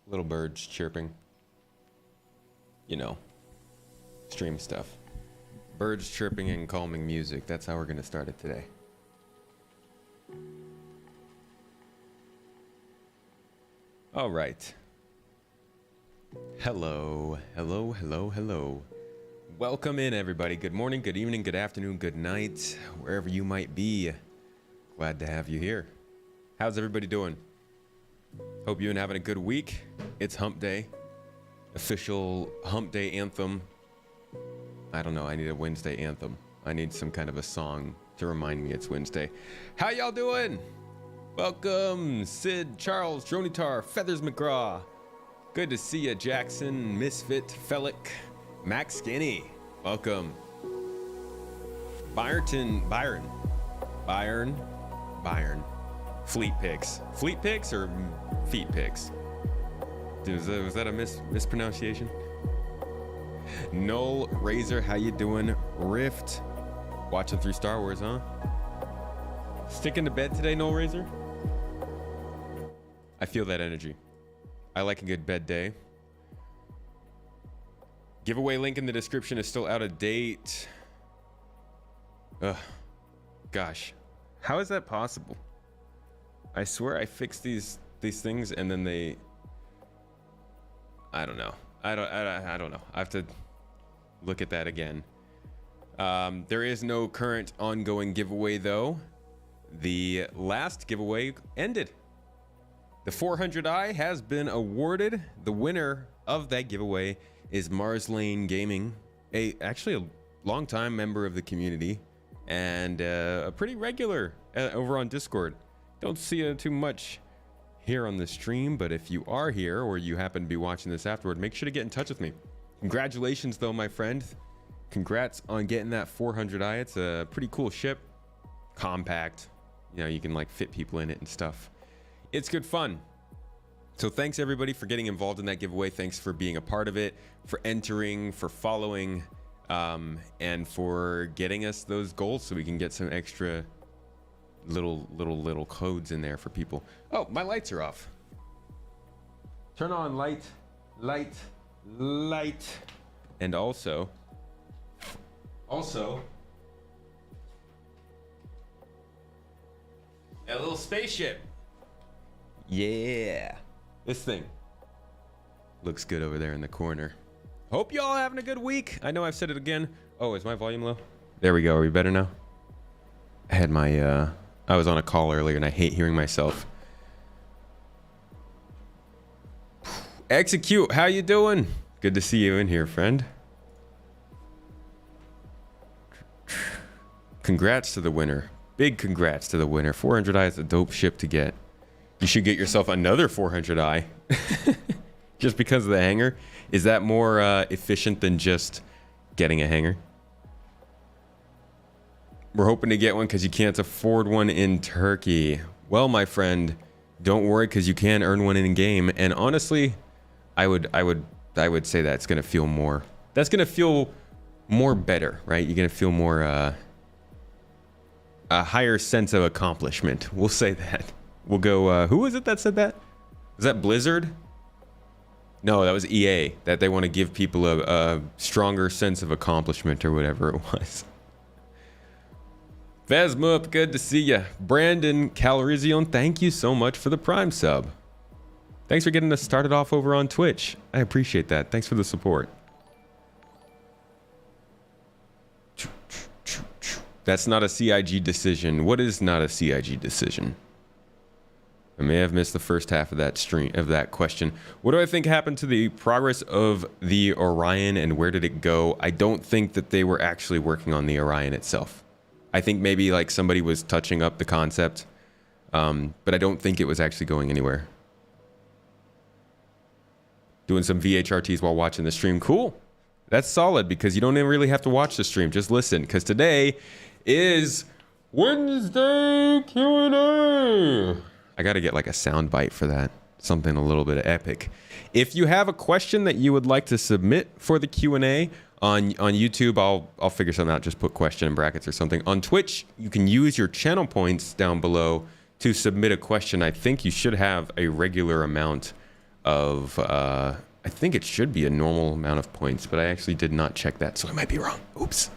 Little birds chirping. You know, stream stuff. Birds chirping and calming music. That's how we're going to start it today. All right. Hello, hello, hello, hello. Welcome in, everybody. Good morning, good evening, good afternoon, good night, wherever you might be. Glad to have you here. How's everybody doing? Hope you've been having a good week. It's Hump Day. Official Hump Day anthem. I don't know, I need a Wednesday anthem. I need some kind of a song to remind me it's Wednesday. How y'all doing? Welcome, Sid, Charles, Dronitar, Feathers McGraw. Good to see ya, Jackson, Misfit, Felic, Max Skinny. Welcome. Byron. Fleet picks. Fleet picks or feet picks? Dude, was that a mispronunciation? Null Razor, how you doing? Rift, watching through Star Wars, huh? Sticking to bed today, Null Razor? I feel that energy. I like a good bed day. Giveaway link in the description is still out of date. Ugh, gosh, how is that possible? I swear I fixed these things and then they, I don't know. I don't know. I have to look at that again. There is no current ongoing giveaway though. The last giveaway ended. The 400i has been awarded. The winner of that giveaway is Mars Lane Gaming, actually a longtime member of the community and a pretty regular over on Discord. Don't see too much here on the stream, but if you are here or you happen to be watching this afterward, make sure to get in touch with me. Congratulations though, my friend. Congrats on getting that 400i. It's a pretty cool ship, compact. You know, you can like fit people in it and stuff. It's good fun. So thanks everybody for getting involved in that giveaway. Thanks for being a part of it, for entering, for following, and for getting us those goals so we can get some extra little codes in there for people. Oh, my lights are off. Turn on light. And also a little spaceship. Yeah, this thing looks good over there in the corner. Hope y'all having a good week. I know I've said it again. Oh, is my volume low? There we go. Are we better now? I had my I was on a call earlier and I hate hearing myself. Execute, how you doing? Good to see you in here, friend. Congrats to the winner. Big congrats to the winner. 400i is a dope ship to get. You should get yourself another 400i. Just because of the hanger. Is that more efficient than just getting a hanger? We're hoping to get one because you can't afford one in Turkey. Well, my friend, don't worry because you can earn one in game. And honestly, I would say that's gonna feel more. That's gonna feel more better, right? You're gonna feel more a higher sense of accomplishment. We'll say that. We'll go. Who was it that said that? Was that Blizzard? No, that was EA. That they want to give people a stronger sense of accomplishment or whatever it was. Vesmup, good to see ya. Brandon Calrissian, thank you so much for the Prime sub. Thanks for getting us started off over on Twitch. I appreciate that. Thanks for the support. That's not a CIG decision. What is not a CIG decision? I may have missed the first half of that question. What do I think happened to the progress of the Orion and where did it go? I don't think that they were actually working on the Orion itself. I think maybe like somebody was touching up the concept, but I don't think it was actually going anywhere. Doing some VHRTs while watching the stream. Cool. That's solid because you don't even really have to watch the stream. Just listen because today is Wednesday Q&A. I got to get like a sound bite for that. Something a little bit epic. If you have a question that you would like to submit for the Q&A on YouTube, I'll figure something out. Just put question in brackets or something. On Twitch, you can use your channel points down below to submit a question. I think you should have a regular amount of, I think it should be a normal amount of points, but I actually did not check that, so I might be wrong. Oops.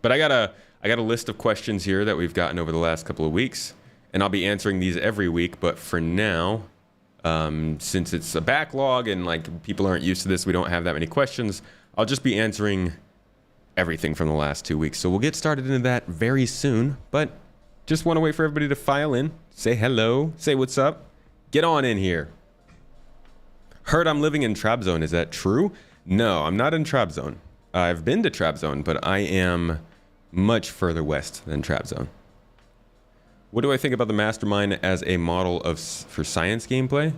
But I got a list of questions here that we've gotten over the last couple of weeks, and I'll be answering these every week. But for now, since it's a backlog and like people aren't used to this, we don't have that many questions. I'll just be answering everything from the last 2 weeks. So we'll get started into that very soon. But just want to wait for everybody to file in, say hello, say what's up, get on in here. Heard I'm living in Trabzone. Is that true? No, I'm not in Trabzone. I've been to Trabzone, but I am much further west than Trabzone. What do I think about the Mastermind as a model for science gameplay?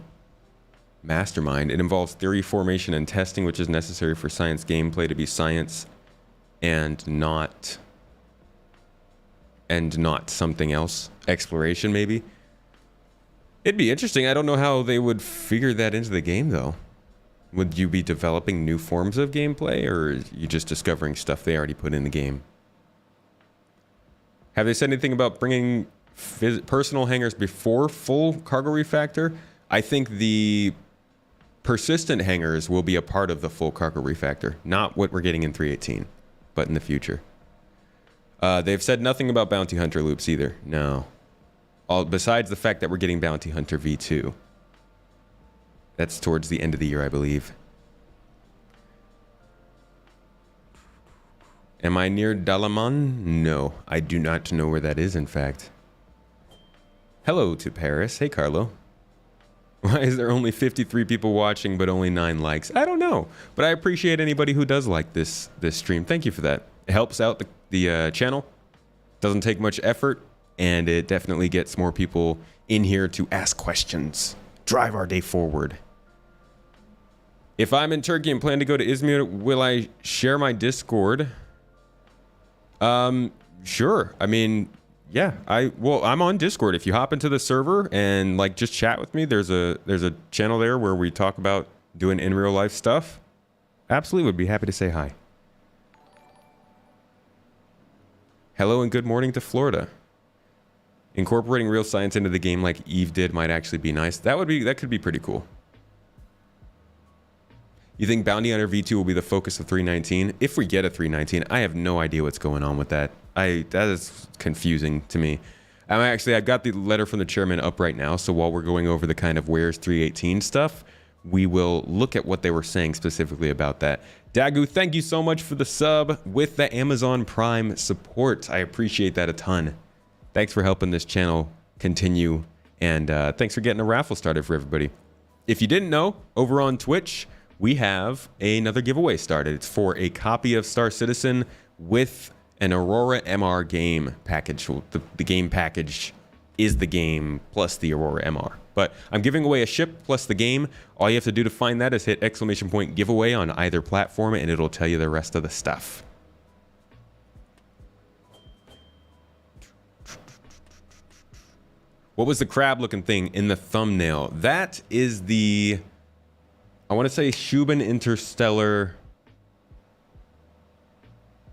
Mastermind. It involves theory formation and testing, which is necessary for science gameplay to be science and not something else. Exploration, maybe. It'd be interesting. I don't know how they would figure that into the game, though. Would you be developing new forms of gameplay, or are you just discovering stuff they already put in the game? Have they said anything about bringing personal hangars before full cargo refactor? I think the persistent hangars will be a part of the full cargo refactor, not what we're getting in 3.18, but in the future. They've said nothing about bounty hunter loops either. No. Besides the fact that we're getting Bounty Hunter V2. That's towards the end of the year, I believe. Am I near Dalaman? No, I do not know where that is, in fact. Hello to Paris. Hey, Carlo. Why is there only 53 people watching but only 9 likes? I don't know, but I appreciate anybody who does like this stream. Thank you for that. It helps out the channel. Doesn't take much effort. And it definitely gets more people in here to ask questions, drive our day forward. If I'm in Turkey and plan to go to Izmir, will I share my Discord? Sure. I mean, yeah. I'm on Discord. If you hop into the server and like just chat with me, there's a channel there where we talk about doing in real life stuff. Absolutely, would be happy to say hi. Hello and good morning to Florida. Incorporating real science into the game like Eve did might actually be nice. That could be pretty cool. You think Bounty Hunter V2 will be the focus of 3.19? If we get a 3.19, I have no idea what's going on with that. That is confusing to me. I've got the letter from the chairman up right now, so while we're going over the kind of where's 3.18 stuff, we will look at what they were saying specifically about that. Dagu, thank you so much for the sub with the Amazon Prime support. I appreciate that a ton. Thanks for helping this channel continue, and thanks for getting a raffle started for everybody. If you didn't know, over on Twitch, we have another giveaway started. It's for a copy of Star Citizen with an Aurora MR game package. The game package is the game plus the Aurora MR. But I'm giving away a ship plus the game. All you have to do to find that is hit ! giveaway on either platform, and it'll tell you the rest of the stuff. What was the crab looking thing in the thumbnail? That is the, I want to say Shubin Interstellar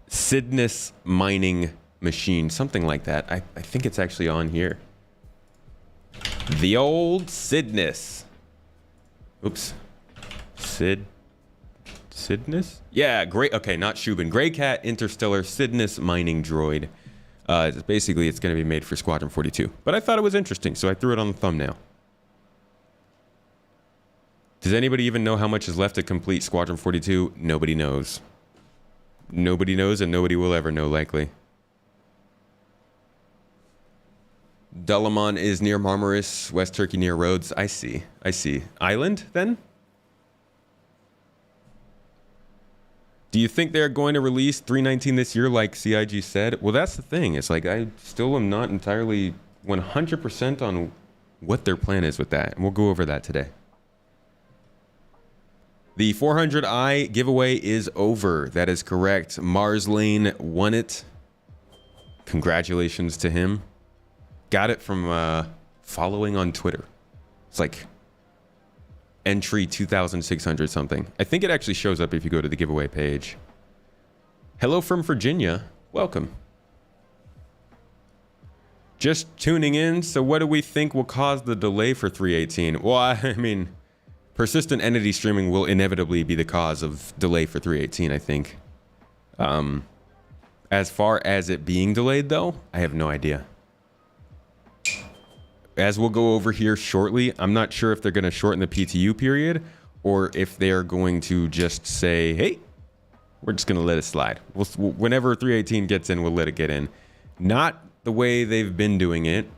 Sidnus mining machine, something like that. I think it's actually on here. The old Sidnus. Oops. Sidnus? Yeah, great. Okay, not Shubin. Gray Cat Interstellar Sidnus mining droid. Basically, it's going to be made for Squadron 42. But I thought it was interesting, so I threw it on the thumbnail. Does anybody even know how much is left to complete Squadron 42? Nobody knows. Nobody knows, and nobody will ever know, likely. Dalaman is near Marmaris, West Turkey near Rhodes. I see. I see. Island, then? Do you think they're going to release 3.19 this year like CIG said? Well, that's the thing. It's like I still am not entirely 100% on what their plan is with that. And we'll go over that today. The 400i giveaway is over. That is correct. Mars Lane won it. Congratulations to him. Got it from following on Twitter. It's like entry 2,600 something. I think it actually shows up if you go to the giveaway page. Hello from Virginia. Welcome. Just tuning in. So what do we think will cause the delay for 3.18? Well, I mean, persistent entity streaming will inevitably be the cause of delay for 318, I think. As far as it being delayed, though, I have no idea. As we'll go over here shortly, I'm not sure if they're going to shorten the PTU period or if they're going to just say, hey, we're just going to let it slide. Whenever 318 gets in, we'll let it get in. Not the way they've been doing it.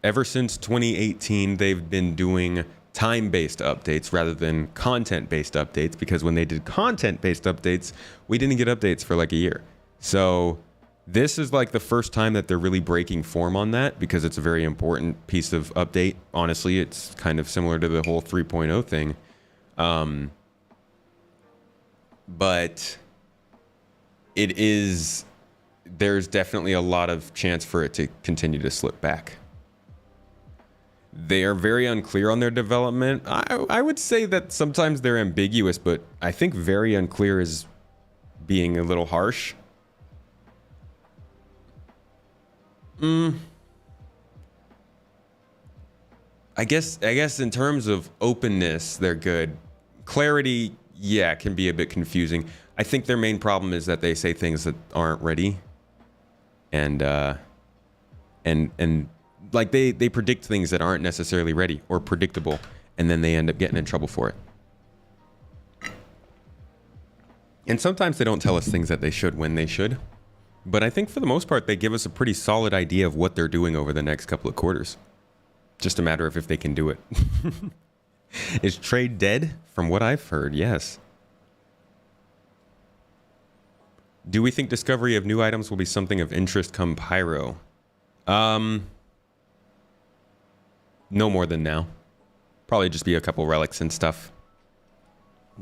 Ever since 2018, they've been doing time-based updates rather than content-based updates, because when they did content-based updates, we didn't get updates for like a year. So this is like the first time that they're really breaking form on that, because it's a very important piece of update. Honestly, it's kind of similar to the whole 3.0 thing. But there's definitely a lot of chance for it to continue to slip back. They are very unclear on their development. I would say that sometimes they're ambiguous, but I think very unclear is being a little harsh. I guess in terms of openness, they're good. Clarity, yeah, can be a bit confusing. I think their main problem is that they say things that aren't ready. And like they predict things that aren't necessarily ready or predictable, and then they end up getting in trouble for it. And sometimes they don't tell us things that they should when they should. But I think for the most part, they give us a pretty solid idea of what they're doing over the next couple of quarters. Just a matter of if they can do it. Is trade dead? From what I've heard, yes. Do we think discovery of new items will be something of interest come Pyro? No more than now. Probably just be a couple relics and stuff.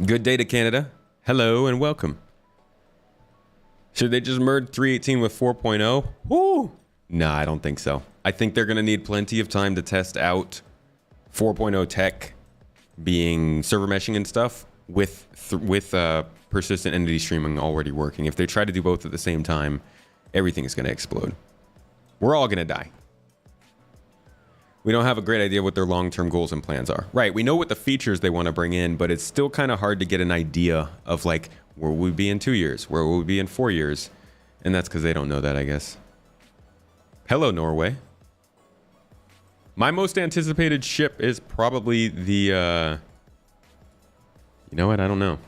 Good day to Canada. Hello and welcome. Should they just merge 3.18 with 4.0? Woo! Nah, I don't think so. I think they're going to need plenty of time to test out 4.0 tech, being server meshing and stuff, with persistent entity streaming already working. If they try to do both at the same time, everything is going to explode. We're all going to die. We don't have a great idea what their long-term goals and plans are. Right, we know what the features they want to bring in, but it's still kind of hard to get an idea of like, where will we be in 2 years? Where will we be in 4 years? And that's because they don't know that, I guess. Hello, Norway. My most anticipated ship is probably the... You know what? I don't know.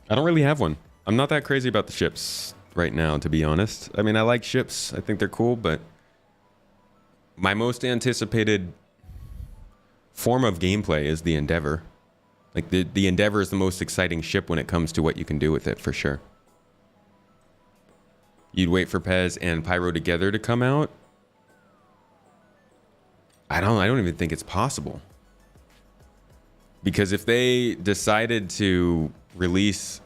I don't really have one. I'm not that crazy about the ships right now, to be honest. I mean, I like ships. I think they're cool, but... My most anticipated form of gameplay is the Endeavor. Like, the Endeavor is the most exciting ship when it comes to what you can do with it, for sure. You'd wait for Pez and Pyro together to come out? I don't even think it's possible. Because if they decided to release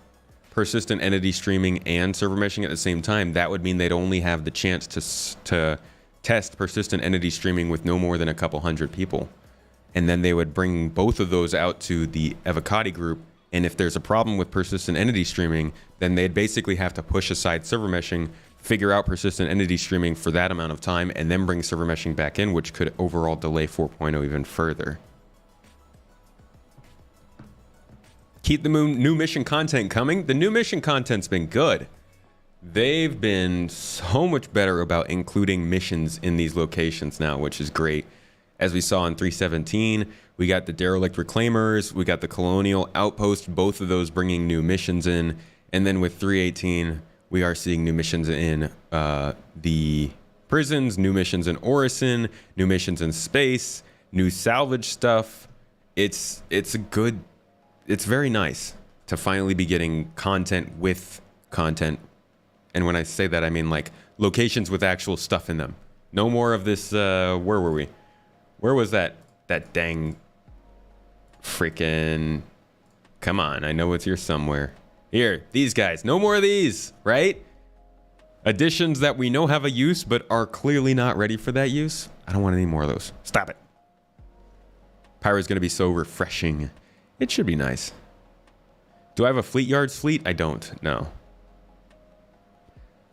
persistent entity streaming and server meshing at the same time, that would mean they'd only have the chance to test persistent entity streaming with no more than a couple hundred people. And then they would bring both of those out to the Evocati group. And if there's a problem with persistent entity streaming, then they'd basically have to push aside server meshing, figure out persistent entity streaming for that amount of time, and then bring server meshing back in, which could overall delay 4.0 even further. Keep the new mission content coming. The new mission content's been good. They've been so much better about including missions in these locations now, which is great. As we saw in 317, we got the derelict reclaimers, we got the colonial outpost, both of those bringing new missions in. And then with 318, we are seeing new missions in the prisons, new missions in Orison, new missions in space, new salvage stuff. It's very nice to finally be getting content with content. And when I say that, I mean like locations with actual stuff in them. No more of this, where were we? Where was that dang freaking... Come on, I know it's here somewhere. Here, these guys. No more of these, right? Additions that we know have a use, but are clearly not ready for that use. I don't want any more of those. Stop it. Pyro's going to be so refreshing. It should be nice. Do I have a Fleet Yards fleet? I don't. No.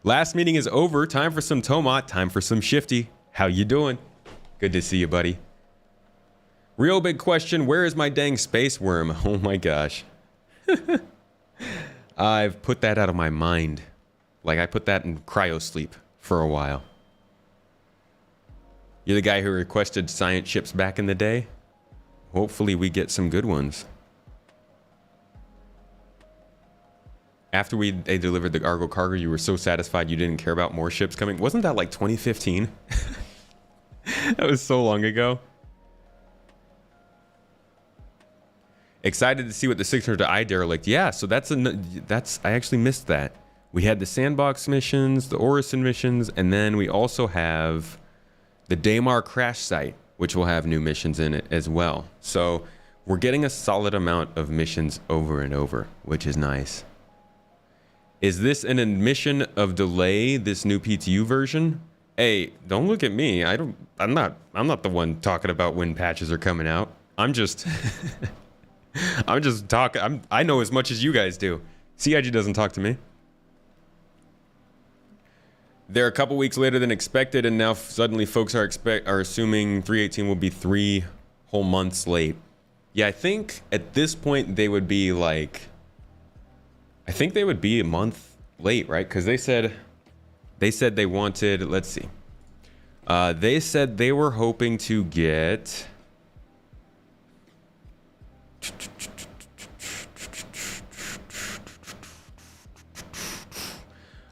Last meeting is over. Time for some Tomat. Time for some Shifty. How you doing? Good to see you, buddy. Real big question, where is my dang space worm? Oh my gosh. I've put that out of my mind. Like, I put that in cryo sleep for a while. You're the guy who requested science ships back in the day? Hopefully we get some good ones. After they delivered the Argo cargo, you were so satisfied you didn't care about more ships coming. Wasn't that like 2015? That was so long ago. Excited to see what the 600 eye derelict. Yeah, so that's I actually missed that. We had the sandbox missions, the Orison missions, and then we also have the Daymar crash site, which will have new missions in it as well. So we're getting a solid amount of missions over and over, which is nice. Is this an admission of delay, this new PTU version? Hey, don't look at me. I'm not the one talking about when patches are coming out. I'm just I'm just talking. I know as much as you guys do. CIG doesn't talk to me. They're a couple weeks later than expected, and now suddenly folks are assuming 318 will be 3 whole months late. Yeah, I think at this point they would be like, I think they would be a month late, right? Because they said they wanted, let's see. They said they were hoping to get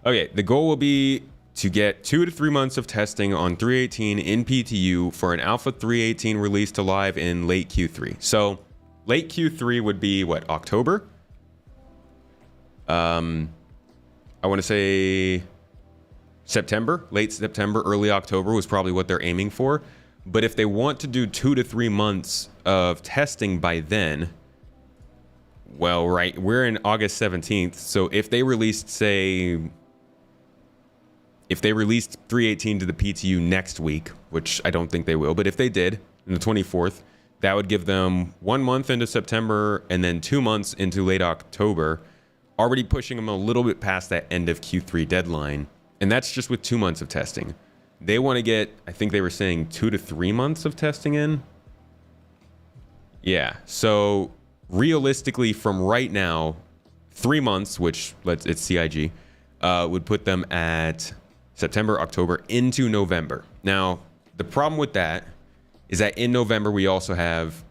okay, the goal will be to get 2 to 3 months of testing on 318 in PTU for an Alpha 318 release to live in late Q3. So late Q3 would be what, October? I want to say September, late September, early October was probably what they're aiming for. But if they want to do 2 to 3 months of testing by then, well, right, we're in August 17th. So if they released, say, if they released 318 to the PTU next week, which I don't think they will, but if they did, on the 24th, that would give them 1 month into September and then 2 months into late October, already pushing them a little bit past that end of Q3 deadline. And that's just with 2 months of testing. They want to get, I think they were saying 2 to 3 months of testing in. Yeah, so realistically from right now, 3 months, which it's CIG, would put them at September, October into November. Now, the problem with that is that in November, we also have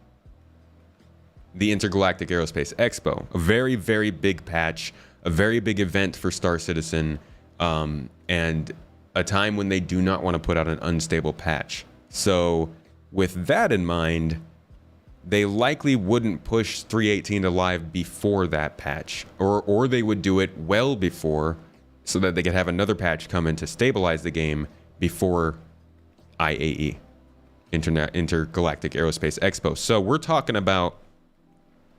the Intergalactic Aerospace Expo, a very, very big patch, a very big event for Star Citizen, and a time when they do not want to put out an unstable patch. So with that in mind, they likely wouldn't push 318 to live before that patch, or they would do it well before, so that they could have another patch come in to stabilize the game before IAE, Intergalactic Aerospace Expo. So we're talking about,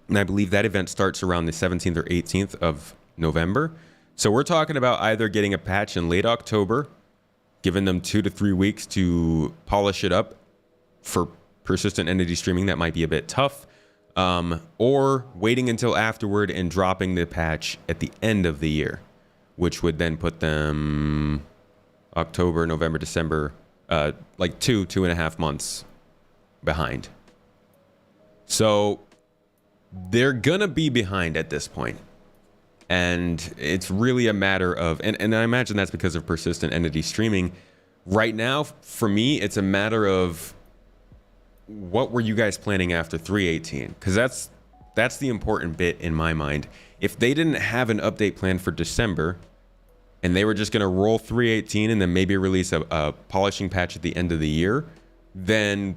and I believe that event starts around the 17th or 18th of November. So we're talking about either getting a patch in late October, giving them 2 to 3 weeks to polish it up for persistent entity streaming. That might be a bit tough. Or waiting until afterward and dropping the patch at the end of the year, which would then put them October, November, December, like 2.5 months behind. So they're gonna be behind at this point. And it's really a matter of, and I imagine that's because of persistent entity streaming. Right now, for me, it's a matter of what were you guys planning after 318? Because that's the important bit in my mind. If they didn't have an update plan for December, and they were just going to roll 318 and then maybe release a polishing patch at the end of the year, then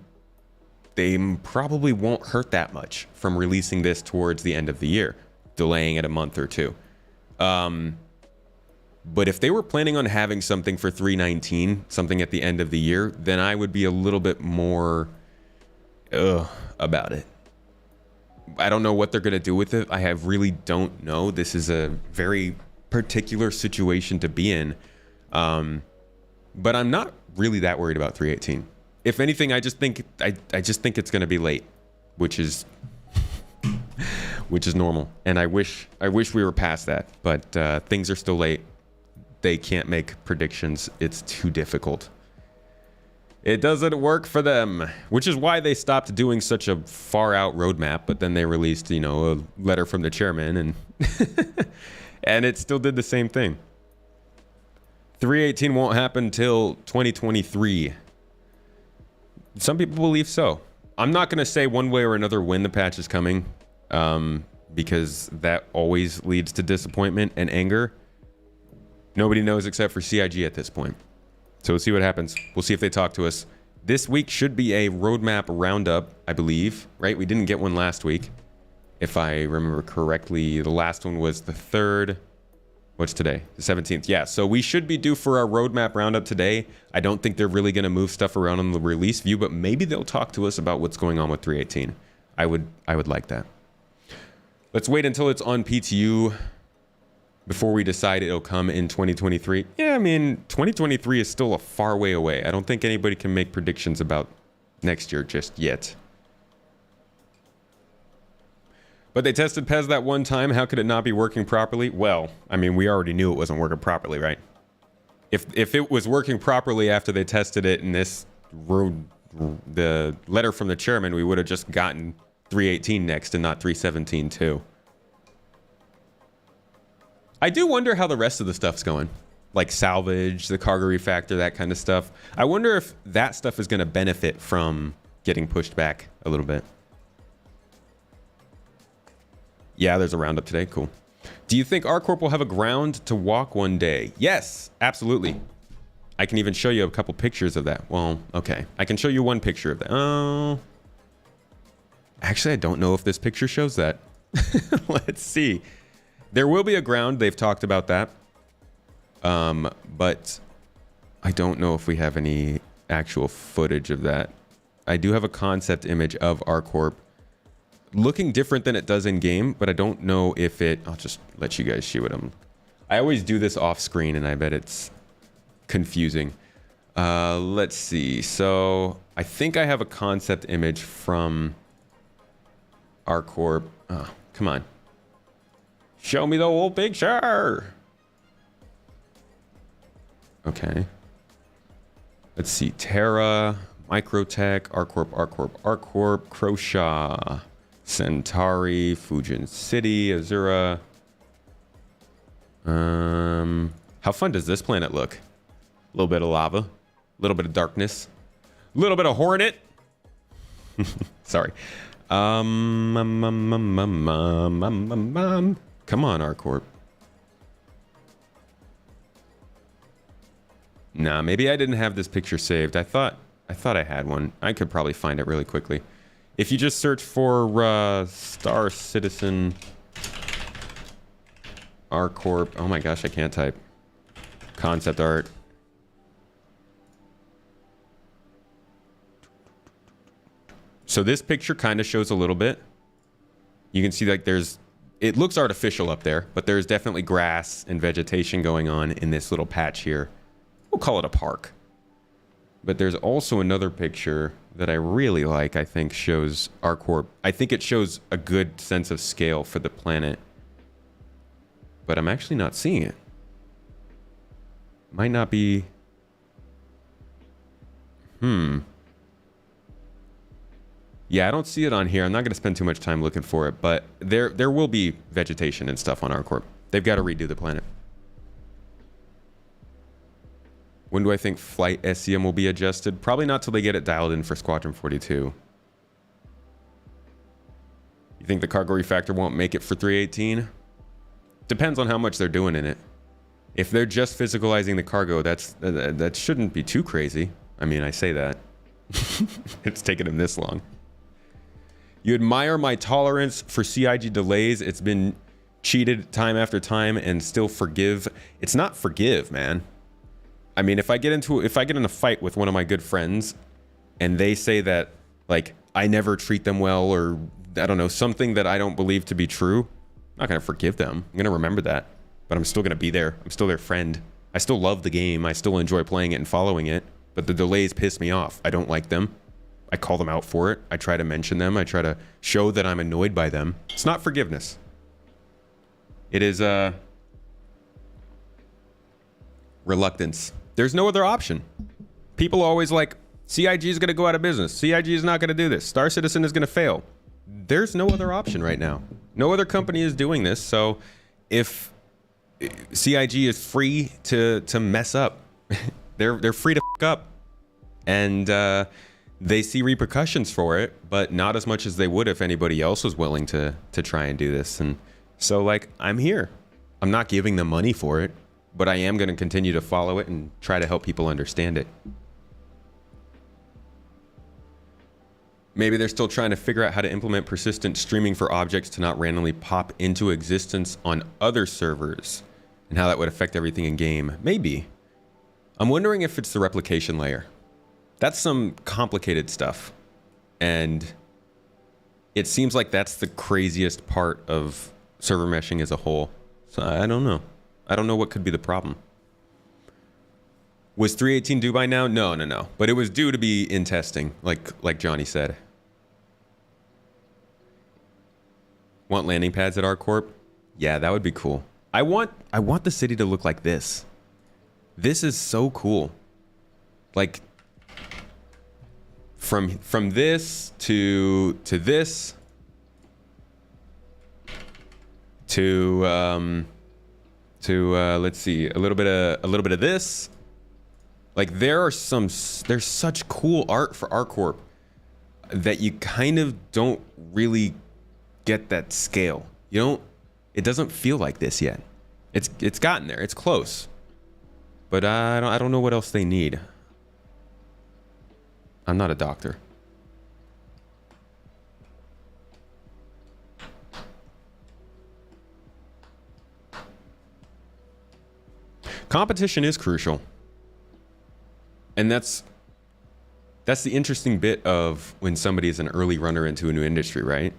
they probably won't hurt that much from releasing this towards the end of the year, delaying it a month or two. But if they were planning on having something for 319, something at the end of the year, then I would be a little bit more about it. I don't know what they're going to do with it. I really don't know. This is a very particular situation to be in. But I'm not really that worried about 318. If anything, I just think it's going to be late, which is normal. And I wish we were past that, but things are still late. They can't make predictions. It's too difficult. It doesn't work for them, which is why they stopped doing such a far out roadmap. But then they released, you know, a letter from the chairman, and and it still did the same thing. 3.18 won't happen till 2023. Some people believe so. I'm not going to say one way or another when the patch is coming, because that always leads to disappointment and anger. Nobody knows except for CIG at this point. So we'll see what happens. We'll see if they talk to us. This week should be a roadmap roundup, I believe, right? We didn't get one last week, if I remember correctly. The last one was the 3rd. What's today? The 17th. Yeah, so we should be due for our roadmap roundup today. I don't think they're really going to move stuff around on the release view, but maybe they'll talk to us about what's going on with 3.18. I would like that. Let's wait until it's on PTU before we decide it'll come in 2023. Yeah, I mean, 2023 is still a far way away. I don't think anybody can make predictions about next year just yet. But they tested PES that one time. How could it not be working properly? Well, I mean, we already knew it wasn't working properly, right? If it was working properly after they tested it in this the letter from the chairman, we would have just gotten 3.18 next and not 3.17 too. I do wonder how the rest of the stuff's going. Like salvage, the cargo refactor, that kind of stuff. I wonder if that stuff is going to benefit from getting pushed back a little bit. Yeah, there's a roundup today. Cool. Do you think R-Corp will have a ground to walk one day? Yes, absolutely. I can even show you a couple pictures of that. Well, okay. I can show you one picture of that. Oh. Actually, I don't know if this picture shows that. Let's see. There will be a ground. They've talked about that. But I don't know if we have any actual footage of that. I do have a concept image of R-Corp looking different than it does in game, but I don't know if it... I'll just let you guys see what I always do this off screen, and I bet it's confusing. Let's see. So I think I have a concept image from R-Corp. Oh, come on. Show me the whole picture. Okay. Let's see. Terra, Microtech, R-Corp, R-Corp, R-Corp, Croshaw, Centauri, Fujin City, Azura. How fun does this planet look? A little bit of lava, a little bit of darkness, a little bit of Hornet. Sorry. Come on, R-Corp. Nah, maybe I didn't have this picture saved. I thought I had one. I could probably find it really quickly. If you just search for Star Citizen R-Corp. Oh my gosh, I can't type. Concept art. So this picture kind of shows a little bit. You can see like it looks artificial up there, but there's definitely grass and vegetation going on in this little patch here. We'll call it a park. But there's also another picture that I really like, I think shows R-Corp. I think it shows a good sense of scale for the planet. But I'm actually not seeing it. Might not be... Yeah, I don't see it on here. I'm not going to spend too much time looking for it, but there will be vegetation and stuff on R-Corp. They've got to redo the planet. When do I think flight SCM will be adjusted? Probably not till they get it dialed in for Squadron 42. You think the cargo refactor won't make it for 3.18? Depends on how much they're doing in it. If they're just physicalizing the cargo, that shouldn't be too crazy. I mean, I say that. It's taken them this long. You admire my tolerance for CIG delays. It's been cheated time after time and still forgive. It's not forgive, man. I mean, if I get in a fight with one of my good friends and they say that, like, I never treat them well, or I don't know, something that I don't believe to be true, I'm not going to forgive them. I'm going to remember that, but I'm still going to be there. I'm still their friend. I still love the game. I still enjoy playing it and following it, but the delays piss me off. I don't like them. I call them out for it. I try to mention them. I try to show that I'm annoyed by them. It's not forgiveness. It is reluctance. There's no other option. People always like CIG is going to go out of business. CIG is not going to do this. Star Citizen is going to fail. There's no other option right now. No other company is doing this. So if CIG is free to mess up, they're free to fuck up, and they see repercussions for it, but not as much as they would if anybody else was willing to try and do this. And so, like, I'm here. I'm not giving them money for it, but I am going to continue to follow it and try to help people understand it. Maybe they're still trying to figure out how to implement persistent streaming for objects to not randomly pop into existence on other servers, and how that would affect everything in game. Maybe. I'm wondering if it's the replication layer. That's some complicated stuff. And it seems like that's the craziest part of server meshing as a whole. So I don't know. I don't know what could be the problem. Was 3.18 due by now? No. But it was due to be in testing, like Johnny said. Want landing pads at ArcCorp? Yeah, that would be cool. I want the city to look like this. This is so cool. Like from this to this to let's see, a little bit of this. Like there's such cool art for ArcCorp that you kind of don't really get that scale. It doesn't feel like this yet. It's gotten there. It's close. But I don't know what else they need. I'm not a doctor. Competition is crucial. And that's the interesting bit of when somebody is an early runner into a new industry, right?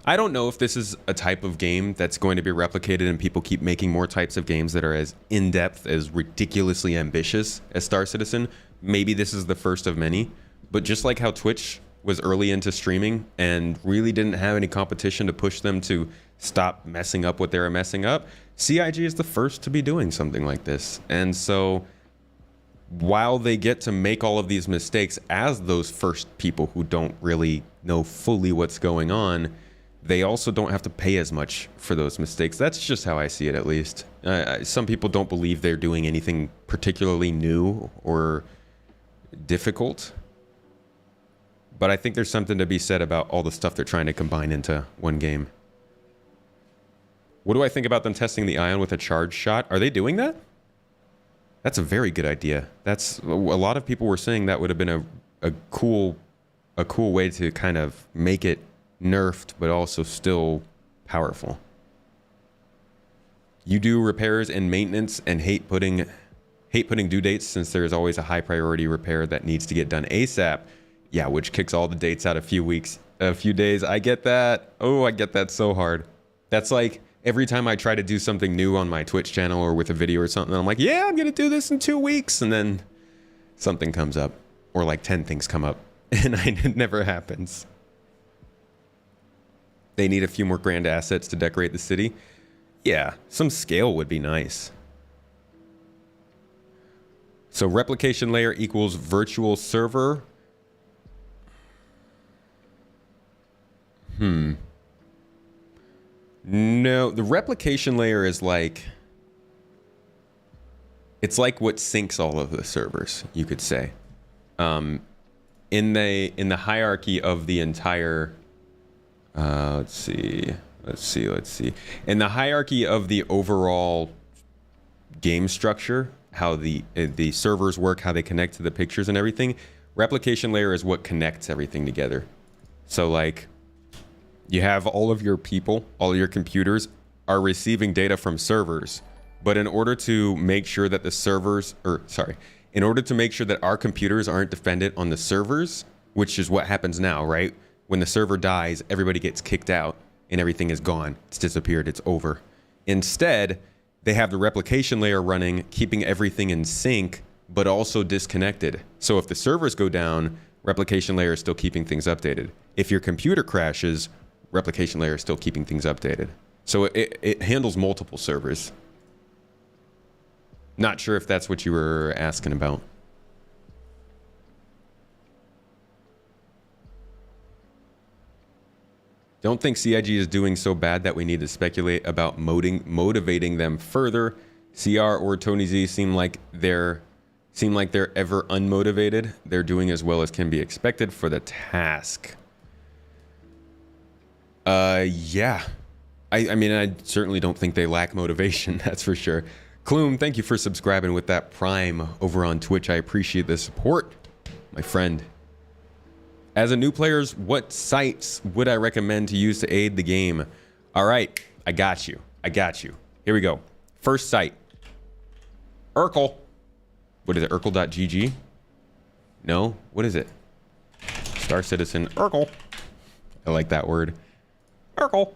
I don't know if this is a type of game that's going to be replicated and people keep making more types of games that are as in-depth, as ridiculously ambitious as Star Citizen. Maybe this is the first of many. But just like how Twitch was early into streaming and really didn't have any competition to push them to stop messing up what they were messing up, CIG is the first to be doing something like this. And so while they get to make all of these mistakes as those first people who don't really know fully what's going on, they also don't have to pay as much for those mistakes. That's just how I see it, at least. Some people don't believe they're doing anything particularly new or difficult. But I think there's something to be said about all the stuff they're trying to combine into one game. What do I think about them testing the ion with a charge shot? Are they doing that? That's a very good idea. That's a lot of people were saying that would have been a cool way to kind of make it nerfed, but also still powerful. You do repairs and maintenance and hate putting due dates since there is always a high priority repair that needs to get done ASAP. Yeah, which kicks all the dates out a few days. I get that. Oh, I get that so hard. That's like every time I try to do something new on my Twitch channel or with a video or something, I'm like, yeah, I'm going to do this in 2 weeks. And then something comes up, or like 10 things come up, and it never happens. They need a few more grand assets to decorate the city. Yeah, some scale would be nice. So replication layer equals virtual server. No, the replication layer is like, it's like what syncs all of the servers, you could say. In the hierarchy of the entire, let's see. In the hierarchy of the overall game structure, how the servers work, how they connect to the pictures and everything, replication layer is what connects everything together. So like, you have all of your people, all of your computers are receiving data from servers. But in order to make sure that in order to make sure that our computers aren't dependent on the servers, which is what happens now, right? When the server dies, everybody gets kicked out and everything is gone. It's disappeared, it's over. Instead, they have the replication layer running, keeping everything in sync, but also disconnected. So if the servers go down, replication layer is still keeping things updated. If your computer crashes, replication layer is still keeping things updated. So it handles multiple servers. Not sure if that's what you were asking about. Don't think CIG is doing so bad that we need to speculate about motivating them further. CR or Tony Z seem like they're ever unmotivated. They're doing as well as can be expected for the task. Yeah. I mean, I certainly don't think they lack motivation, that's for sure. Kloom, thank you for subscribing with that Prime over on Twitch. I appreciate the support, my friend. As a new player, what sites would I recommend to use to aid the game? All right, I got you. Here we go. First site, Urkel. What is it, Urkel.gg? No, what is it? Star Citizen Urkel. I like that word. Urkel.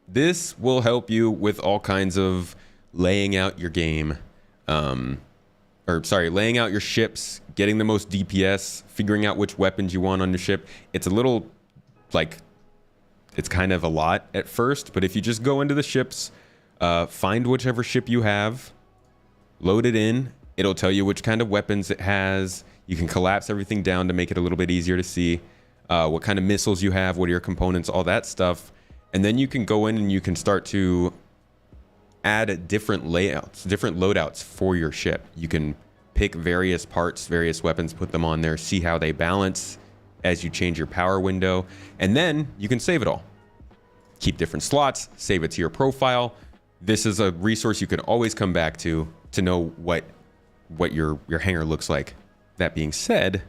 This will help you with all kinds of laying out your game. Laying out your ships, getting the most DPS, figuring out which weapons you want on your ship. It's a little, it's kind of a lot at first, but if you just go into the ships, find whichever ship you have, load it in, it'll tell you which kind of weapons it has. You can collapse everything down to make it a little bit easier to see what kind of missiles you have, what are your components, all that stuff. And then you can go in and you can start to add different layouts, different loadouts for your ship. You can pick various parts, various weapons, put them on there, see how they balance as you change your power window, and then you can save it all. Keep different slots, save it to your profile. This is a resource you can always come back to know what your hangar looks like. That being said,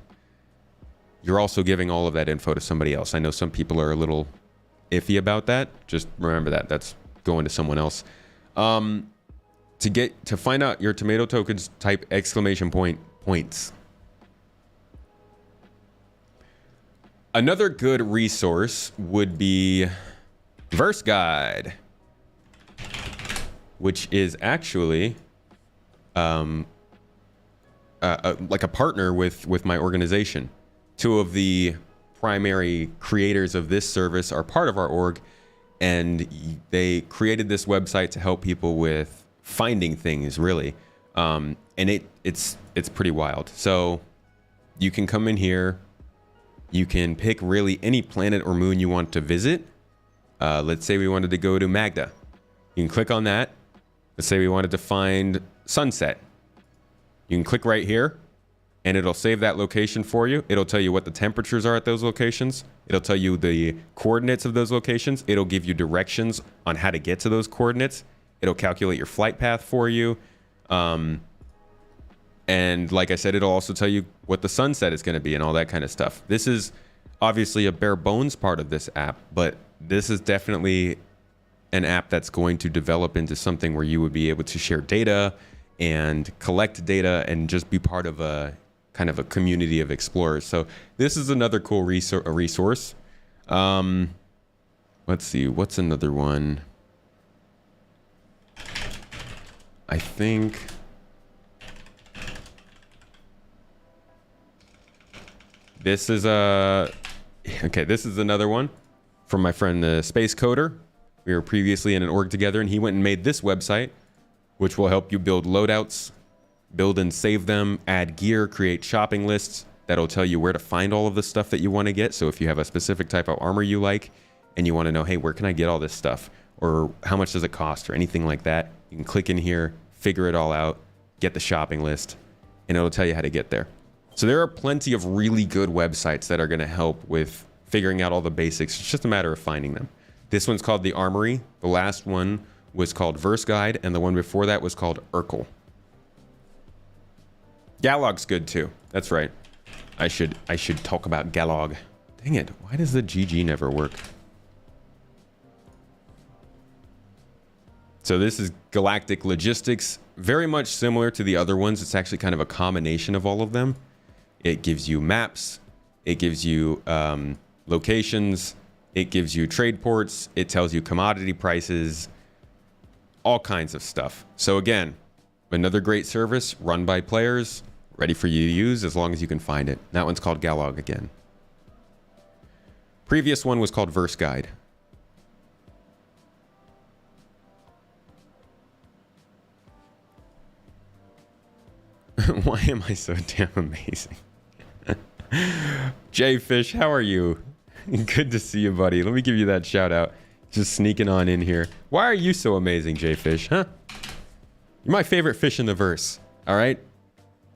you're also giving all of that info to somebody else. I know some people are a little iffy about that. Just remember that that's going to someone else. To find out your tomato tokens, type exclamation point points. Another good resource would be Verse Guide, which is actually like a partner with my organization. Two of the primary creators of this service are part of our org, and they created this website to help people with finding things, really. And it's pretty wild. So you can come in here, you can pick really any planet or moon you want to visit. Let's say we wanted to go to Magda. You can click on that. Let's say we wanted to find sunset. You can click right here and it'll save that location for you. It'll tell you what the temperatures are at those locations. It'll tell you the coordinates of those locations. It'll give you directions on how to get to those coordinates. It'll calculate your flight path for you. And like I said, it'll also tell you what the sunset is going to be and all that kind of stuff. This is obviously a bare bones part of this app, but this is definitely an app that's going to develop into something where you would be able to share data and collect data and just be part of a kind of a community of explorers. So this is another cool resource. Let's see, what's another one? I think this is this is another one from my friend the Space Coder. We were previously in an org together, and he went and made this website, which will help you build loadouts, build and save them, add gear, create shopping lists. That'll tell you where to find all of the stuff that you want to get. So if you have a specific type of armor you like and you want to know, hey, where can I get all this stuff? Or how much does it cost or anything like that? You can click in here, figure it all out, get the shopping list, and it'll tell you how to get there. So there are plenty of really good websites that are going to help with figuring out all the basics. It's just a matter of finding them. This one's called The Armory. The last one was called Verse Guide, and the one before that was called Urkel. Galog's good too. That's right. I should talk about Galog. Dang it, why does the GG never work? So this is Galactic Logistics, very much similar to the other ones. It's actually kind of a combination of all of them. It gives you maps, it gives you locations, it gives you trade ports, it tells you commodity prices, all kinds of stuff. So again, another great service run by players, ready for you to use as long as you can find it. That one's called Galog again. Previous one was called Verse Guide. Why am I so damn amazing? Jay Fish, how are you? Good to see you, buddy. Let me give you that shout out. Just sneaking on in here. Why are you so amazing, J-Fish, huh? You're my favorite fish in the verse, all right?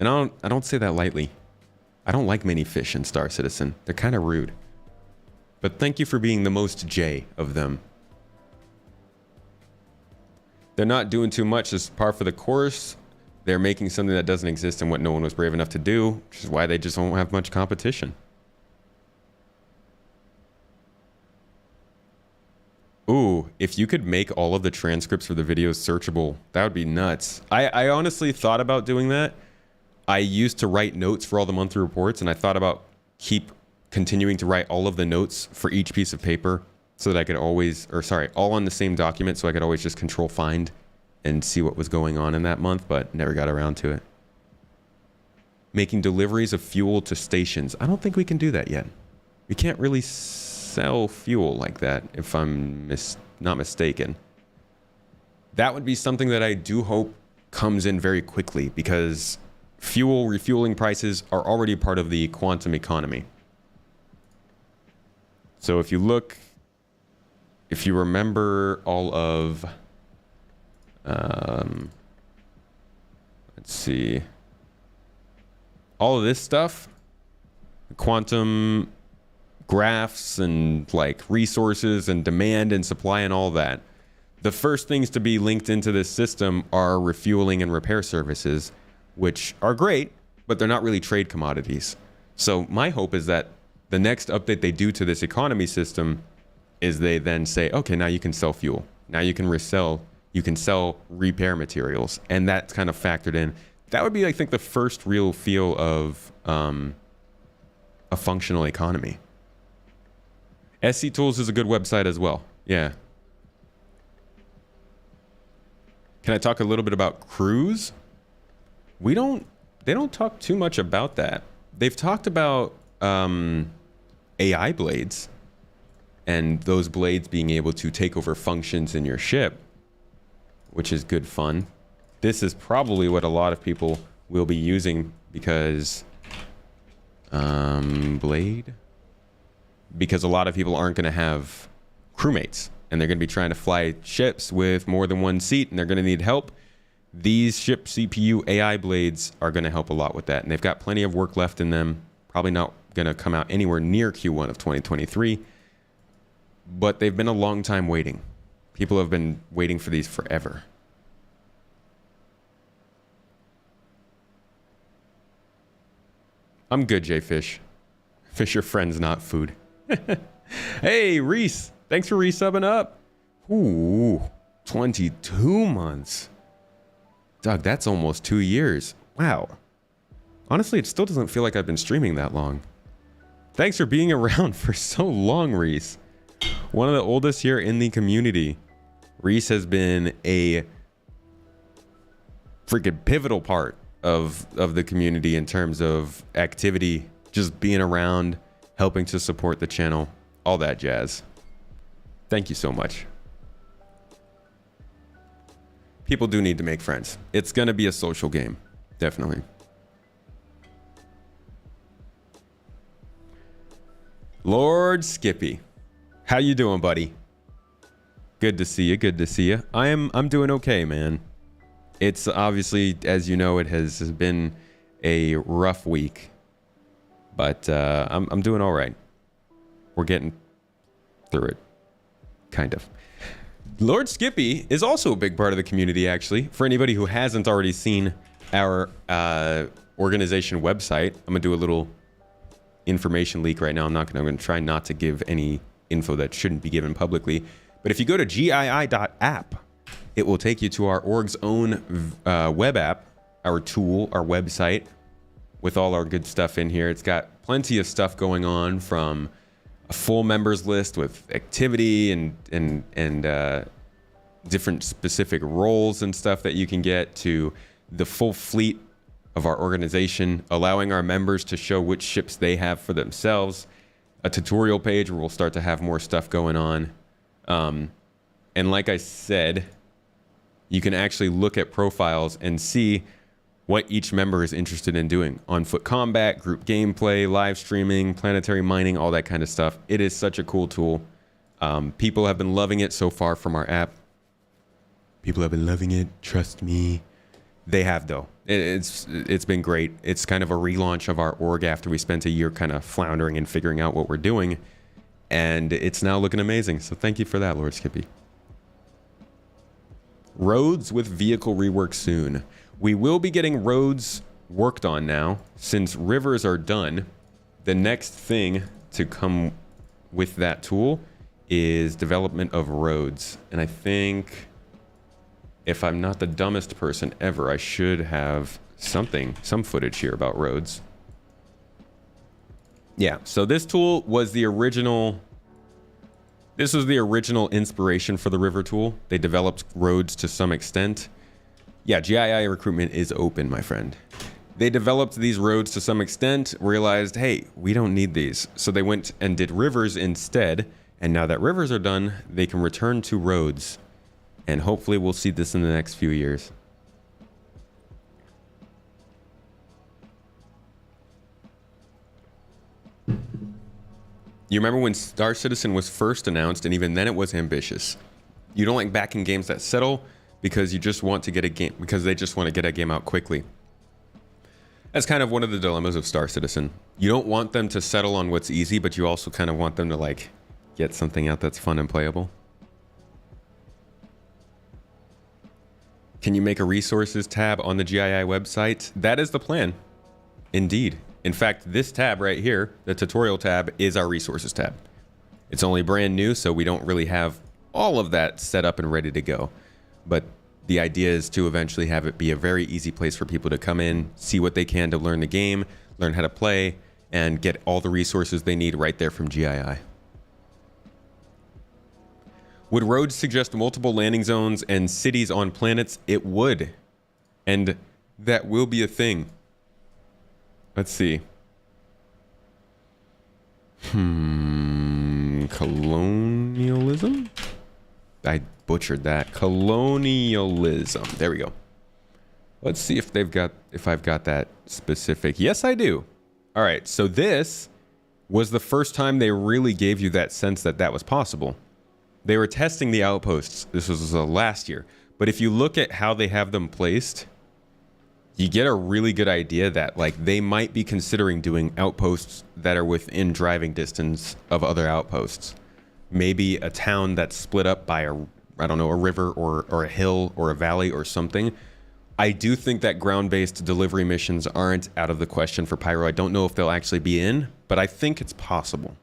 And I don't say that lightly. I don't like many fish in Star Citizen. They're kind of rude. But thank you for being the most J of them. They're not doing too much as par for the course. They're making something that doesn't exist and what no one was brave enough to do, which is why they just won't have much competition. Ooh, if you could make all of the transcripts for the videos searchable, that would be nuts. I honestly thought about doing that. I used to write notes for all the monthly reports, and I thought about continuing to write all of the notes for each piece of paper so that I could always, all on the same document, so I could always just control find and see what was going on in that month, but never got around to it. Making deliveries of fuel to stations. I don't think we can do that yet. We can't really sell fuel like that, if I'm not mistaken. That would be something that I do hope comes in very quickly, because fuel refueling prices are already part of the quantum economy. So if you remember all of, let's see, all of this stuff, quantum graphs and like resources and demand and supply and all that, the first things to be linked into this system are refueling and repair services, which are great, but they're not really trade commodities. So my hope is that the next update they do to this economy system is they then say, okay, now you can sell fuel. Now you can sell repair materials. And that's kind of factored in. That would be, I think, the first real feel of a functional economy. SC Tools is a good website as well. Yeah. Can I talk a little bit about Cruise? They don't talk too much about that. They've talked about AI blades and those blades being able to take over functions in your ship, which is good fun. This is probably what a lot of people will be using because because a lot of people aren't going to have crewmates and they're going to be trying to fly ships with more than one seat and they're going to need help. These ship CPU AI blades are going to help a lot with that, and they've got plenty of work left in them. Probably not going to come out anywhere near Q1 of 2023, but they've been a long time waiting. People have been waiting for these forever. I'm good, J-Fish. Fish your friends, not food. Hey, Reese. Thanks for resubbing up. Ooh, 22 months. Doug, that's almost 2 years. Wow. Honestly, it still doesn't feel like I've been streaming that long. Thanks for being around for so long, Reese. One of the oldest here in the community. Reese has been a freaking pivotal part of the community in terms of activity, just being around, helping to support the channel, all that jazz. Thank you so much. People do need to make friends. It's going to be a social game. Definitely. Lord Skippy. How you doing, buddy? Good to see you. Good to see you. I'm doing okay, man. It's obviously, as you know, it has been a rough week, but I'm doing all right. We're getting through it, kind of. Lord Skippy is also a big part of the community, actually. For anybody who hasn't already seen our organization website, I'm gonna do a little information leak right now. I'm gonna try not to give any info that shouldn't be given publicly. But if you go to gii.app, it will take you to our org's own web app, our tool, our website, with all our good stuff in here. It's got plenty of stuff going on, from a full members list with activity and different specific roles and stuff that you can get, to the full fleet of our organization, allowing our members to show which ships they have for themselves, a tutorial page where we'll start to have more stuff going on. And like I said, you can actually look at profiles and see what each member is interested in doing. On foot combat, group gameplay, live streaming, planetary mining, all that kind of stuff. It is such a cool tool. People have been loving it so far from our app. People have been loving it. Trust me. They have, though. It's been great. It's kind of a relaunch of our org after we spent a year kind of floundering and figuring out what we're doing. And it's now looking amazing. So thank you for that, Lord Skippy. Roads with vehicle rework soon. We will be getting roads worked on now. Since rivers are done, the next thing to come with that tool is development of roads. And I think, if I'm not the dumbest person ever, I should have some footage here about roads. Yeah, so this tool was the original. This was the original inspiration for the river tool. They developed roads to some extent. Yeah, GII recruitment is open, my friend. They developed these roads to some extent, realized, hey, we don't need these. So they went and did rivers instead. And now that rivers are done, they can return to roads. And hopefully we'll see this in the next few years. You remember when Star Citizen was first announced, and even then it was ambitious. You don't like backing games that settle because you just want to get a game, because they just want to get a game out quickly. That's kind of one of the dilemmas of Star Citizen. You don't want them to settle on what's easy, but you also kind of want them to like get something out that's fun and playable. Can you make a resources tab on the GII website? That is the plan. Indeed. In fact, this tab right here, the tutorial tab, is our resources tab. It's only brand new, so we don't really have all of that set up and ready to go. But the idea is to eventually have it be a very easy place for people to come in, see what they can to learn the game, learn how to play, and get all the resources they need right there from GII. Would roads suggest multiple landing zones and cities on planets? It would. And that will be a thing. Let's see. Colonialism? I butchered that. Colonialism. There we go. Let's see if I've got that specific. Yes, I do. All right. So this was the first time they really gave you that sense that that was possible. They were testing the outposts. This was last year. But if you look at how they have them placed, you get a really good idea that like they might be considering doing outposts that are within driving distance of other outposts. Maybe a town that's split up by a river or a hill or a valley or something. I do think that ground-based delivery missions aren't out of the question for Pyro. I don't know if they'll actually be in, but I think it's possible.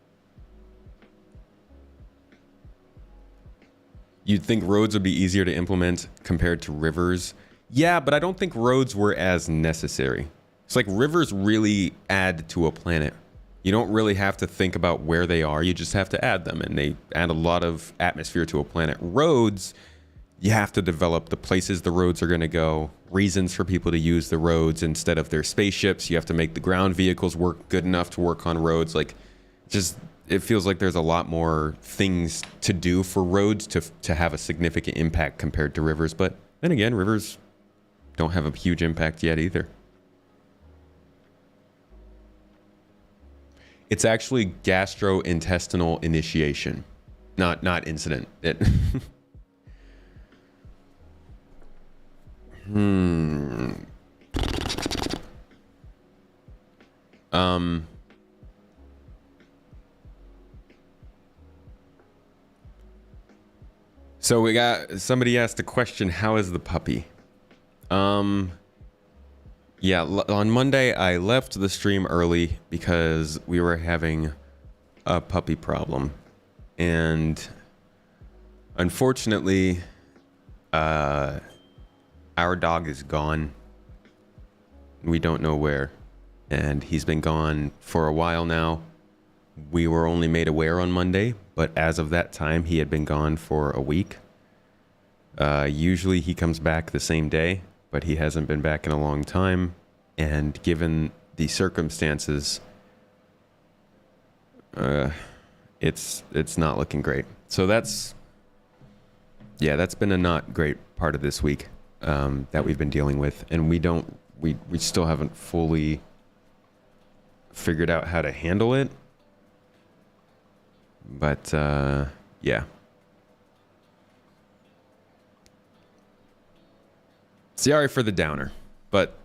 You'd think roads would be easier to implement compared to rivers. Yeah, but I don't think roads were as necessary. It's like rivers really add to a planet. You don't really have to think about where they are. You just have to add them, and they add a lot of atmosphere to a planet. Roads, you have to develop the places the roads are going to go, reasons for people to use the roads instead of their spaceships. You have to make the ground vehicles work good enough to work on roads. Like, just it feels like there's a lot more things to do for roads to have a significant impact compared to rivers. But then again, rivers don't have a huge impact yet either. It's actually gastrointestinal initiation, not incident. So we got somebody asked a question, how is the puppy? Yeah, on Monday I left the stream early because we were having a puppy problem, and unfortunately our dog is gone. We don't know where, and he's been gone for a while now. We were only made aware on Monday, but as of that time, he had been gone for a week. Usually he comes back the same day, but he hasn't been back in a long time. And given the circumstances, it's not looking great. So that's been a not great part of this week that we've been dealing with. And we don't we still haven't fully figured out how to handle it. But yeah. Sorry for the downer, but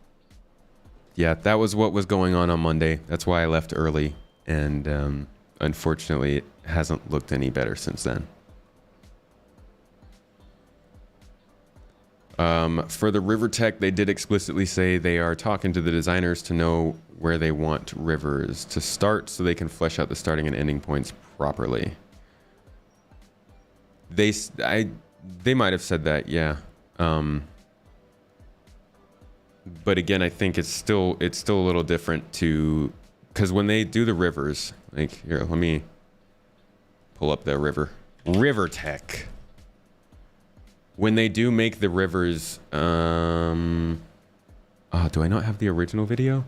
yeah, that was what was going on Monday. That's why I left early, and unfortunately, it hasn't looked any better since then. For the river tech, they did explicitly say they are talking to the designers to know where they want rivers to start so they can flesh out the starting and ending points properly. They might have said that, yeah. But again, I think it's still a little different because when they do the rivers, like here, let me pull up the river tech. When they do make the rivers, oh, do I not have the original video?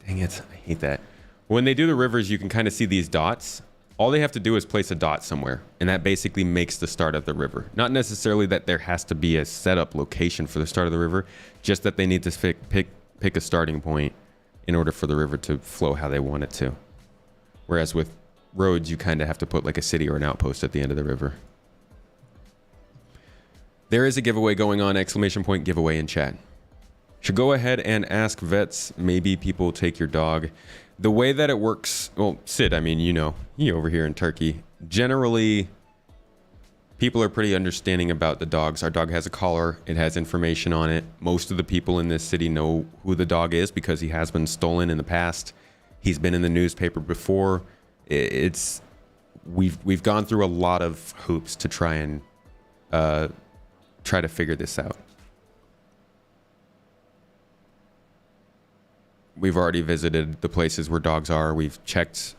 Dang it, I hate that. When they do the rivers, you can kind of see these dots. All they have to do is place a dot somewhere, and that basically makes the start of the river. Not necessarily that there has to be a setup location for the start of the river, just that they need to pick a starting point in order for the river to flow how they want it to. Whereas with roads, you kind of have to put like a city or an outpost at the end of the river. There is a giveaway going on, ! Giveaway in chat. Should go ahead and ask vets, maybe people take your dog. The way that it works, well, Sid, I mean, you know, you over here in Turkey, generally people are pretty understanding about the dogs. Our dog has a collar, it has information on it. Most of the people in this city know who the dog is because he has been stolen in the past. He's been in the newspaper before. We've gone through a lot of hoops to try to figure this out. We've already visited the places where dogs are. We've checked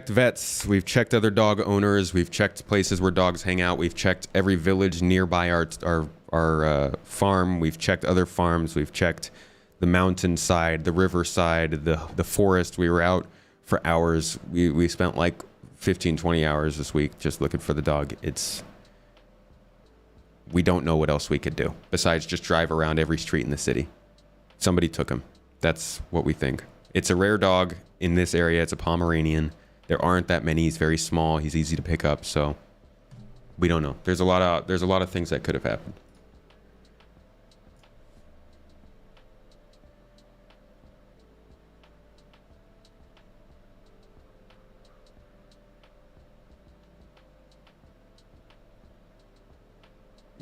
vets. We've checked other dog owners. We've checked places where dogs hang out. We've checked every village nearby our farm. We've checked other farms. We've checked the mountainside, the riverside, the forest. We were out for hours. We spent like 15, 20 hours this week just looking for the dog. We don't know what else we could do besides just drive around every street in the city. Somebody took him. That's what we think. It's a rare dog in this area. It's a Pomeranian. There aren't that many. He's very small. He's easy to pick up. So we don't know. There's a lot of things that could have happened.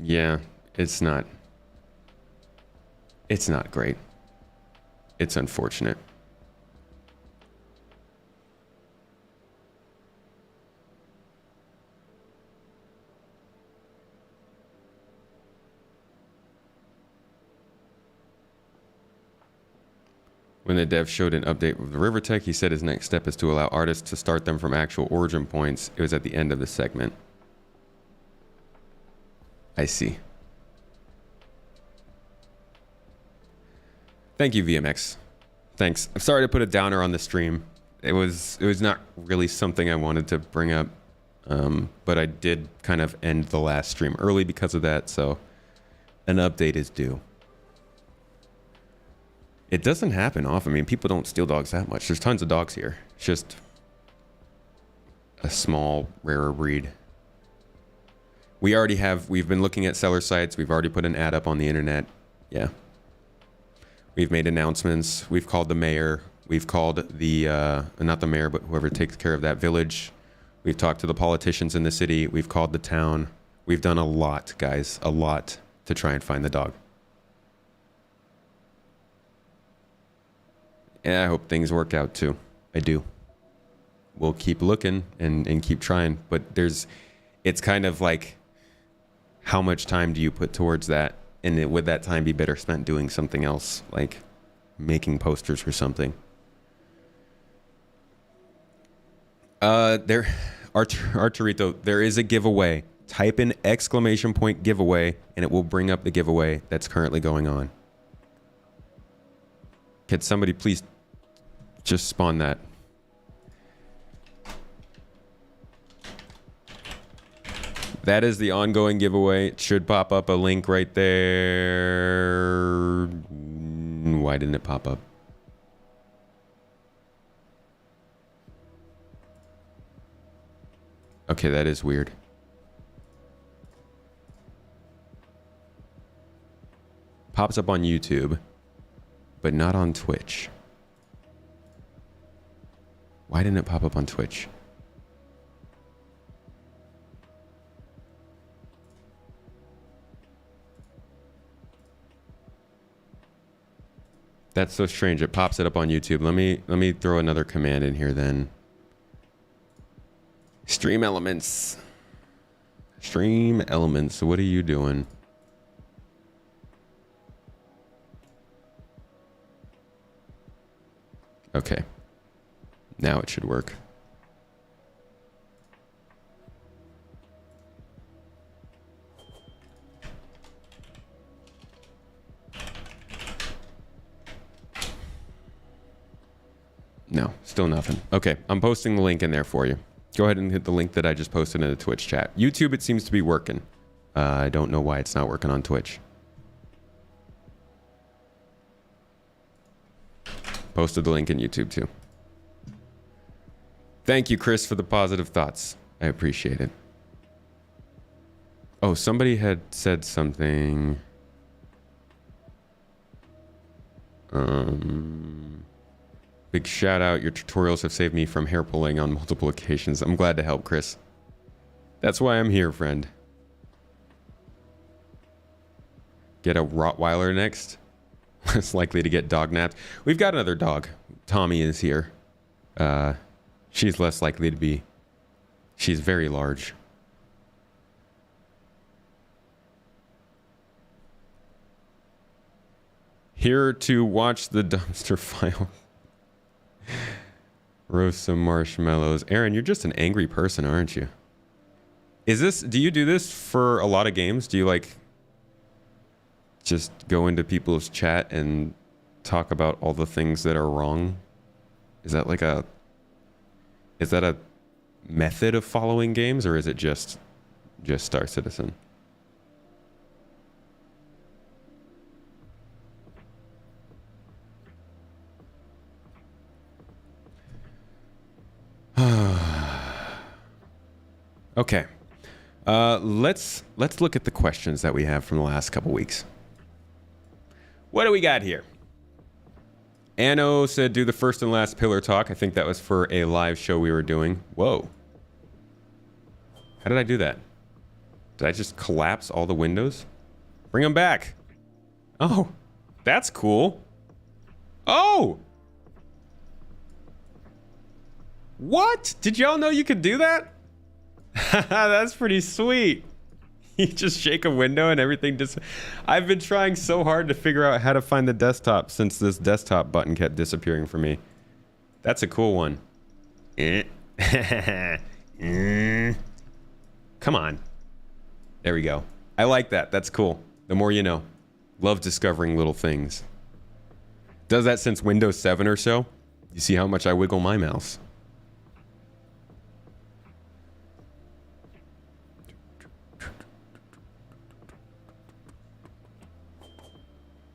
Yeah, it's not great. It's unfortunate. When the dev showed an update of the river tech, he said his next step is to allow artists to start them from actual origin points. It was at the end of the segment. I see. Thank you, VMX. Thanks. I'm sorry to put a downer on the stream. It was not really something I wanted to bring up, but I did kind of end the last stream early because of that, so an update is due. It doesn't happen often. I mean, people don't steal dogs that much. There's tons of dogs here. It's just a small, rarer breed. We've been looking at seller sites. We've already put an ad up on the internet. Yeah. We've made announcements. We've called the mayor. We've called not the mayor, but whoever takes care of that village. We've talked to the politicians in the city. We've called the town. We've done a lot, guys, a lot to try and find the dog. Yeah, I hope things work out too. I do. We'll keep looking and keep trying, but it's kind of like, how much time do you put towards that? And would that time be better spent doing something else, like making posters or something? Arturito, there is a giveaway. Type in ! Giveaway, and it will bring up the giveaway that's currently going on. Could somebody please just spawn that? That is the ongoing giveaway. It should pop up a link right there. Why didn't it pop up? Okay, that is weird. Pops up on YouTube, but not on Twitch. Why didn't it pop up on Twitch? That's so strange. It pops it up on YouTube. Let me throw another command in here then. Stream elements. Stream elements. What are you doing? Okay. Now it should work. No, still nothing. Okay, I'm posting the link in there for you. Go ahead and hit the link that I just posted in the Twitch chat. YouTube, it seems to be working. I don't know why it's not working on Twitch. Posted the link in YouTube too. Thank you, Chris, for the positive thoughts. I appreciate it. Oh, somebody had said something. Big shout out. Your tutorials have saved me from hair pulling on multiple occasions. I'm glad to help, Chris. That's why I'm here, friend. Get a Rottweiler next. Less likely to get dog napped. We've got another dog. Tommy is here. She's less likely to be. She's very large. Here to watch the dumpster fire. Roast some marshmallows. Aaron, you're just an angry person, aren't you? Do you do this for a lot of games? Do you like just go into people's chat and talk about all the things that are wrong? Is that a method of following games, or is it just Star Citizen? Okay. Let's look at the questions that we have from the last couple weeks. What do we got here? Anno said do the first and last pillar talk. I think that was for a live show we were doing. Whoa. How did I do that? Did I just collapse all the windows? Bring them back. Oh, that's cool. Oh! What? Did y'all know you could do that? That's pretty sweet. You just shake a window and everything just... I've been trying so hard to figure out how to find the desktop since this desktop button kept disappearing for me. That's a cool one. Come on. There we go. I like that. That's cool. The more you know. Love discovering little things. Does that since Windows 7 or so. You see how much I wiggle my mouse.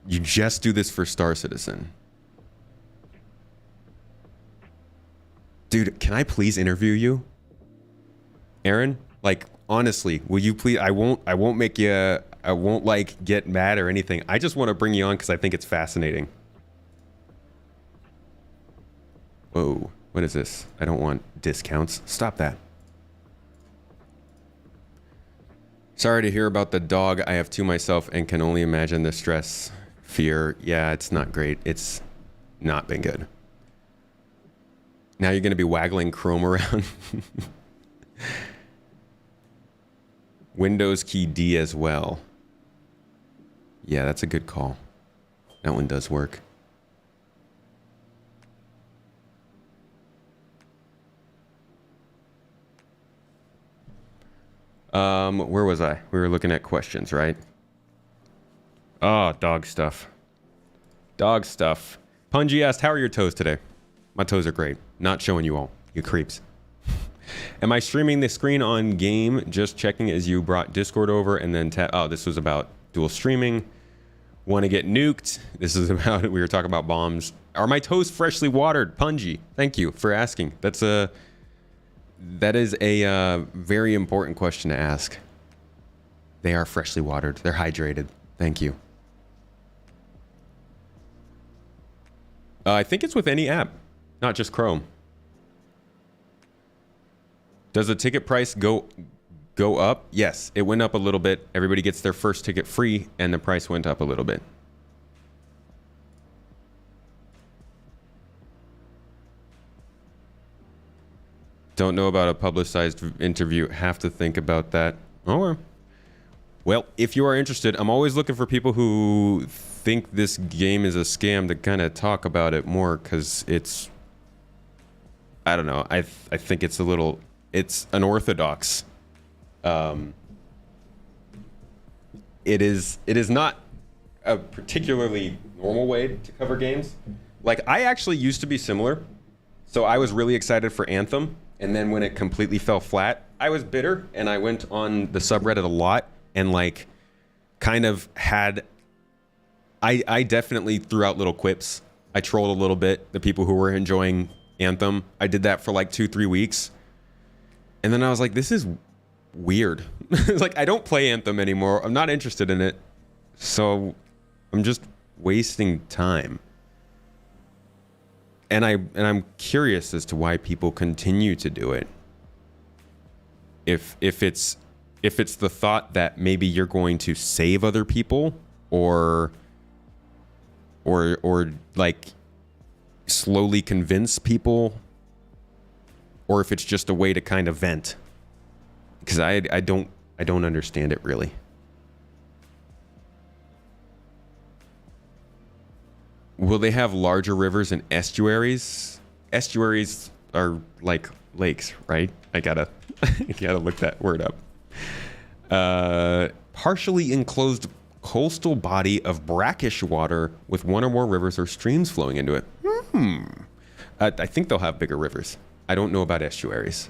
You just do this for Star Citizen. Dude, can I please interview you? Aaron, like honestly, will you please? I won't make you like get mad or anything. I just want to bring you on cuz I think it's fascinating. Whoa, what is this? I don't want discounts. Stop that. Sorry to hear about the dog. I have two myself and can only imagine the stress. Fear, yeah, it's not great. It's not been good. Now you're going to be waggling Chrome around. Windows key D as well. Yeah, that's a good call. That one does work. Where was I? We were looking at questions, right? Oh, dog stuff. Dog stuff. Punji asked, how are your toes today? My toes are great. Not showing you all. You creeps. Am I streaming the screen on game? Just checking as you brought Discord over and then oh, this was about dual streaming. Want to get nuked? This is about, we were talking about bombs. Are my toes freshly watered? Punji, thank you for asking. That is a very important question to ask. They are freshly watered. They're hydrated. Thank you. I think it's with any app, not just Chrome. Does the ticket price go up? Yes, it went up a little bit. Everybody gets their first ticket free, and the price went up a little bit. Don't know about a publicized interview. Have to think about that. Oh, well, if you are interested, I'm always looking for people who think this game is a scam to kind of talk about it more, because it's, I don't know. I think it's a little, it's unorthodox. It is not a particularly normal way to cover games. Like, I actually used to be similar. So I was really excited for Anthem. And then when it completely fell flat, I was bitter, and I went on the subreddit a lot and like kind of had, I definitely threw out little quips. I trolled a little bit the people who were enjoying Anthem. I did that for like 2-3 weeks. And then I was like, this is weird. Like, I don't play Anthem anymore. I'm not interested in it. So I'm just wasting time. And I'm curious as to why people continue to do it. If it's the thought that maybe you're going to save other people or like slowly convince people, or if it's just a way to kind of vent, because I don't understand it really. Will they have larger rivers and estuaries? Estuaries are like lakes, right? I gotta look that word up. Partially enclosed coastal body of brackish water with one or more rivers or streams flowing into it. I think they'll have bigger rivers. I don't know about estuaries.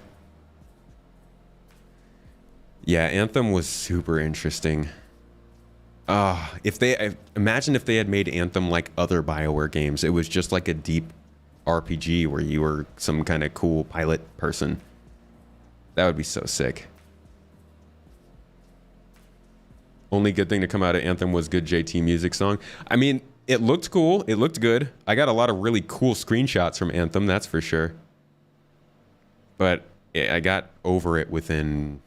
Yeah, Anthem was super interesting. Imagine if they had made Anthem like other BioWare games. It was just like a deep RPG where you were some kind of cool pilot person. That would be so sick. Only good thing to come out of Anthem was good JT music song. I mean, it looked cool. It looked good. I got a lot of really cool screenshots from Anthem, that's for sure. But I got over it within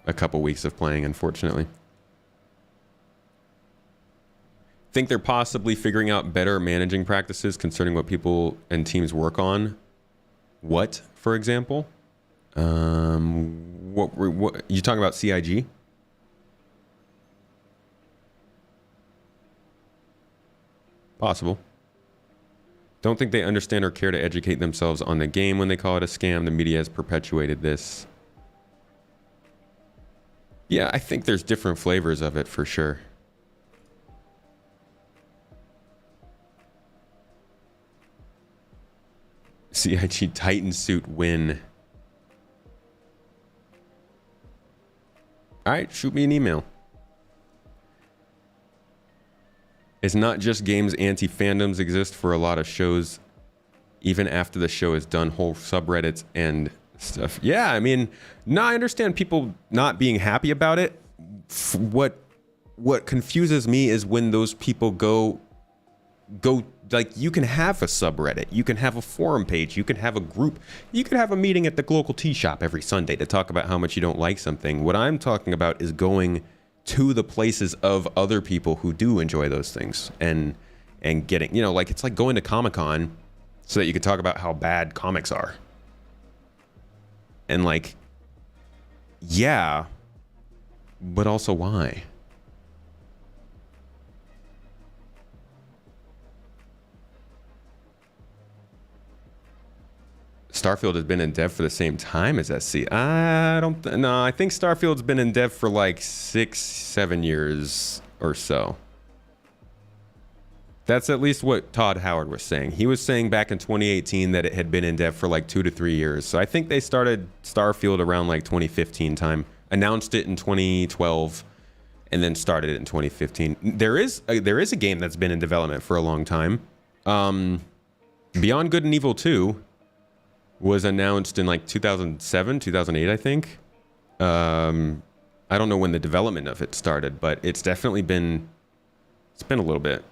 a couple weeks of playing, unfortunately. Think they're possibly figuring out better managing practices concerning what people and teams work on. What, for example? What you talking about? CIG? Possible. Don't think they understand or care to educate themselves on the game when they call it a scam. The media has perpetuated this. Yeah, I think there's different flavors of it for sure. CIG Titan suit win. All right, shoot me an email. It's not just games. Anti-fandoms exist for a lot of shows. Even after the show is done, whole subreddits and stuff. Yeah, I mean, no, I understand people not being happy about it. What confuses me is when those people go like, you can have a subreddit, you can have a forum page, you can have a group, you could have a meeting at the local tea shop every Sunday to talk about how much you don't like something. What I'm talking about is going to the places of other people who do enjoy those things and getting, you know, like, it's like going to Comic-Con so that you can talk about how bad comics are. And like, yeah, but also why? Starfield has been in dev for the same time as SC. I think Starfield's been in dev for like 6-7 years or so. That's at least what Todd Howard was saying. He was saying back in 2018 that it had been in dev for like 2 to 3 years. So I think they started Starfield around like 2015 time, announced it in 2012, and then started it in 2015. There is a game that's been in development for a long time. Beyond Good and Evil 2 was announced in like 2007, 2008, I think. I don't know when the development of it started, but it's definitely been, it's been a little bit.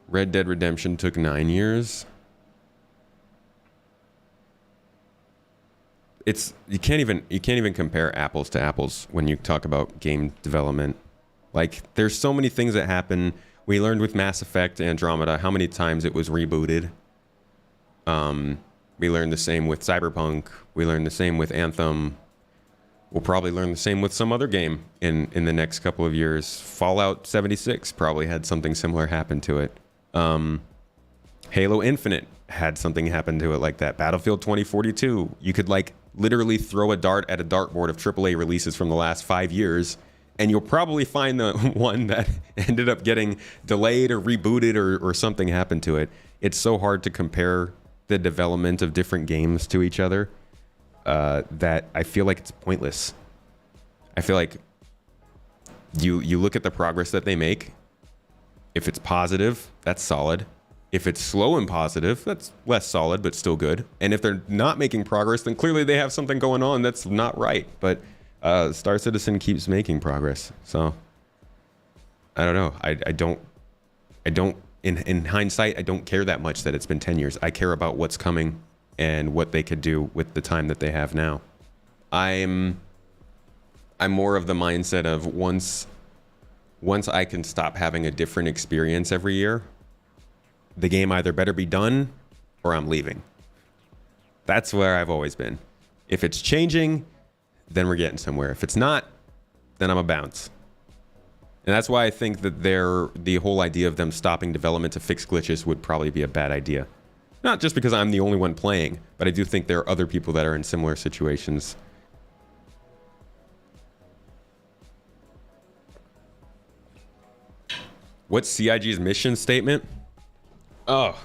Red Dead Redemption took 9 years. You can't even compare apples to apples when you talk about game development. Like, there's so many things that happen. We learned with Mass Effect Andromeda how many times it was rebooted. We learned the same with Cyberpunk. We learned the same with Anthem. We'll probably learn the same with some other game in the next couple of years. Fallout 76 probably had something similar happen to it. Halo Infinite had something happen to it like that. Battlefield 2042, you could like literally throw a dart at a dartboard of AAA releases from the last 5 years, and you'll probably find the one that ended up getting delayed or rebooted or something happened to it. It's so hard to compare the development of different games to each other that I feel like it's pointless. I feel like you look at the progress that they make. If it's positive, that's solid. If it's slow and positive, that's less solid, but still good. And if they're not making progress, then clearly they have something going on that's not right. But Star Citizen keeps making progress. So I don't know. I don't, in hindsight, I don't care that much that it's been 10 years. I care about what's coming and what they could do with the time that they have now. I'm more of the mindset of once I can stop having a different experience every year, the game either better be done or I'm leaving. That's where I've always been. If it's changing, then we're getting somewhere. If it's not, then I'm a bounce. And that's why I think that the whole idea of them stopping development to fix glitches would probably be a bad idea. Not just because I'm the only one playing, but I do think there are other people that are in similar situations. What's CIG's mission statement? Oh,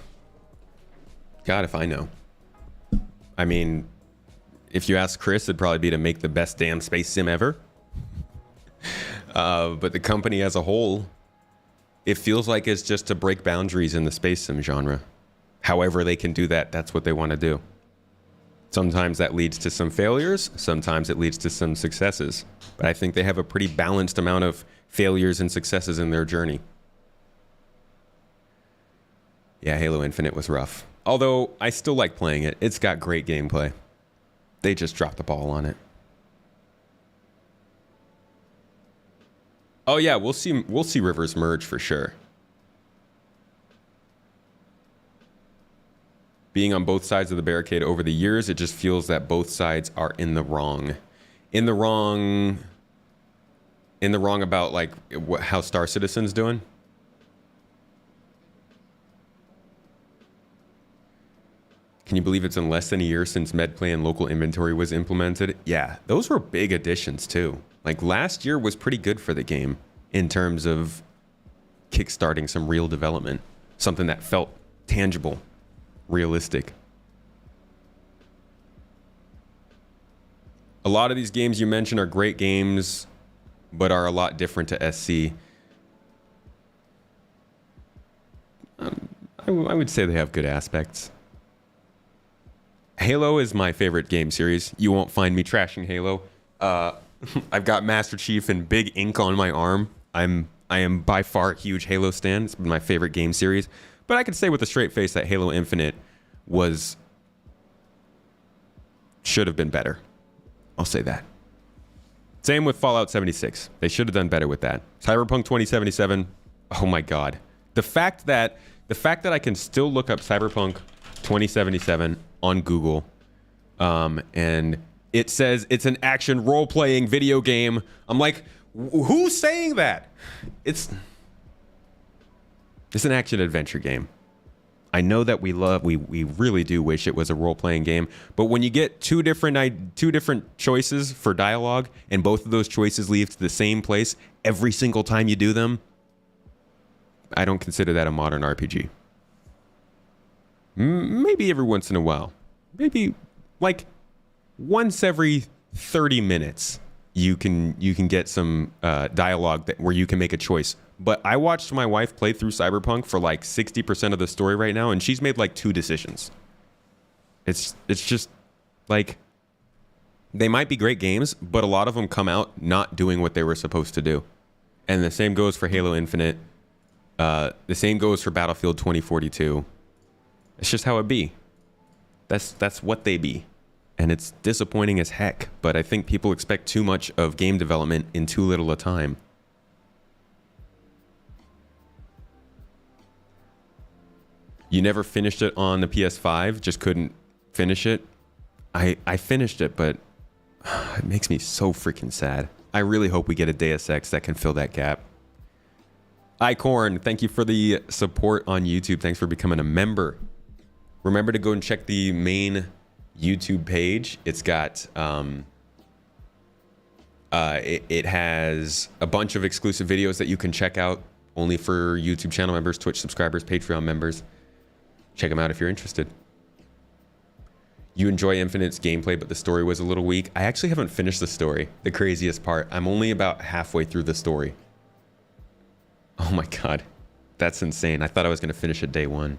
God, if I know. I mean, if you ask Chris, it'd probably be to make the best damn space sim ever. But the company as a whole, it feels like it's just to break boundaries in the space sim genre. However they can do that, that's what they want to do. Sometimes that leads to some failures. Sometimes it leads to some successes. But I think they have a pretty balanced amount of failures and successes in their journey. Yeah, Halo Infinite was rough. Although, I still like playing it. It's got great gameplay. They just dropped the ball on it. Oh yeah, we'll see rivers merge for sure. Being on both sides of the barricade over the years, it just feels that both sides are in the wrong. In the wrong about like how Star Citizen's doing. Can you believe it's in less than a year since MedPlay and local inventory was implemented? Yeah, those were big additions too. Like last year was pretty good for the game in terms of kickstarting some real development. Something that felt tangible, realistic. A lot of these games you mentioned are great games, but are a lot different to SC. I would say they have good aspects. Halo is my favorite game series. You won't find me trashing Halo. I've got Master Chief in big ink on my arm. I am by far a huge Halo stan. It's been my favorite game series. But I could say with a straight face that Halo Infinite should have been better. I'll say that. Same with Fallout 76. They should have done better with that. Cyberpunk 2077. Oh my God. The fact that I can still look up Cyberpunk 2077 on Google, and it says it's an action role-playing video game. I'm like, who's saying that? It's an action adventure game. I know that we really do wish it was a role-playing game, but when you get two different choices for dialogue and both of those choices lead to the same place every single time you do them, I don't consider that a modern RPG. Maybe every once in a while, maybe like once every 30 minutes, you can get some dialogue where you can make a choice. But I watched my wife play through Cyberpunk for like 60% of the story right now, and she's made like 2 decisions. It's just like, they might be great games, but a lot of them come out not doing what they were supposed to do. And the same goes for Halo Infinite. The same goes for Battlefield 2042. It's just how it be. That's what they be. And it's disappointing as heck, but I think people expect too much of game development in too little a time. You never finished it on the PS5, just couldn't finish it. I finished it, but it makes me so freaking sad. I really hope we get a Deus Ex that can fill that gap. Icorn, thank you for the support on YouTube. Thanks for becoming a member. Remember to go and check the main YouTube page. It's got it has a bunch of exclusive videos that you can check out only for YouTube channel members, Twitch subscribers, Patreon members. Check them out if you're interested. You enjoy Infinite's gameplay, but the story was a little weak. I actually haven't finished the story. The craziest part, I'm only about halfway through the story. Oh my god, that's insane. I thought I was going to finish it day 1.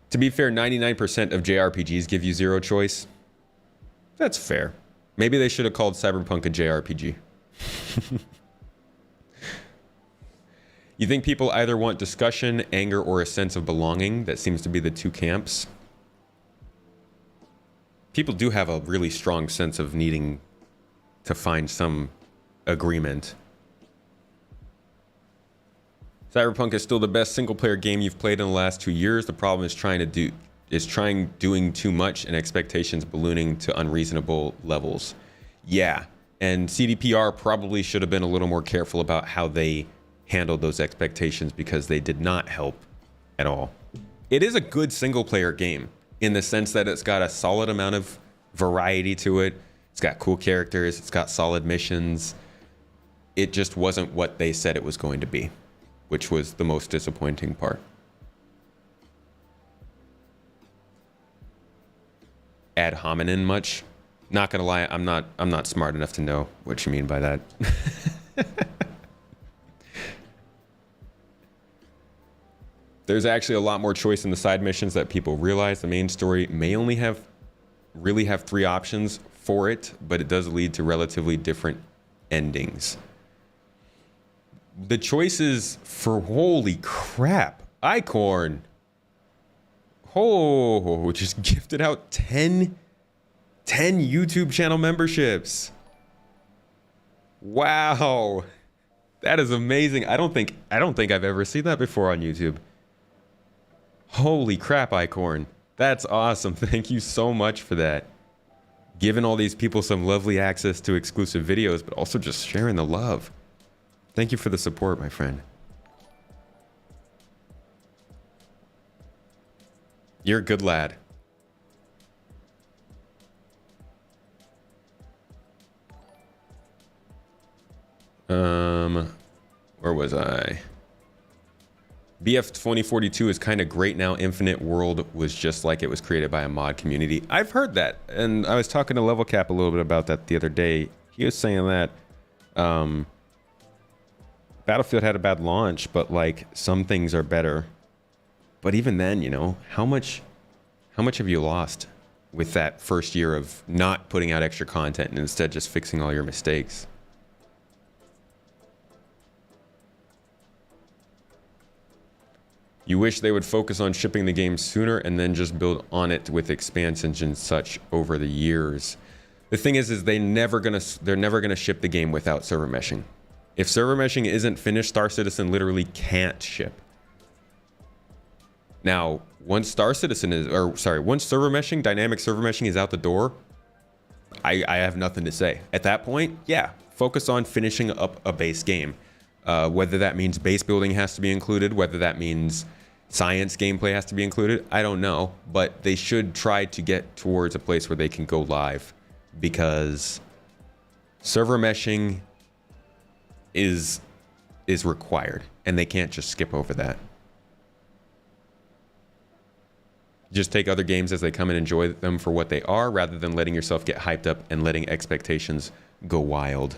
To be fair, 99% of JRPGs give you 0 choice. That's fair. Maybe they should have called Cyberpunk a JRPG. You think people either want discussion, anger, or a sense of belonging? That seems to be the 2 camps. People do have a really strong sense of needing to find some agreement. Cyberpunk is still the best single-player game you've played in the last 2 years. The problem is doing too much and expectations ballooning to unreasonable levels. Yeah, and CDPR probably should have been a little more careful about how they handled those expectations, because they did not help at all. It is a good single-player game in the sense that it's got a solid amount of variety to it. It's got cool characters. It's got solid missions. It just wasn't what they said it was going to be, which was the most disappointing part. Ad hominem much? Not gonna lie, I'm not smart enough to know what you mean by that. There's actually a lot more choice in the side missions that people realize. The main story may only really have 3 options for it, but it does lead to relatively different endings. The choices for, holy crap, Icorn. Oh, just gifted out 10 YouTube channel memberships. Wow. That is amazing. I don't think I've ever seen that before on YouTube. Holy crap, Icorn. That's awesome. Thank you so much for that. Giving all these people some lovely access to exclusive videos, but also just sharing the love. Thank you for the support, my friend. You're a good lad. Where was I? BF 2042 is kind of great now. Infinite World was just like it was created by a mod community. I've heard that, and I was talking to Level Cap a little bit about that the other day. He was saying that Battlefield had a bad launch, but like some things are better. But even then, you know, how much have you lost with that first year of not putting out extra content and instead just fixing all your mistakes? You wish they would focus on shipping the game sooner and then just build on it with expansions and such over the years. The thing is they're never gonna ship the game without server meshing. If server meshing isn't finished, Star Citizen literally can't ship. Now, once server meshing, dynamic server meshing is out the door, I have nothing to say. At that point, yeah, focus on finishing up a base game. Whether that means base building has to be included, whether that means science gameplay has to be included. I don't know, but they should try to get towards a place where they can go live, because server meshing is required, and they can't just skip over that. Just take other games as they come and enjoy them for what they are, rather than letting yourself get hyped up and letting expectations go wild.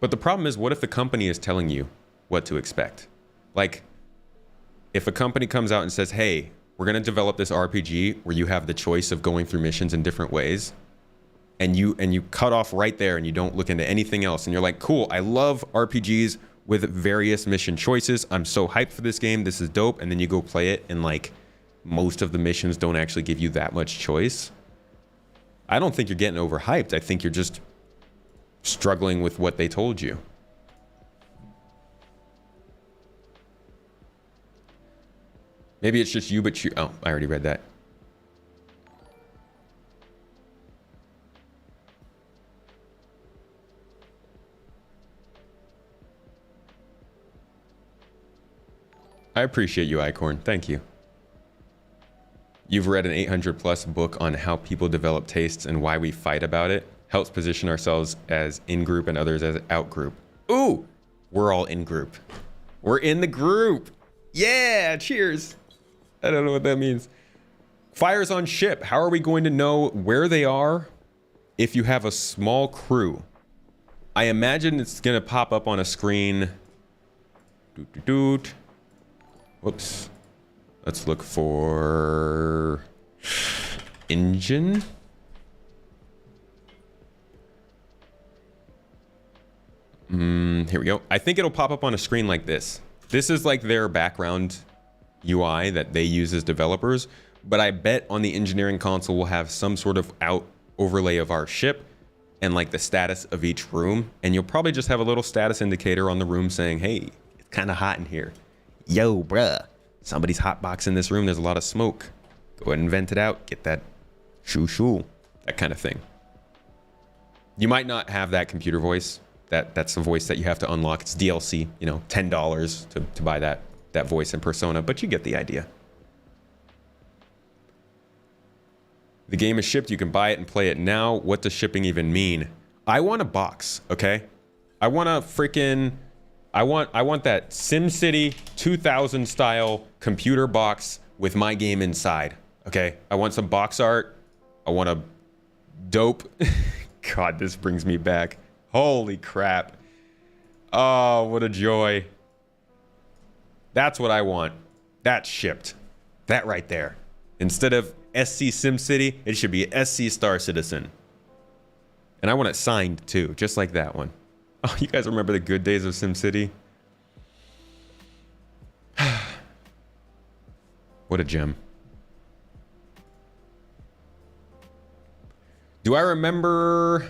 But the problem is, what if the company is telling you what to expect? Like, if a company comes out and says, hey, we're going to develop this RPG where you have the choice of going through missions in different ways, and you cut off right there and you don't look into anything else, and you're like, cool, I love RPGs with various mission choices. I'm so hyped for this game. This is dope. And then you go play it, and like most of the missions don't actually give you that much choice. I don't think you're getting overhyped. I think you're just struggling with what they told you. Maybe it's just you, but you... Oh, I already read that. I appreciate you, Icorn. Thank you. You've read an 800+ book on how people develop tastes and why we fight about it. Helps position ourselves as in-group and others as out-group. Ooh! We're all in-group. We're in the group! Yeah! Cheers! I don't know what that means. Fires on ship. How are we going to know where they are if you have a small crew? I imagine it's going to pop up on a screen. Doot. Whoops. Let's look for engine. Here we go. I think it'll pop up on a screen like this. This is like their background UI that they use as developers, but I bet on the engineering console we'll have some sort of overlay of our ship and like the status of each room, and you'll probably just have a little status indicator on the room saying, hey, it's kind of hot in here. Yo, bruh, somebody's hotboxing this room. There's a lot of smoke. Go ahead and vent it out. Get that shoo, that kind of thing. You might not have that computer voice. That's the voice that you have to unlock. It's DLC, you know, $10 to buy that voice in Persona, but you get the idea. The game is shipped. You can buy it and play it now. What does shipping even mean? I want a box, okay? I want a freaking... I want that SimCity 2000 style computer box with my game inside, okay? I want some box art. I want a dope... God, this brings me back. Holy crap. Oh, what a joy. That's what I want. That's shipped. That right there. Instead of SC SimCity, it should be SC Star Citizen. And I want it signed too, just like that one. Oh, you guys remember the good days of SimCity? What a gem. Do I remember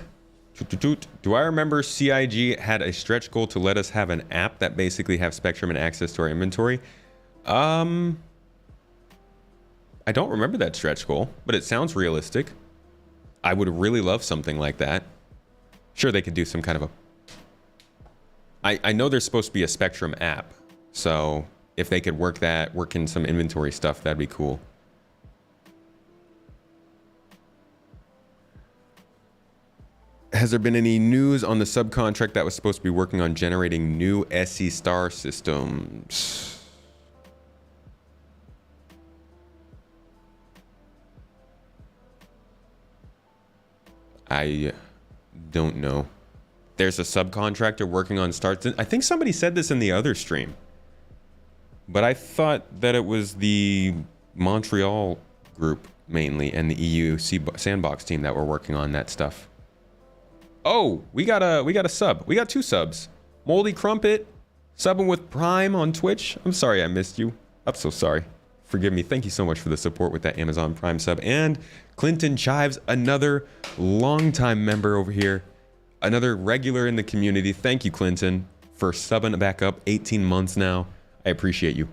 CIG had a stretch goal to let us have an app that basically have Spectrum and access to our inventory? I don't remember that stretch goal, but it sounds realistic. I would really love something like that. Sure, they could do some kind of a... I know there's supposed to be a Spectrum app, so if they could work in some inventory stuff, that'd be cool. Has there been any news on the subcontract that was supposed to be working on generating new SC Star systems? I don't know. There's a subcontractor working on starts. I think somebody said this in the other stream, but I thought that it was the Montreal group mainly and the EU sandbox team that were working on that stuff. Oh, we got a sub. We got 2 subs. Moldy Crumpet subbing with Prime on Twitch. I'm sorry I missed you. I'm so sorry. Forgive me. Thank you so much for the support with that Amazon Prime sub. And Clinton Chives, another longtime member over here. Another regular in the community. Thank you, Clinton, for subbing back up 18 months now. I appreciate you.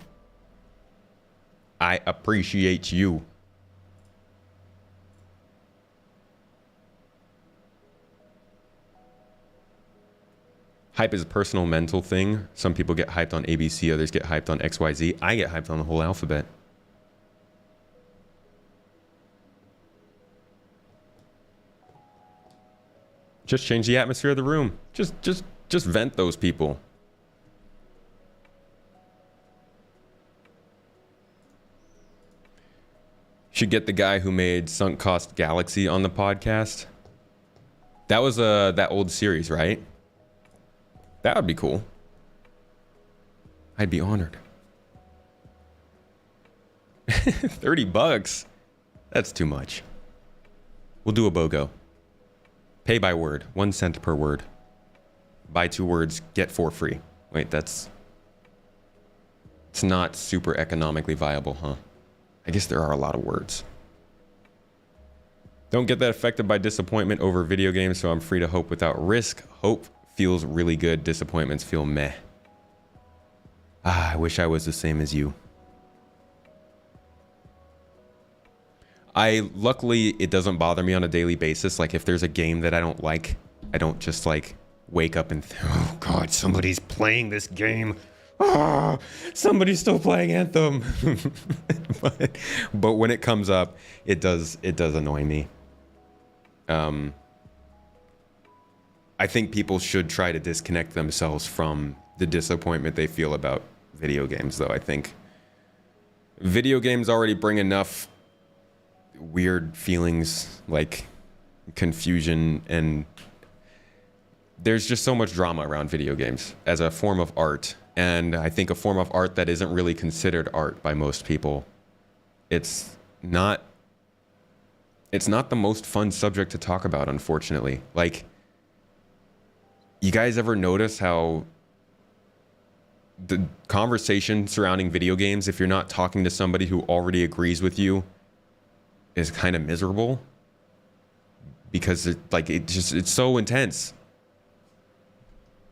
I appreciate you. Hype is a personal mental thing. Some people get hyped on ABC, others get hyped on XYZ. I get hyped on the whole alphabet. Just change the atmosphere of the room. Just vent those people. Should get the guy who made Sunk Cost Galaxy on the podcast. That was that old series, right? That would be cool. I'd be honored. $30. That's too much. We'll do a BOGO. Pay by word. 1 cent per word. Buy 2 words, get 4 free. Wait, it's not super economically viable, huh? I guess there are a lot of words. Don't get that affected by disappointment over video games, so I'm free to hope without risk. Hope feels really good. Disappointments feel meh. I wish I was the same as you. Luckily, it doesn't bother me on a daily basis. Like, if there's a game that I don't like, I don't just, like, wake up and oh, God, somebody's playing this game. Oh, somebody's still playing Anthem. but when it comes up, it does annoy me. I think people should try to disconnect themselves from the disappointment they feel about video games, though. I think video games already bring enough weird feelings like confusion, and there's just so much drama around video games as a form of art. And I think a form of art that isn't really considered art by most people. It's not the most fun subject to talk about, unfortunately. Like, you guys ever notice how the conversation surrounding video games, if you're not talking to somebody who already agrees with you, is kind of miserable? Because it's so intense.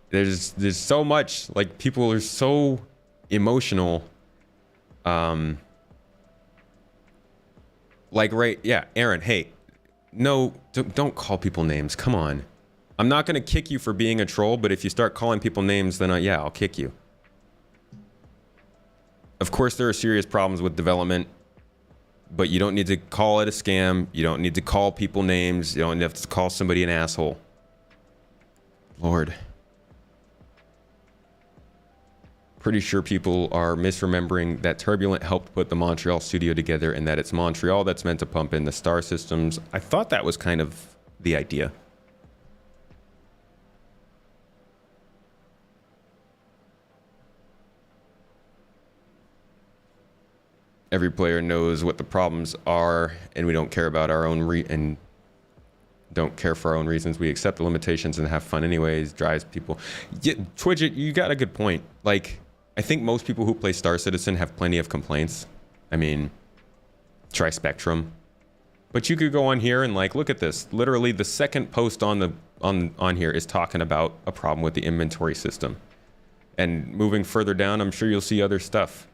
There's so much, like, people are so emotional. Like, right, yeah, Aaron, hey, no, don't call people names. Come on. I'm not going to kick you for being a troll, but if you start calling people names, then yeah, I'll kick you. Of course, there are serious problems with development, but you don't need to call it a scam. You don't need to call people names. You don't have to call somebody an asshole. Lord. Pretty sure people are misremembering that Turbulent helped put the Montreal studio together and that it's Montreal that's meant to pump in the star systems. I thought that was kind of the idea. Every player knows what the problems are, and we don't care about our own and don't care for our own reasons. We accept the limitations and have fun anyways. Drives people. Yeah, Twidget, you got a good point. Like, I think most people who play Star Citizen have plenty of complaints. I mean, try Spectrum. But you could go on here and, like, look at this. Literally, the second post on here is talking about a problem with the inventory system. And moving further down, I'm sure you'll see other stuff.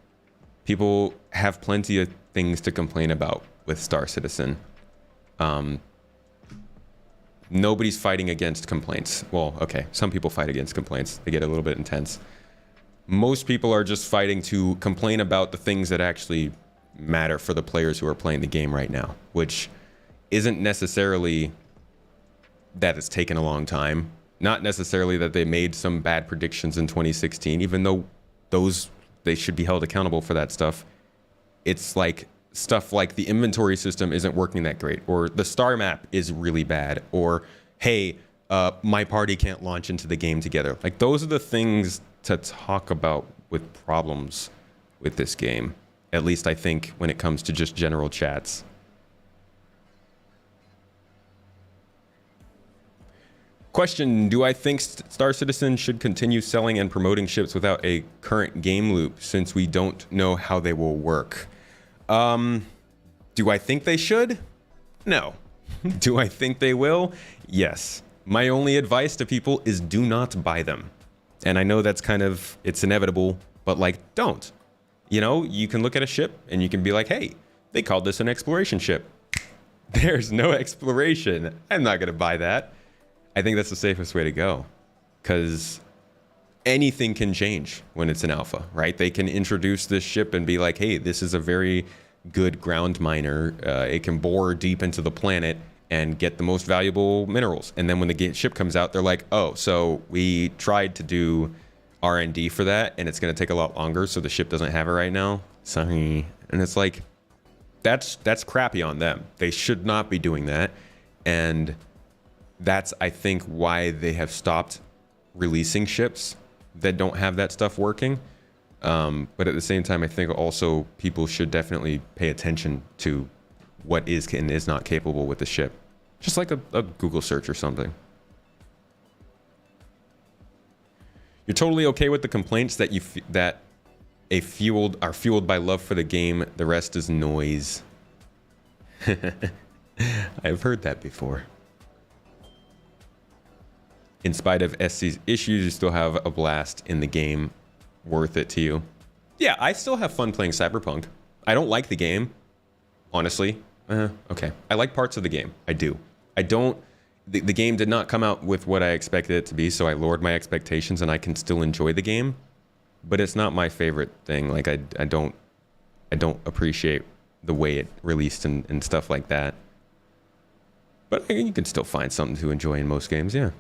People have plenty of things to complain about with Star Citizen. Nobody's fighting against complaints. Well, okay, some people fight against complaints. They get a little bit intense. Most people are just fighting to complain about the things that actually matter for the players who are playing the game right now, which isn't necessarily that it's taken a long time. Not necessarily that they made some bad predictions in 2016, even though they should be held accountable for that stuff. It's like stuff like the inventory system isn't working that great, or the star map is really bad, or hey, my party can't launch into the game together. Like, those are the things to talk about with problems with this game. At least I think when it comes to just general chats. Question, do I think Star Citizen should continue selling and promoting ships without a current game loop since we don't know how they will work? Do I think they should? No. Do I think they will? Yes. My only advice to people is do not buy them. And I know that's it's inevitable, but, like, don't. You know, you can look at a ship and you can be like, hey, they called this an exploration ship. There's no exploration. I'm not going to buy that. I think that's the safest way to go. Because anything can change when it's an alpha, right? They can introduce this ship and be like, hey, this is a very good ground miner. It can bore deep into the planet and get the most valuable minerals. And then when the ship comes out, they're like, oh, so we tried to do R&D for that, and it's going to take a lot longer, so the ship doesn't have it right now. Sorry. And it's like, that's crappy on them. They should not be doing that. And that's, I think, why they have stopped releasing ships that don't have that stuff working. But at the same time, I think also people should definitely pay attention to what is and is not capable with the ship. Just like a Google search or something. You're totally okay with the complaints that are fueled by love for the game. The rest is noise. I've heard that before. In spite of SC's issues, you still have a blast in the game. Worth it to you? Yeah, I still have fun playing Cyberpunk. I don't like the game, honestly. Okay. I like parts of the game. I do. I don't... The game did not come out with what I expected it to be, so I lowered my expectations and I can still enjoy the game. But it's not my favorite thing. Like, I don't appreciate the way it released and stuff like that. But you can still find something to enjoy in most games, yeah.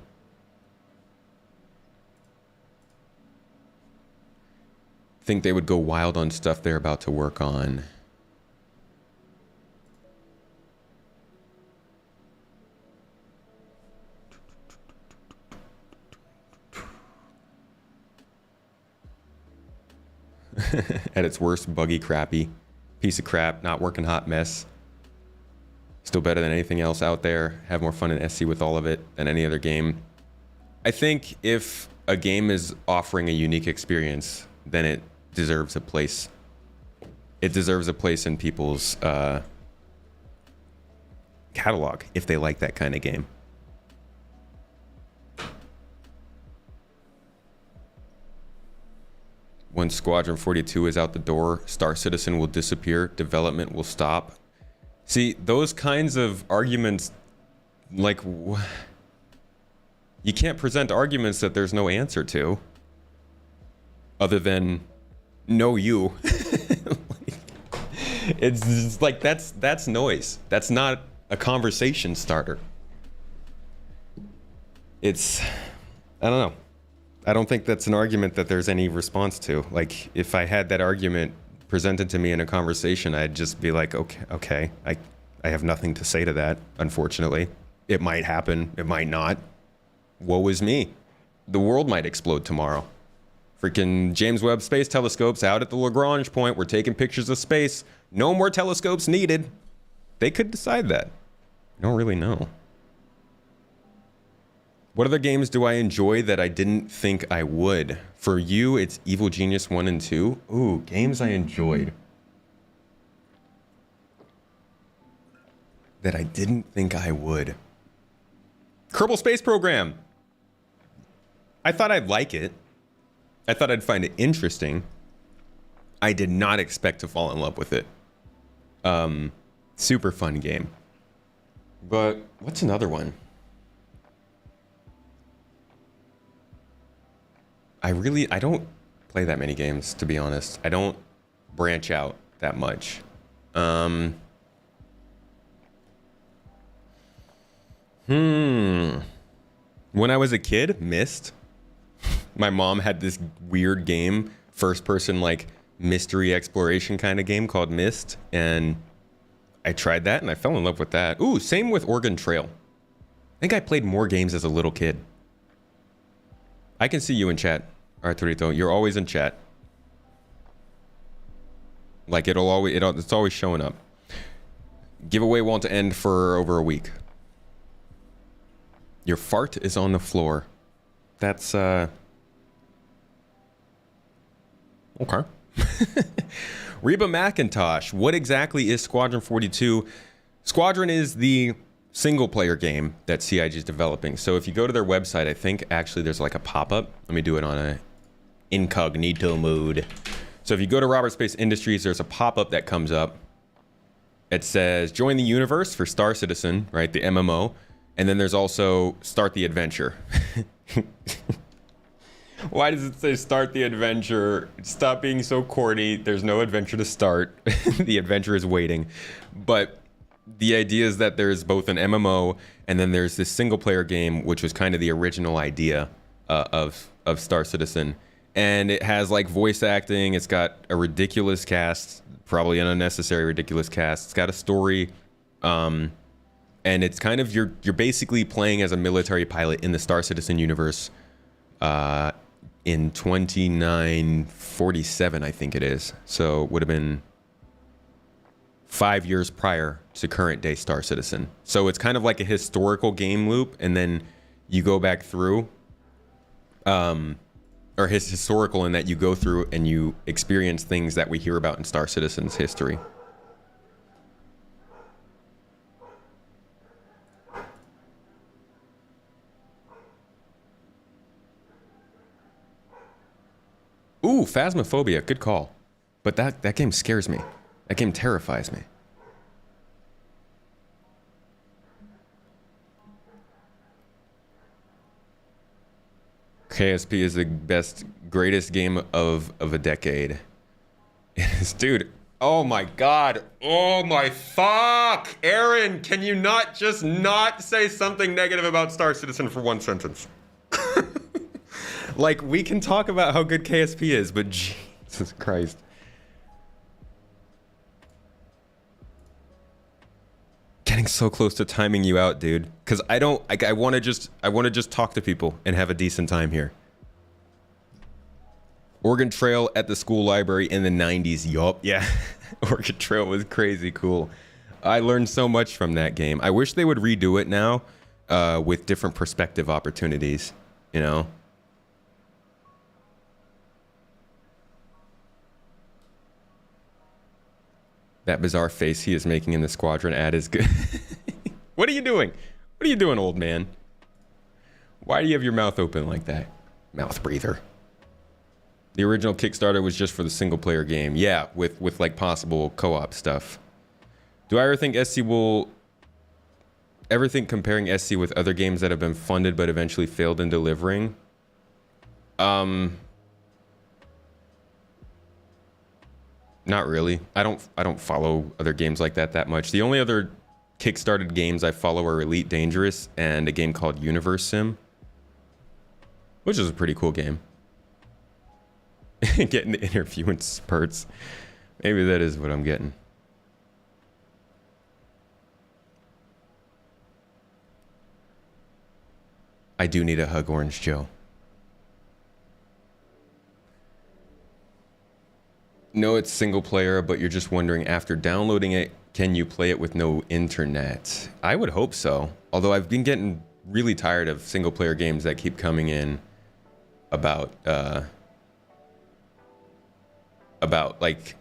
Think they would go wild on stuff they're about to work on. At its worst, buggy, crappy, piece of crap, not working, hot mess. Still better than anything else out there. Have more fun in SC with all of it than any other game. I think if a game is offering a unique experience, then it deserves a place. It deserves a place in people's catalog if they like that kind of game. When Squadron 42 is out the door, Star Citizen will disappear, development will stop. See, those kinds of arguments, like, you can't present arguments that there's no answer to, other than no you. It's just like, that's noise. That's not a conversation starter. It's, I don't know. I don't think that's an argument that there's any response to. Like, if I had that argument presented to me in a conversation, I'd just be like, okay, I have nothing to say to that, unfortunately. It might happen, it might not. Woe is me. The world might explode tomorrow. Freaking James Webb Space Telescope's out at the Lagrange point. We're taking pictures of space. No more telescopes needed. They could decide that. I don't really know. What other games do I enjoy that I didn't think I would? For you, it's Evil Genius 1 and 2. Ooh, games I enjoyed that I didn't think I would. Kerbal Space Program. I thought I'd like it. I thought I'd find it interesting. I did not expect to fall in love with it. Super fun game. But what's another one? I don't play that many games, to be honest. I don't branch out that much. When I was a kid, Myst. My mom had this weird game, first person like mystery exploration kind of game called Myst, and I tried that and I fell in love with that. Ooh, same with Oregon Trail. I think I played more games as a little kid. I can see you in chat, Arturito. You're always in chat. Like it's always showing up. Giveaway won't end for over a week. Your fart is on the floor. That's okay. Reba McIntosh. What exactly is Squadron 42? Squadron is the single player game that CIG is developing. So if you go to their website, I think actually there's like a pop-up. Let me do it on a incognito mode. So if you go to Robert Space Industries, there's a pop-up that comes up. It says join the universe for Star Citizen, right? The MMO. And then there's also start the adventure. Why does it say start the adventure? Stop being so corny. There's no adventure to start. The adventure is waiting. But the idea is that there's both an MMO and then there's this single player game, which was kind of the original idea of Star Citizen. And it has like voice acting. It's got a ridiculous cast, probably an unnecessary ridiculous cast. It's got a story. And it's kind of, you're basically playing as a military pilot in the Star Citizen universe. In 2947, I think it is. So it would have been 5 years prior to current day Star Citizen. So it's kind of like a historical game loop, and then you go back through, or historical in that you go through and you experience things that we hear about in Star Citizen's history. Ooh, Phasmophobia, good call. But that game scares me. That game terrifies me. KSP is the greatest game of a decade. Dude, oh my god. Oh my fuck. Aaron, can you not just not say something negative about Star Citizen for one sentence? Like, we can talk about how good KSP is, but Jesus Christ. Getting so close to timing you out, dude. Because I want to just talk to people and have a decent time here. Oregon Trail at the school library in the 90s. Yup, yeah. Oregon Trail was crazy cool. I learned so much from that game. I wish they would redo it now with different perspective opportunities, you know? That bizarre face he is making in the Squadron ad is good. What are you doing? What are you doing, old man? Why do you have your mouth open like that? Mouth breather. The original Kickstarter was just for the single player game. Yeah, with like possible co-op stuff. Do I ever think comparing SC with other games that have been funded but eventually failed in delivering? Not really. I don't follow other games like that much. The only other kickstarted games I follow are Elite Dangerous and a game called Universe Sim, which is a pretty cool game. Getting the interview in spurts. Maybe that is what I'm getting. I do need a hug, Orange Joe. No, it's single player, but you're just wondering, after downloading it, can you play it with no internet? I would hope so. Although I've been getting really tired of single player games that keep coming in about like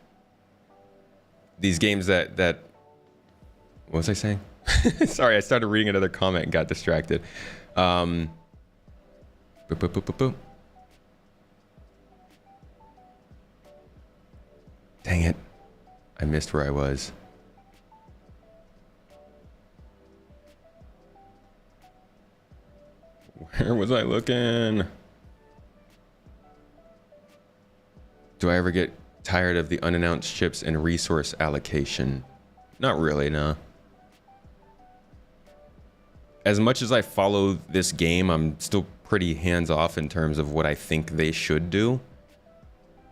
these games that what was I saying? Sorry, I started reading another comment and got distracted. Boop, boop, boop, boop, boop. Dang it. I missed where I was. Where was I looking? Do I ever get tired of the unannounced chips and resource allocation? Not really, no. As much as I follow this game, I'm still pretty hands-off in terms of what I think they should do.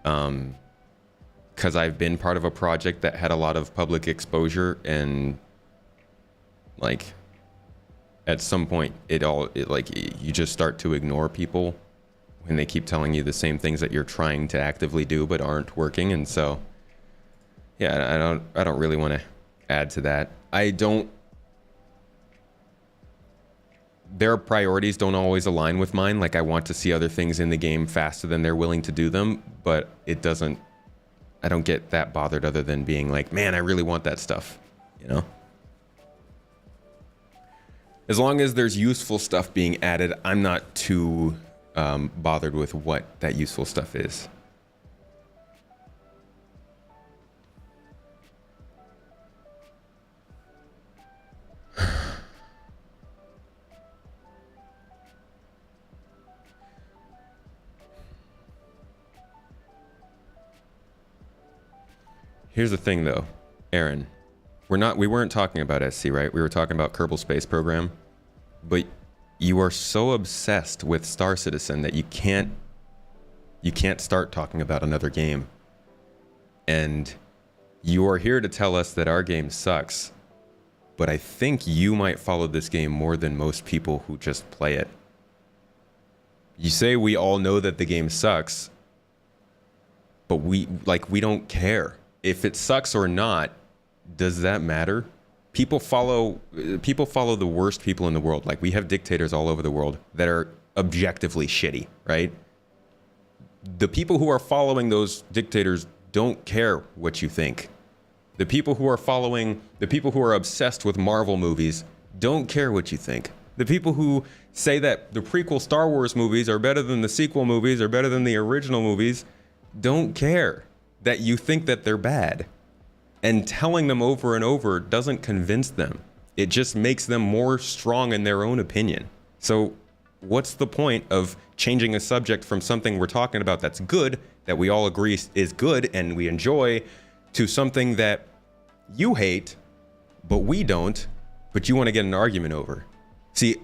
Because I've been part of a project that had a lot of public exposure, and like at some point you just start to ignore people when they keep telling you the same things that you're trying to actively do but aren't working. And so yeah, I don't really want to add to that. Their priorities don't always align with mine. Like, I want to see other things in the game faster than they're willing to do them, but I don't get that bothered, other than being like, man, I really want that stuff, you know? As long as there's useful stuff being added, I'm not too bothered with what that useful stuff is. Here's the thing, though, Aaron. We weren't talking about SC, right? We were talking about Kerbal Space Program. But you are so obsessed with Star Citizen that you can't start talking about another game. And you are here to tell us that our game sucks. But I think you might follow this game more than most people who just play it. You say we all know that the game sucks, but we don't care. If it sucks or not, does that matter? People follow the worst people in the world. Like, we have dictators all over the world that are objectively shitty, right? The people who are following those dictators don't care what you think. The people who are obsessed with Marvel movies don't care what you think. The people who say that the prequel Star Wars movies are better than the sequel movies or better than the original movies don't care that you think that they're bad. And telling them over and over doesn't convince them. It just makes them more strong in their own opinion. So what's the point of changing a subject from something we're talking about that's good, that we all agree is good and we enjoy, to something that you hate, but we don't, but you want to get an argument over? See,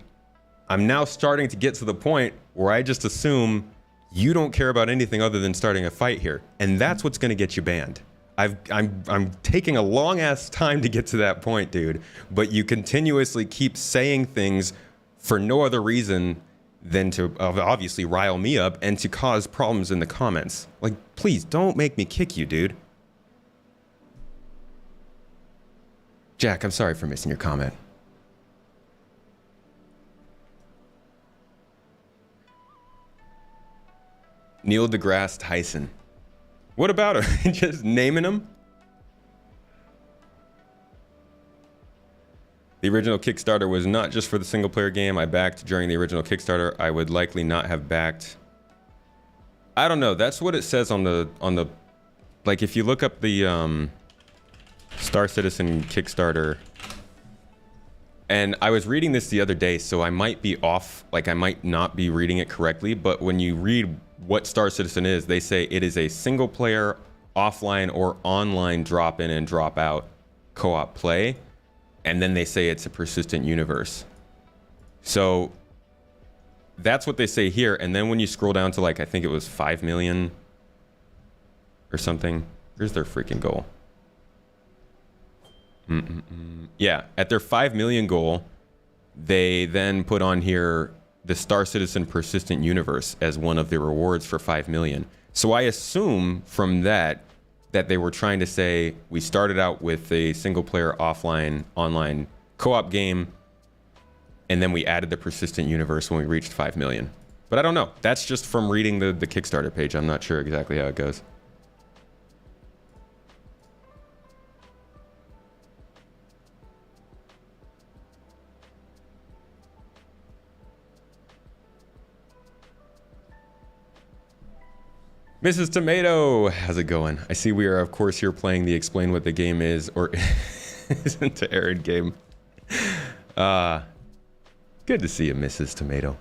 I'm now starting to get to the point where I just assume you don't care about anything other than starting a fight here. And that's what's going to get you banned. I'm taking a long ass time to get to that point, dude. But you continuously keep saying things for no other reason than to obviously rile me up and to cause problems in the comments. Like, please don't make me kick you, dude. Jack, I'm sorry for missing your comment. Neil deGrasse Tyson. What about him? Just naming him? The original Kickstarter was not just for the single player game I backed during the original Kickstarter. I would likely not have backed. I don't know. That's what it says on the like, if you look up the Star Citizen Kickstarter. And I was reading this the other day, so I might be off, like I might not be reading it correctly, but when you read what Star Citizen is, they say it is a single player, offline or online drop in and drop out co-op play. And then they say it's a persistent universe. So that's what they say here. And then when you scroll down to, like, I think it was 5 million or something. Here's their freaking goal. Yeah, at their 5 million goal, they then put on here the Star Citizen Persistent Universe as one of the rewards for 5 million. So I assume from that they were trying to say, we started out with a single player offline online co-op game, and then we added the Persistent Universe when we reached 5 million. But I don't know. That's just from reading the Kickstarter page. I'm not sure exactly how it goes. Mrs. Tomato, how's it going? I see we are, of course, here playing the Explain What the Game Is or Isn't to Aaron game. Good to see you, Mrs. Tomato.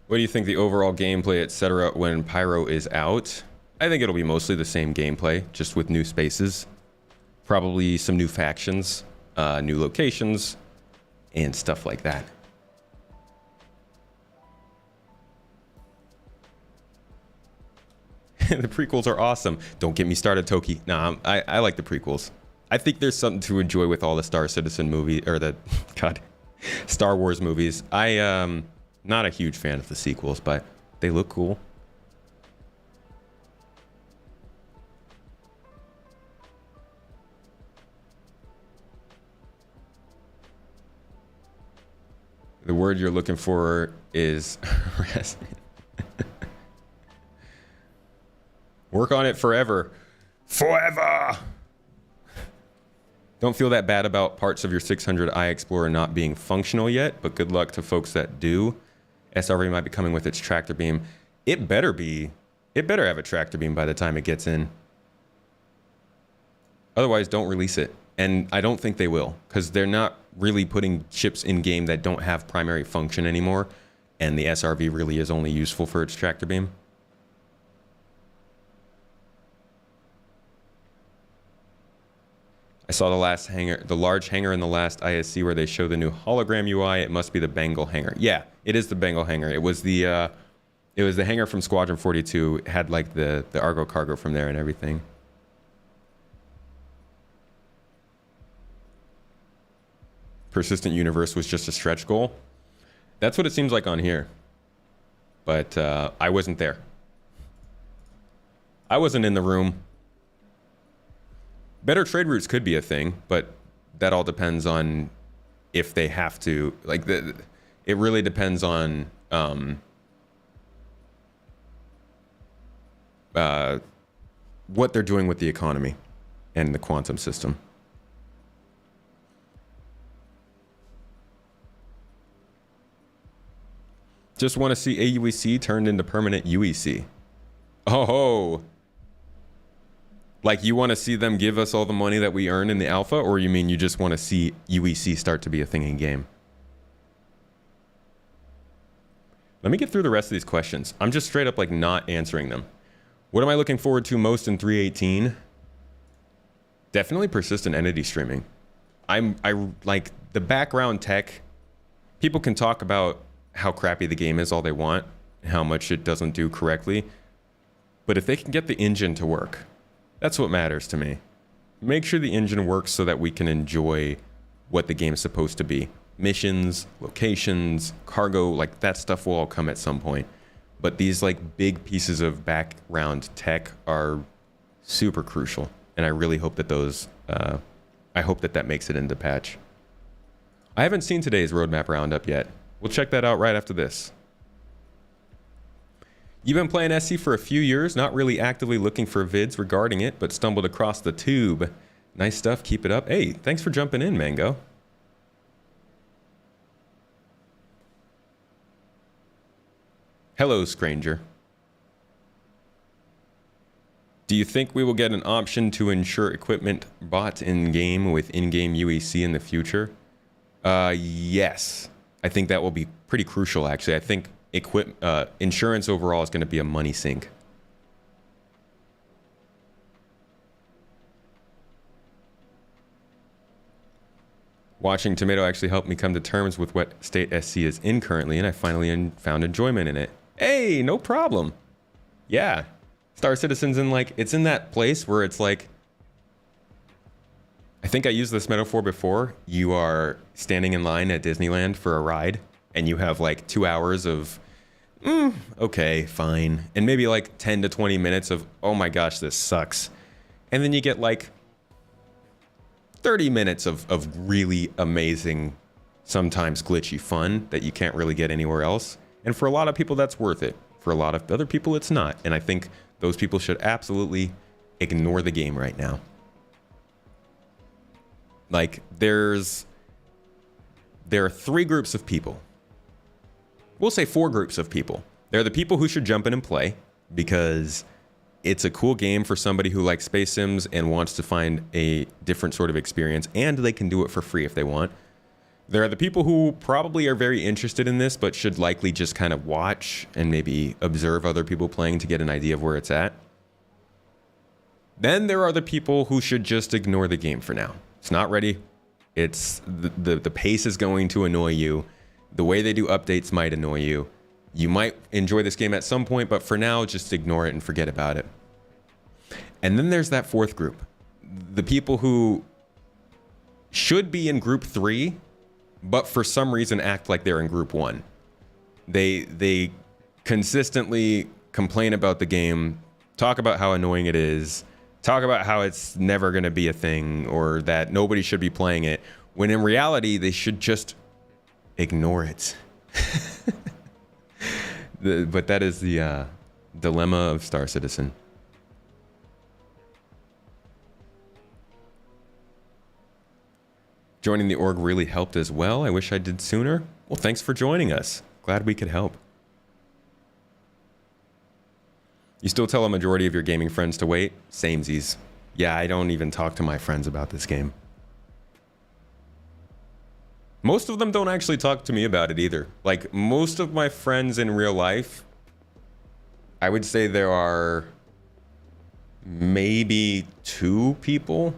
What do you think the overall gameplay, etc., when Pyro is out? I think it'll be mostly the same gameplay, just with new spaces. Probably some new factions, new locations, and stuff like that. The prequels are awesome. Don't get me started, Toki. Nah, I like the prequels. I think there's something to enjoy with all the Star Citizen movie or the Star Wars movies. I not a huge fan of the sequels, but they look cool. The word you're looking for is harassment. Work on it forever. Forever! Don't feel that bad about parts of your 600i Explorer not being functional yet, but good luck to folks that do. SRV might be coming with its tractor beam. It better be. It better have a tractor beam by the time it gets in. Otherwise, don't release it. And I don't think they will, because they're not really putting ships in game that don't have primary function anymore. and the SRV really is only useful for its tractor beam. I saw the last hangar, the large hangar in the last ISC where they show the new hologram UI. It must be the Bengal hangar. Yeah, it is the Bengal hangar. It was the hangar from Squadron 42. It had like the Argo cargo from there and everything. Persistent universe was just a stretch goal. That's what it seems like on here. But I wasn't there. I wasn't in the room. Better trade routes could be a thing, but that all depends on if they have to. Like, it really depends on what they're doing with the economy and the quantum system. Just want to see AUEC turned into permanent UEC. Oh, like you want to see them give us all the money that we earn in the alpha, or you mean you just want to see UEC start to be a thing in game? Let me get through the rest of these questions. I'm just straight up like not answering them. What am I looking forward to most in 3.18? Definitely persistent entity streaming. I like the background tech. People can talk about how crappy the game is all they want, how much it doesn't do correctly. But if they can get the engine to work, that's what matters to me. Make sure the engine works so that we can enjoy what the game's supposed to be. Missions, locations, cargo, like that stuff will all come at some point. But these like big pieces of background tech are super crucial. And I really hope that those, I hope that that makes it into patch. I haven't seen today's roadmap roundup yet. We'll check that out right after this. You've been playing SC for a few years, not really actively looking for vids regarding it, but stumbled across the tube. Nice stuff, keep it up. Hey, thanks for jumping in, Mango. Hello, stranger. Do you think we will get an option to ensure equipment bought in-game with in-game UEC in the future? Yes. I think that will be pretty crucial, actually. I think insurance overall is going to be a money sink. Watching Tomato actually helped me come to terms with what state SC is in currently, and I finally found enjoyment in it. Hey, no problem. Yeah. Star Citizen's in like, it's in that place where it's like, I think I used this metaphor before. You are standing in line at Disneyland for a ride, and you have like 2 hours of, okay, fine. And maybe like 10 to 20 minutes of, oh my gosh, this sucks. And then you get like 30 minutes of really amazing, sometimes glitchy fun that you can't really get anywhere else. And for a lot of people, that's worth it. For a lot of other people, it's not. And I think those people should absolutely ignore the game right now. Like, there are 3 groups of people. We'll say 4 groups of people. There are the people who should jump in and play because it's a cool game for somebody who likes space sims and wants to find a different sort of experience, and they can do it for free if they want. There are the people who probably are very interested in this, but should likely just kind of watch and maybe observe other people playing to get an idea of where it's at. Then there are the people who should just ignore the game for now. It's not ready. It's the pace is going to annoy you. The way they do updates might annoy you. You might enjoy this game at some point, but for now, just ignore it and forget about it. And then there's that 4th group. The people who should be in group 3, but for some reason act like they're in group 1. They consistently complain about the game, talk about how annoying it is, talk about how it's never going to be a thing, or that nobody should be playing it, when in reality, they should just ignore it. But that is the dilemma of Star Citizen. Joining the org really helped as well. I wish I did sooner. Well, thanks for joining us. Glad we could help. You still tell a majority of your gaming friends to wait? Samesies. Yeah, I don't even talk to my friends about this game. Most of them don't actually talk to me about it either. Like, most of my friends in real life, I would say there are maybe 2 people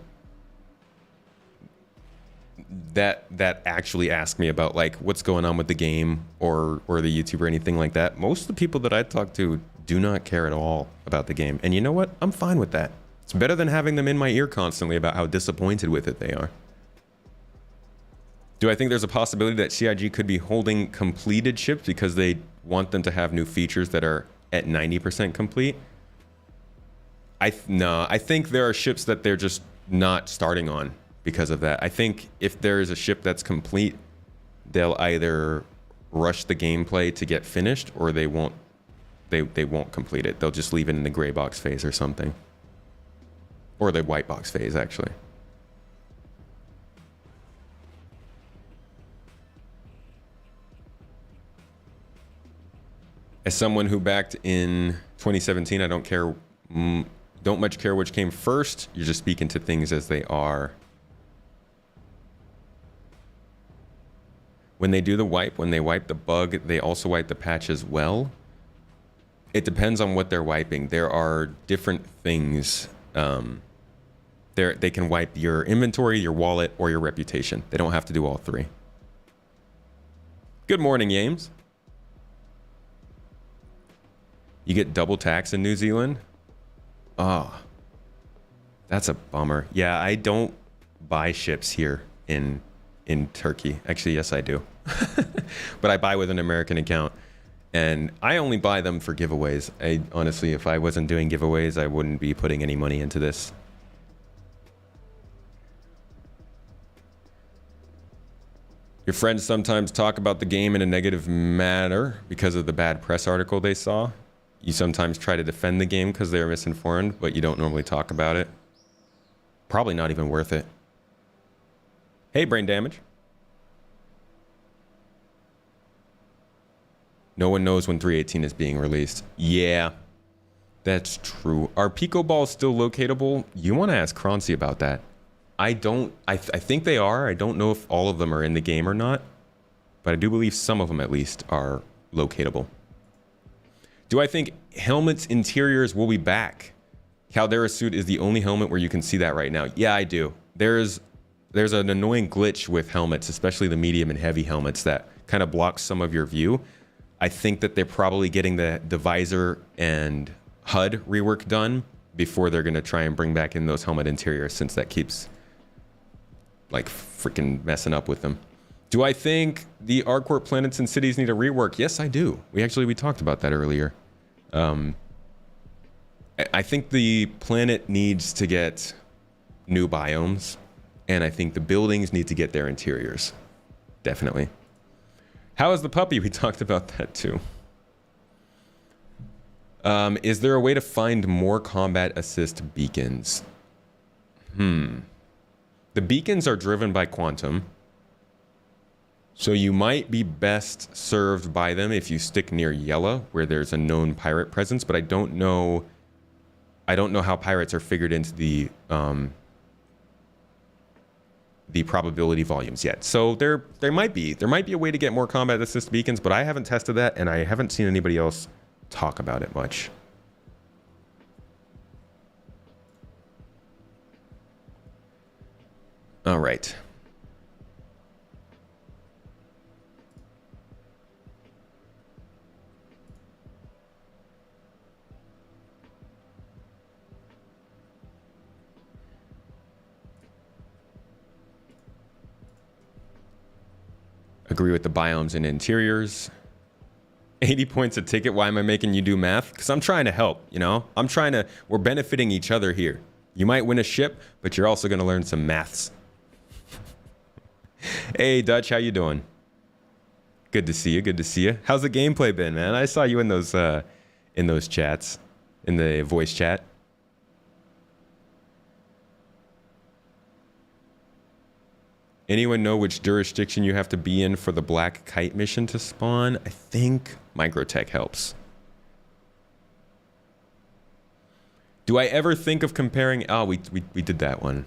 that actually ask me about like what's going on with the game or the YouTube or anything like that. Most of the people that I talk to do not care at all about the game. And you know what? I'm fine with that. It's better than having them in my ear constantly about how disappointed with it they are. Do I think there's a possibility that CIG could be holding completed ships because they want them to have new features that are at 90% complete? No, I think there are ships that they're just not starting on because of that. I think if there is a ship that's complete, they'll either rush the gameplay to get finished or they won't complete it. They'll just leave it in the gray box phase or something. Or the white box phase, actually. As someone who backed in 2017, I don't much care which came first. You're just speaking to things as they are. When they do the wipe, when they wipe the bug, they also wipe the patch as well. It depends on what they're wiping. There are different things. They can wipe your inventory, your wallet, or your reputation. They don't have to do all 3. Good morning, Yames. You get double tax in New Zealand? Oh, that's a bummer. Yeah, I don't buy ships here in Turkey. Actually, yes, I do. But I buy with an American account. And I only buy them for giveaways. Honestly, if I wasn't doing giveaways, I wouldn't be putting any money into this. Your friends sometimes talk about the game in a negative manner because of the bad press article they saw. You sometimes try to defend the game because they're misinformed, but you don't normally talk about it. Probably not even worth it. Hey, brain damage. No one knows when 3.18 is being released. Yeah, that's true. Are Pico Balls still locatable? You want to ask Croncy about that. I think they are. I don't know if all of them are in the game or not, but I do believe some of them at least are locatable. Do I think helmets interiors will be back? Caldera's suit is the only helmet where you can see that right now. Yeah, I do. There's an annoying glitch with helmets, especially the medium and heavy helmets, that kind of blocks some of your view. I think that they're probably getting the visor and HUD rework done before they're going to try and bring back in those helmet interiors, since that keeps like freaking messing up with them. Do I think the ArcWorld planets and cities need a rework? Yes, I do. We talked about that earlier. I think the planet needs to get new biomes, and I think the buildings need to get their interiors. Definitely. How is the puppy? We talked about that too. Is there a way to find more combat assist beacons? The beacons are driven by Quantum. So you might be best served by them if you stick near Yella, where there's a known pirate presence, but I don't know how pirates are figured into the probability volumes yet. So there might be a way to get more combat assist beacons, but I haven't tested that, and I haven't seen anybody else talk about it much. All right. Agree with the biomes and interiors. 80 points a ticket. Why am I making you do math? Because I'm trying to help, you know? We're benefiting each other here. You might win a ship, but you're also going to learn some maths. Hey, Dutch, how you doing? Good to see you. Good to see you. How's the gameplay been, man? I saw you in those chats, in the voice chat. Anyone know which jurisdiction you have to be in for the Black Kite mission to spawn? I think Microtech helps. Do I ever think of comparing? Oh, we did that one.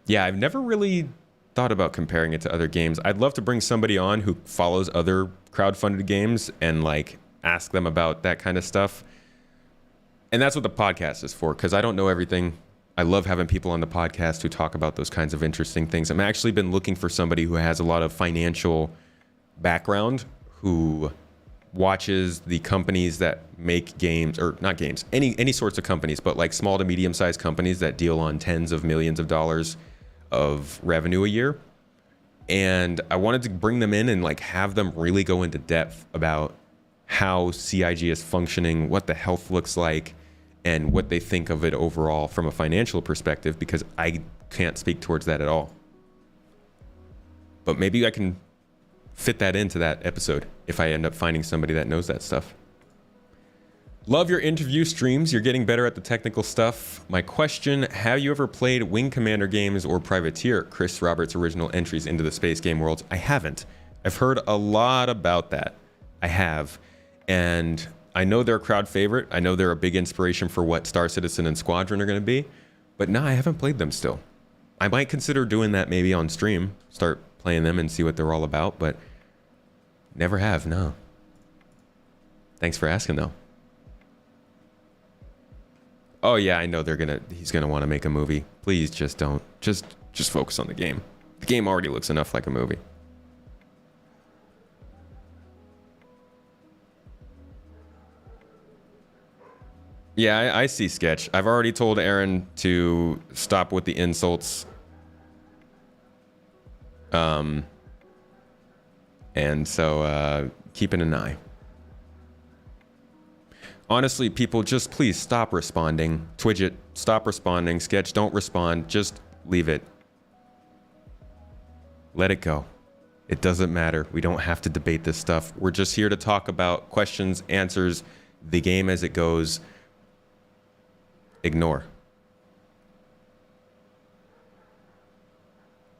Yeah, I've never really thought about comparing it to other games. I'd love to bring somebody on who follows other crowdfunded games and like ask them about that kind of stuff. And that's what the podcast is for, because I don't know everything. I love having people on the podcast who talk about those kinds of interesting things. I'm actually been looking for somebody who has a lot of financial background, who watches the companies that make games, or not games, any sorts of companies, but like small to medium sized companies that deal on tens of millions of dollars of revenue a year. And I wanted to bring them in and like have them really go into depth about how CIG is functioning, what the health looks like, and what they think of it overall from a financial perspective, because I can't speak towards that at all. But maybe I can fit that into that episode if I end up finding somebody that knows that stuff. Love your interview streams. You're getting better at the technical stuff. My question, have you ever played Wing Commander games or Privateer, Chris Roberts' original entries into the space game worlds? I haven't. I've heard a lot about that. I have. And I know they're a crowd favorite. I know they're a big inspiration for what Star Citizen and Squadron are going to be. But no, I haven't played them still. I might consider doing that maybe on stream. Start playing them and see what they're all about. But never have, no. Thanks for asking, though. Oh yeah, I know he's gonna want to make a movie. Please just don't. Just focus on the game. The game already looks enough like a movie. Yeah, I see Sketch. I've already told Aaron to stop with the insults. And so keeping an eye. Honestly, people, just please stop responding. Twidget, stop responding. Sketch, don't respond. Just leave it. Let it go. It doesn't matter. We don't have to debate this stuff. We're just here to talk about questions, answers, the game as it goes. Ignore.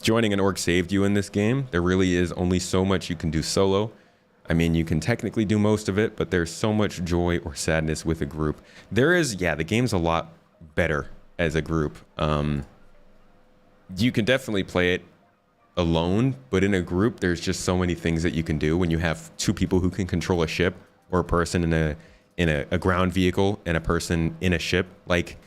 Joining an org saved you in this game. There really is only so much you can do solo. I mean, you can technically do most of it, but there's so much joy or sadness with a group. There is, yeah, the game's a lot better as a group. You can definitely play it alone, but in a group, there's just so many things that you can do when you have two people who can control a ship, or a person in a ground vehicle and a person in a ship. Like,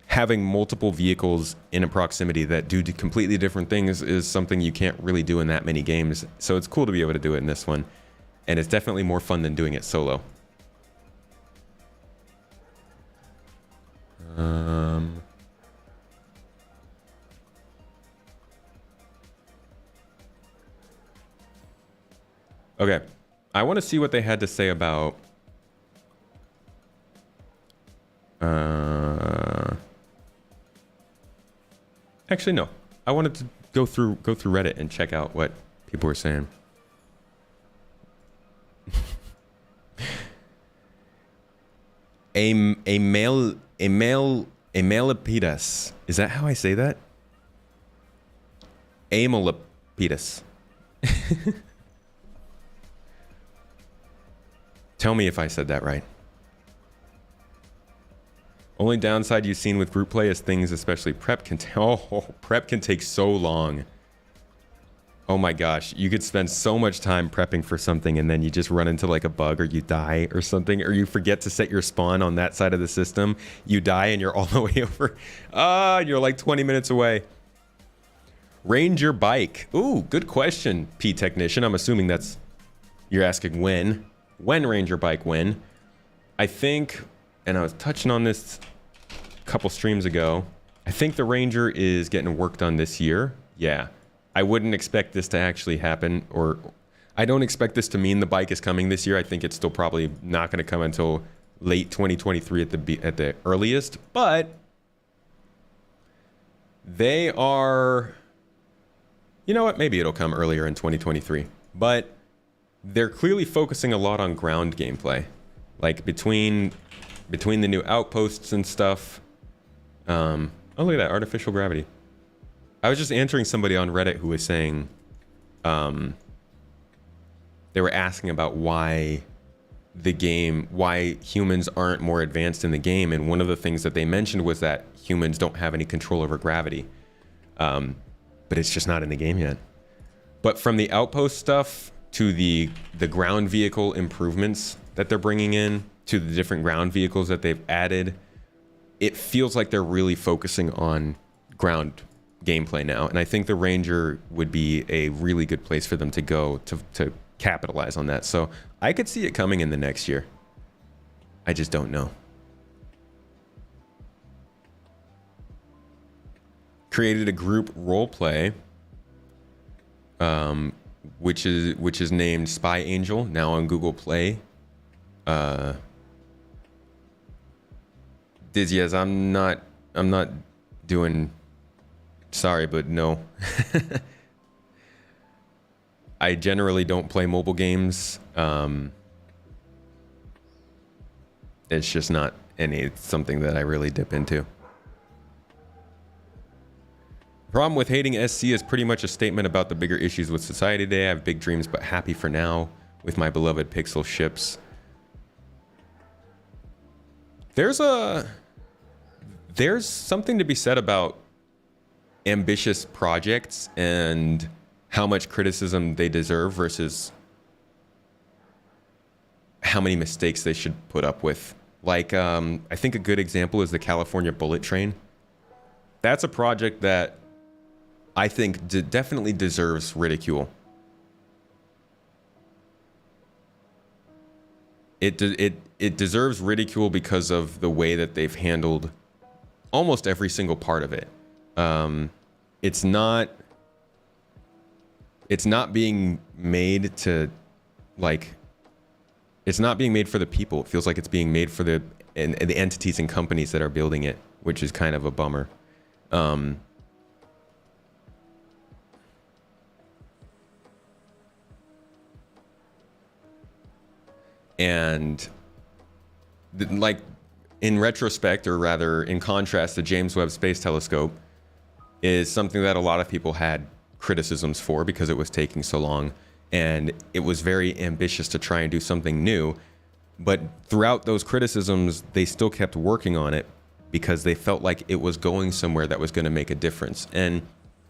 having multiple vehicles in a proximity that do completely different things is something you can't really do in that many games. So it's cool to be able to do it in this one. And it's definitely more fun than doing it solo. Okay. I want to see what they had to say about actually, no. I wanted to go through Reddit and check out what people were saying. a malepitas. Is that how I say that? Amalepitas. Tell me if I said that right. Only downside you've seen with group play is things, especially prep, prep can take so long. Oh my gosh, you could spend so much time prepping for something and then you just run into like a bug, or you die or something, or you forget to set your spawn on that side of the system. You die and you're all the way over. You're like 20 minutes away. Range your bike. Ooh, good question, P Technician. I'm assuming you're asking when. When range your bike, when? I think, and I was touching on this a couple streams ago, I think the Ranger is getting work done this year. Yeah. I wouldn't expect this to actually happen, or I don't expect this to mean the bike is coming this year. I think it's still probably not going to come until late 2023 at the earliest, but they are, you know what? Maybe it'll come earlier in 2023, but they're clearly focusing a lot on ground gameplay, like between the new outposts and stuff. Oh, look at that, artificial gravity. I was just answering somebody on Reddit who was saying, they were asking about why the game, why humans aren't more advanced in the game. And one of the things that they mentioned was that humans don't have any control over gravity. But it's just not in the game yet. But from the outpost stuff to the ground vehicle improvements that they're bringing in, to the different ground vehicles that they've added, it feels like they're really focusing on ground gameplay now. And I think the Ranger would be a really good place for them to go to capitalize on that. So I could see it coming in the next year. I just don't know. Created a group role play, which is named Spy Angel, now on Google Play. Dizias, I'm not doing. Sorry, but no. I generally don't play mobile games. It's just not something that I really dip into. Problem with hating SC is pretty much a statement about the bigger issues with society today. I have big dreams, but happy for now with my beloved pixel ships. There's something to be said about ambitious projects and how much criticism they deserve versus how many mistakes they should put up with. Like, I think a good example is the California Bullet Train. That's a project that I think definitely deserves ridicule. It deserves ridicule because of the way that they've handled almost every single part of it. It's not being made to, like, it's not being made for the people. It feels like it's being made for the entities and companies that are building it, which is kind of a bummer. And like, in retrospect, or rather in contrast, the James Webb Space Telescope is something that a lot of people had criticisms for because it was taking so long, and it was very ambitious to try and do something new. But throughout those criticisms, they still kept working on it because they felt like it was going somewhere that was going to make a difference. And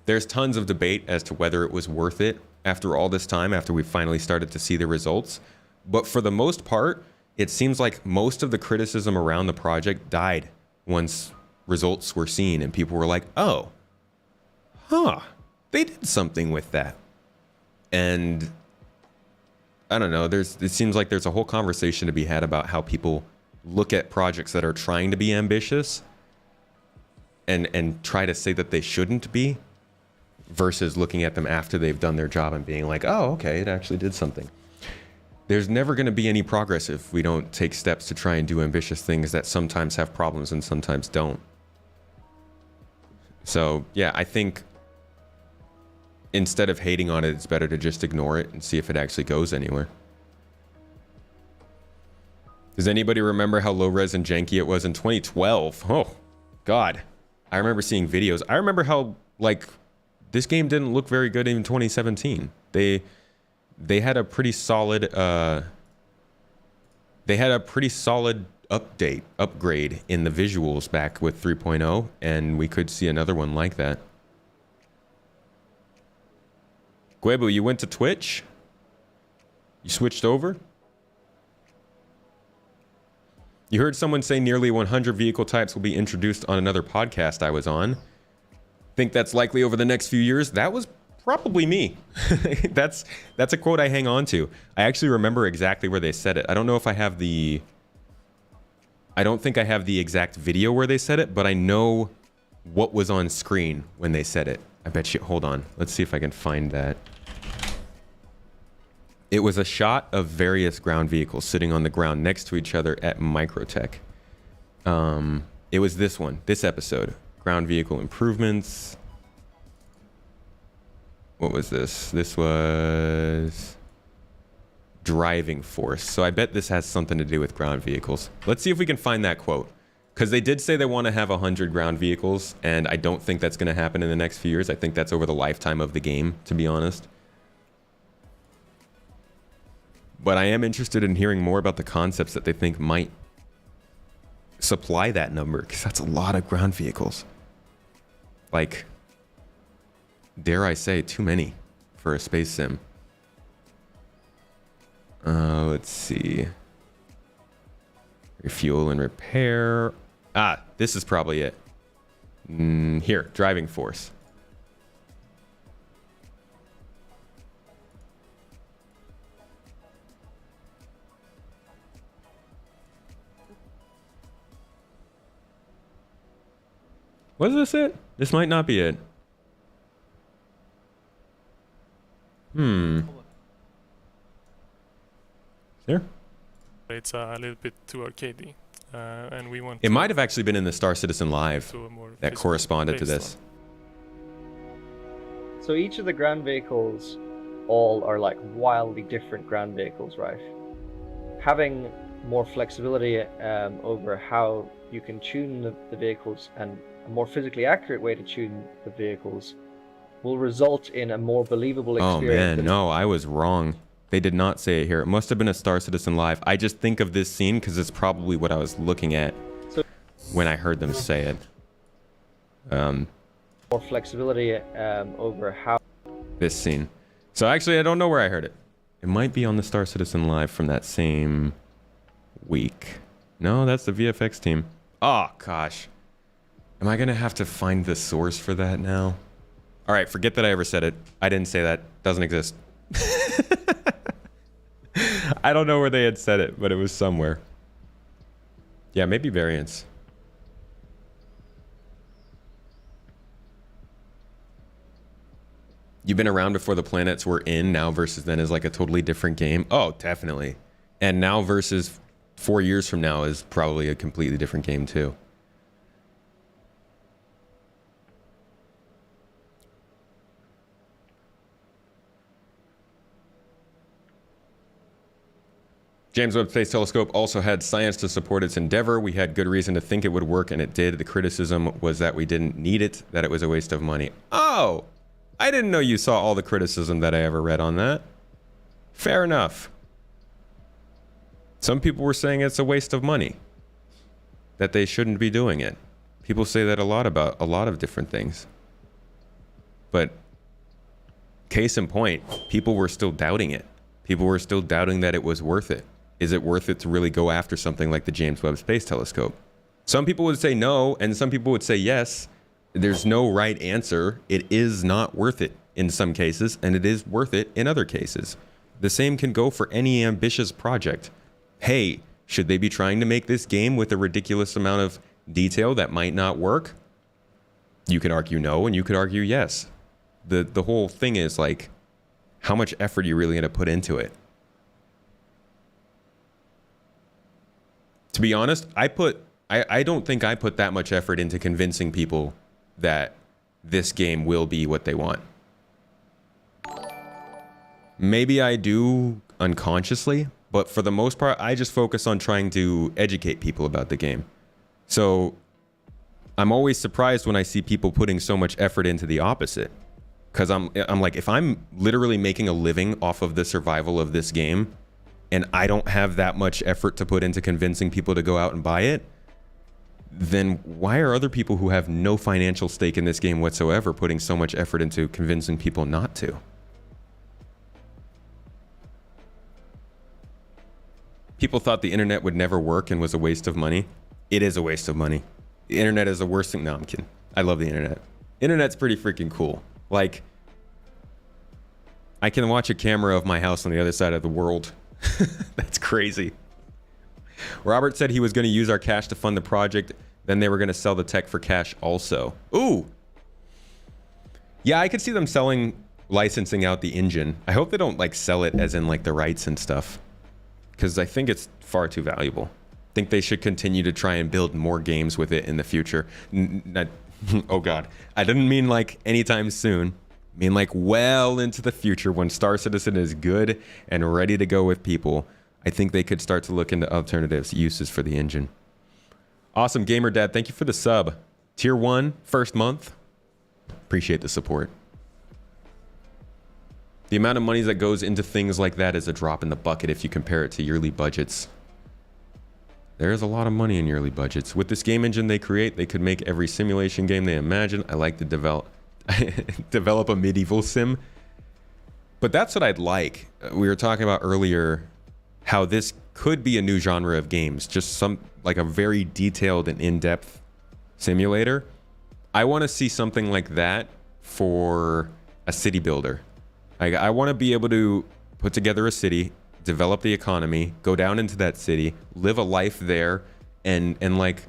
there's tons of debate as to whether it was worth it after all this time, after we finally started to see the results. But for the most part, it seems like most of the criticism around the project died once results were seen and people were like, oh, they did something with that. And I don't know, it seems like there's a whole conversation to be had about how people look at projects that are trying to be ambitious and try to say that they shouldn't be, versus looking at them after they've done their job and being like, oh, okay, it actually did something. There's never going to be any progress if we don't take steps to try and do ambitious things that sometimes have problems and sometimes don't. So, yeah, I think instead of hating on it, it's better to just ignore it and see if it actually goes anywhere. Does anybody remember how low res and janky it was in 2012? Oh, God. I remember seeing videos. I remember how, like, this game didn't look very good in 2017. They had a pretty solid upgrade in the visuals back with 3.0, and we could see another one like that. Guebu, you went to Twitch? You switched over? You heard someone say nearly 100 vehicle types will be introduced on another podcast I was on. Think that's likely over the next few years? That was probably me. That's a quote I hang on to. I actually remember exactly where they said it. I don't know if I have I don't think I have the exact video where they said it, but I know what was on screen when they said it. I bet you, hold on. Let's see if I can find that. It was a shot of various ground vehicles sitting on the ground next to each other at Microtech. It was this one, this episode. Ground vehicle improvements. What was this? This was driving force. So I bet this has something to do with ground vehicles. Let's see if we can find that quote. Because they did say they want to have 100 ground vehicles, and I don't think that's going to happen in the next few years. I think that's over the lifetime of the game, to be honest. But I am interested in hearing more about the concepts that they think might supply that number, because that's a lot of ground vehicles. Like, dare I say, too many for a space sim. Let's see. Refuel and repair. Ah, this is probably it. Here, driving force. Was this it? This might not be it. Here? It's a little bit too arcadey, and we want. It might have actually been in the Star Citizen Live that corresponded to this. So each of the ground vehicles all are like wildly different ground vehicles, right? Having more flexibility over how you can tune the vehicles and a more physically accurate way to tune the vehicles will result in a more believable experience. Oh man, no, I was wrong. They did not say it here. It must have been a Star Citizen Live. I just think of this scene because it's probably what I was looking at when I heard them say it. More flexibility over how this scene. So actually, I don't know where I heard it. It might be on the Star Citizen Live from that same week. No, that's the VFX team. Oh gosh, am I gonna have to find the source for that now? All right, forget that I ever said it. I didn't say that. Doesn't exist. I don't know where they had said it, but it was somewhere. Yeah, maybe variants. You've been around before the planets were in. Now versus then is like a totally different game. Oh, definitely. And now versus 4 years from now is probably a completely different game too. James Webb Space Telescope also had science to support its endeavor. We had good reason to think it would work, and it did. The criticism was that we didn't need it, that it was a waste of money. Oh, I didn't know you saw all the criticism that I ever read on that. Fair enough. Some people were saying it's a waste of money, that they shouldn't be doing it. People say that a lot about a lot of different things. But case in point, people were still doubting it. People were still doubting that it was worth it. Is it worth it to really go after something like the James Webb Space Telescope? Some people would say no, and some people would say yes. There's no right answer. It is not worth it in some cases, and it is worth it in other cases. The same can go for any ambitious project. Hey, should they be trying to make this game with a ridiculous amount of detail that might not work? You could argue no, and you could argue yes. The whole thing is like, how much effort you really going to put into it. To be honest, I don't think I put that much effort into convincing people that this game will be what they want. Maybe I do unconsciously, but for the most part, I just focus on trying to educate people about the game. So I'm always surprised when I see people putting so much effort into the opposite. Because I'm like, if I'm literally making a living off of the survival of this game, and I don't have that much effort to put into convincing people to go out and buy it, then why are other people who have no financial stake in this game whatsoever putting so much effort into convincing people not to? People thought the internet would never work and was a waste of money. It is a waste of money. The internet is the worst thing. No, I'm kidding. I love the internet. Internet's pretty freaking cool. Like, I can watch a camera of my house on the other side of the world. That's crazy. Robert said he was going to use our cash to fund the project. Then they were going to sell the tech for cash also. Ooh. Yeah, I could see them licensing out the engine. I hope they don't like sell it as in like the rights and stuff, because I think it's far too valuable. I think they should continue to try and build more games with it in the future. Oh God, I didn't mean like anytime soon. I mean like well into the future when Star Citizen is good and ready to go with people. I think they could start to look into alternatives, uses for the engine. Awesome, Gamer Dad. Thank you for the sub. Tier 1, first month. Appreciate the support. The amount of money that goes into things like that is a drop in the bucket if you compare it to yearly budgets. There's a lot of money in yearly budgets. With this game engine they create, they could make every simulation game they imagine. I like to develop a medieval sim. But that's what I'd like. We were talking about earlier how this could be a new genre of games. Just like a very detailed and in-depth simulator. I want to see something like that for a city builder. I want to be able to put together a city, develop the economy, go down into that city, live a life there, and like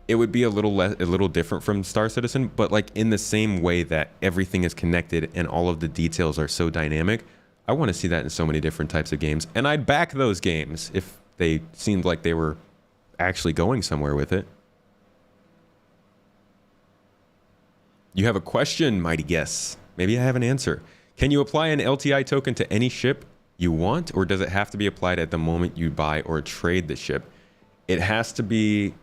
it would be a little different from Star Citizen, but like in the same way that everything is connected and all of the details are so dynamic. I want to see that in so many different types of games, and I'd back those games if they seemed like they were actually going somewhere with it. You have a question, mighty guess. Maybe I have an answer. Can you apply an LTI token to any ship you want, or does it have to be applied at the moment you buy or trade the ship? It has to be,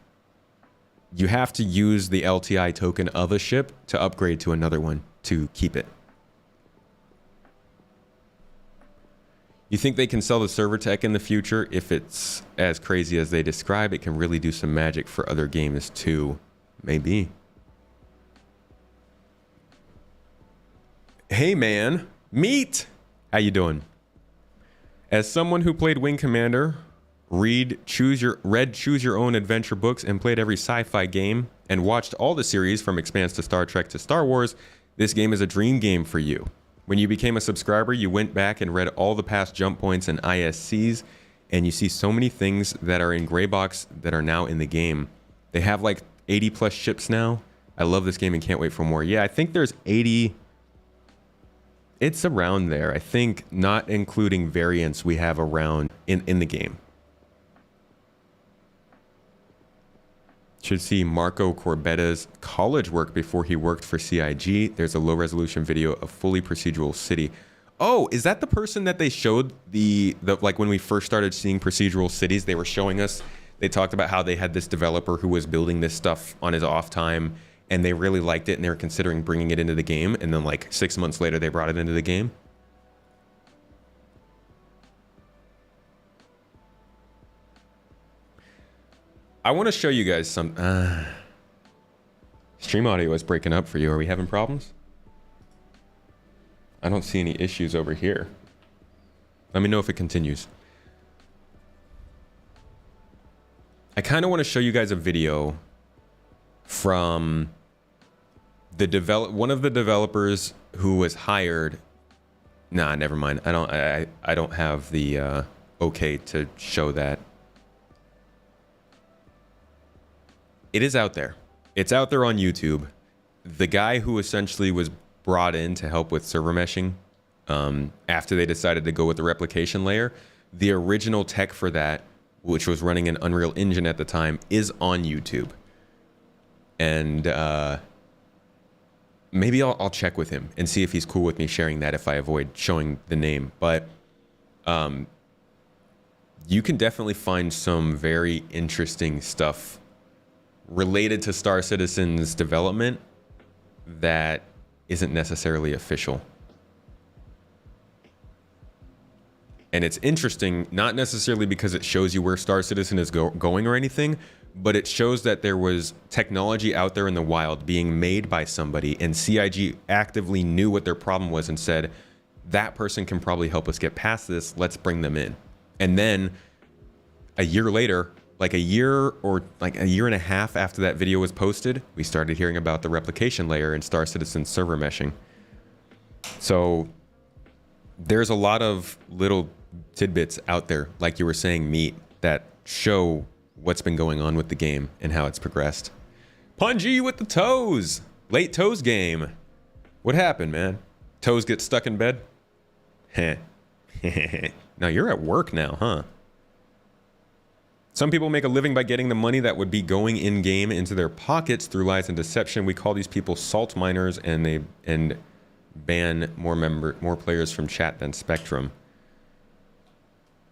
you have to use the LTI token of a ship to upgrade to another one to keep it. You think they can sell the server tech in the future? If it's as crazy as they describe, it can really do some magic for other games too. Maybe. Hey man, Meat! How you doing? As someone who played Wing Commander, read Choose Your Own Adventure books and played every sci-fi game and watched all the series from Expanse to Star Trek to Star Wars, this game is a dream game for you. When you became a subscriber, you went back and read all the past jump points and ISCs, and you see so many things that are in Gray Box that are now in the game. They have like 80 plus ships now. I love this game and can't wait for more. Yeah, I think there's 80. It's around there. I think not including variants we have around in the game. Should see Marco Corbetta's college work before he worked for CIG. There's a low resolution video of fully procedural city. Oh, is that the person that they showed the like when we first started seeing procedural cities, they were showing us, they talked about how they had this developer who was building this stuff on his off time and they really liked it and they were considering bringing it into the game. And then like 6 months later, they brought it into the game. I want to show you guys some... stream audio is breaking up for you. Are we having problems? I don't see any issues over here. Let me know if it continues. I kind of want to show you guys a video from one of the developers who was hired. Nah, never mind. I don't have the okay to show that. It is out there. It's out there on YouTube. The guy who essentially was brought in to help with server meshing after they decided to go with the replication layer, the original tech for that, which was running an Unreal Engine at the time, is on YouTube. And maybe I'll check with him and see if he's cool with me sharing that if I avoid showing the name. But you can definitely find some very interesting stuff related to Star Citizen's development that isn't necessarily official. And it's interesting, not necessarily because it shows you where Star Citizen is going or anything, but it shows that there was technology out there in the wild being made by somebody, and CIG actively knew what their problem was and said, that person can probably help us get past this, let's bring them in. And then a year later, like a year and a half after that video was posted, we started hearing about the replication layer in Star Citizen server meshing. So there's a lot of little tidbits out there, like you were saying, Meat, that show what's been going on with the game and how it's progressed. Punji with the toes. Late toes game. What happened, man? Toes get stuck in bed? Heh. Now you're at work now, huh? Some people make a living by getting the money that would be going in-game into their pockets through lies and deception. We call these people salt miners, and ban more players from chat than Spectrum.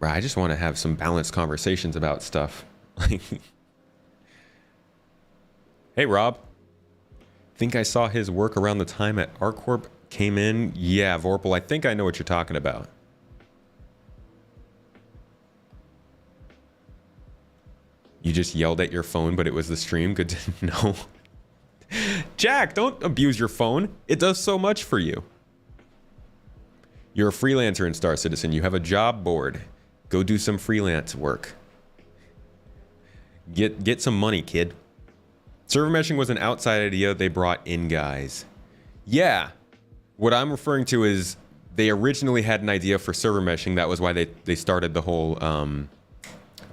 Right, I just want to have some balanced conversations about stuff. Hey, Rob. Think I saw his work around the time at ArcCorp came in. Yeah, Vorpal, I think I know what you're talking about. You just yelled at your phone, but it was the stream. Good to know. Jack, don't abuse your phone. It does so much for you. You're a freelancer in Star Citizen. You have a job board. Go do some freelance work. Get some money, kid. Server meshing was an outside idea they brought in, guys. Yeah. What I'm referring to is they originally had an idea for server meshing. That was why they started the whole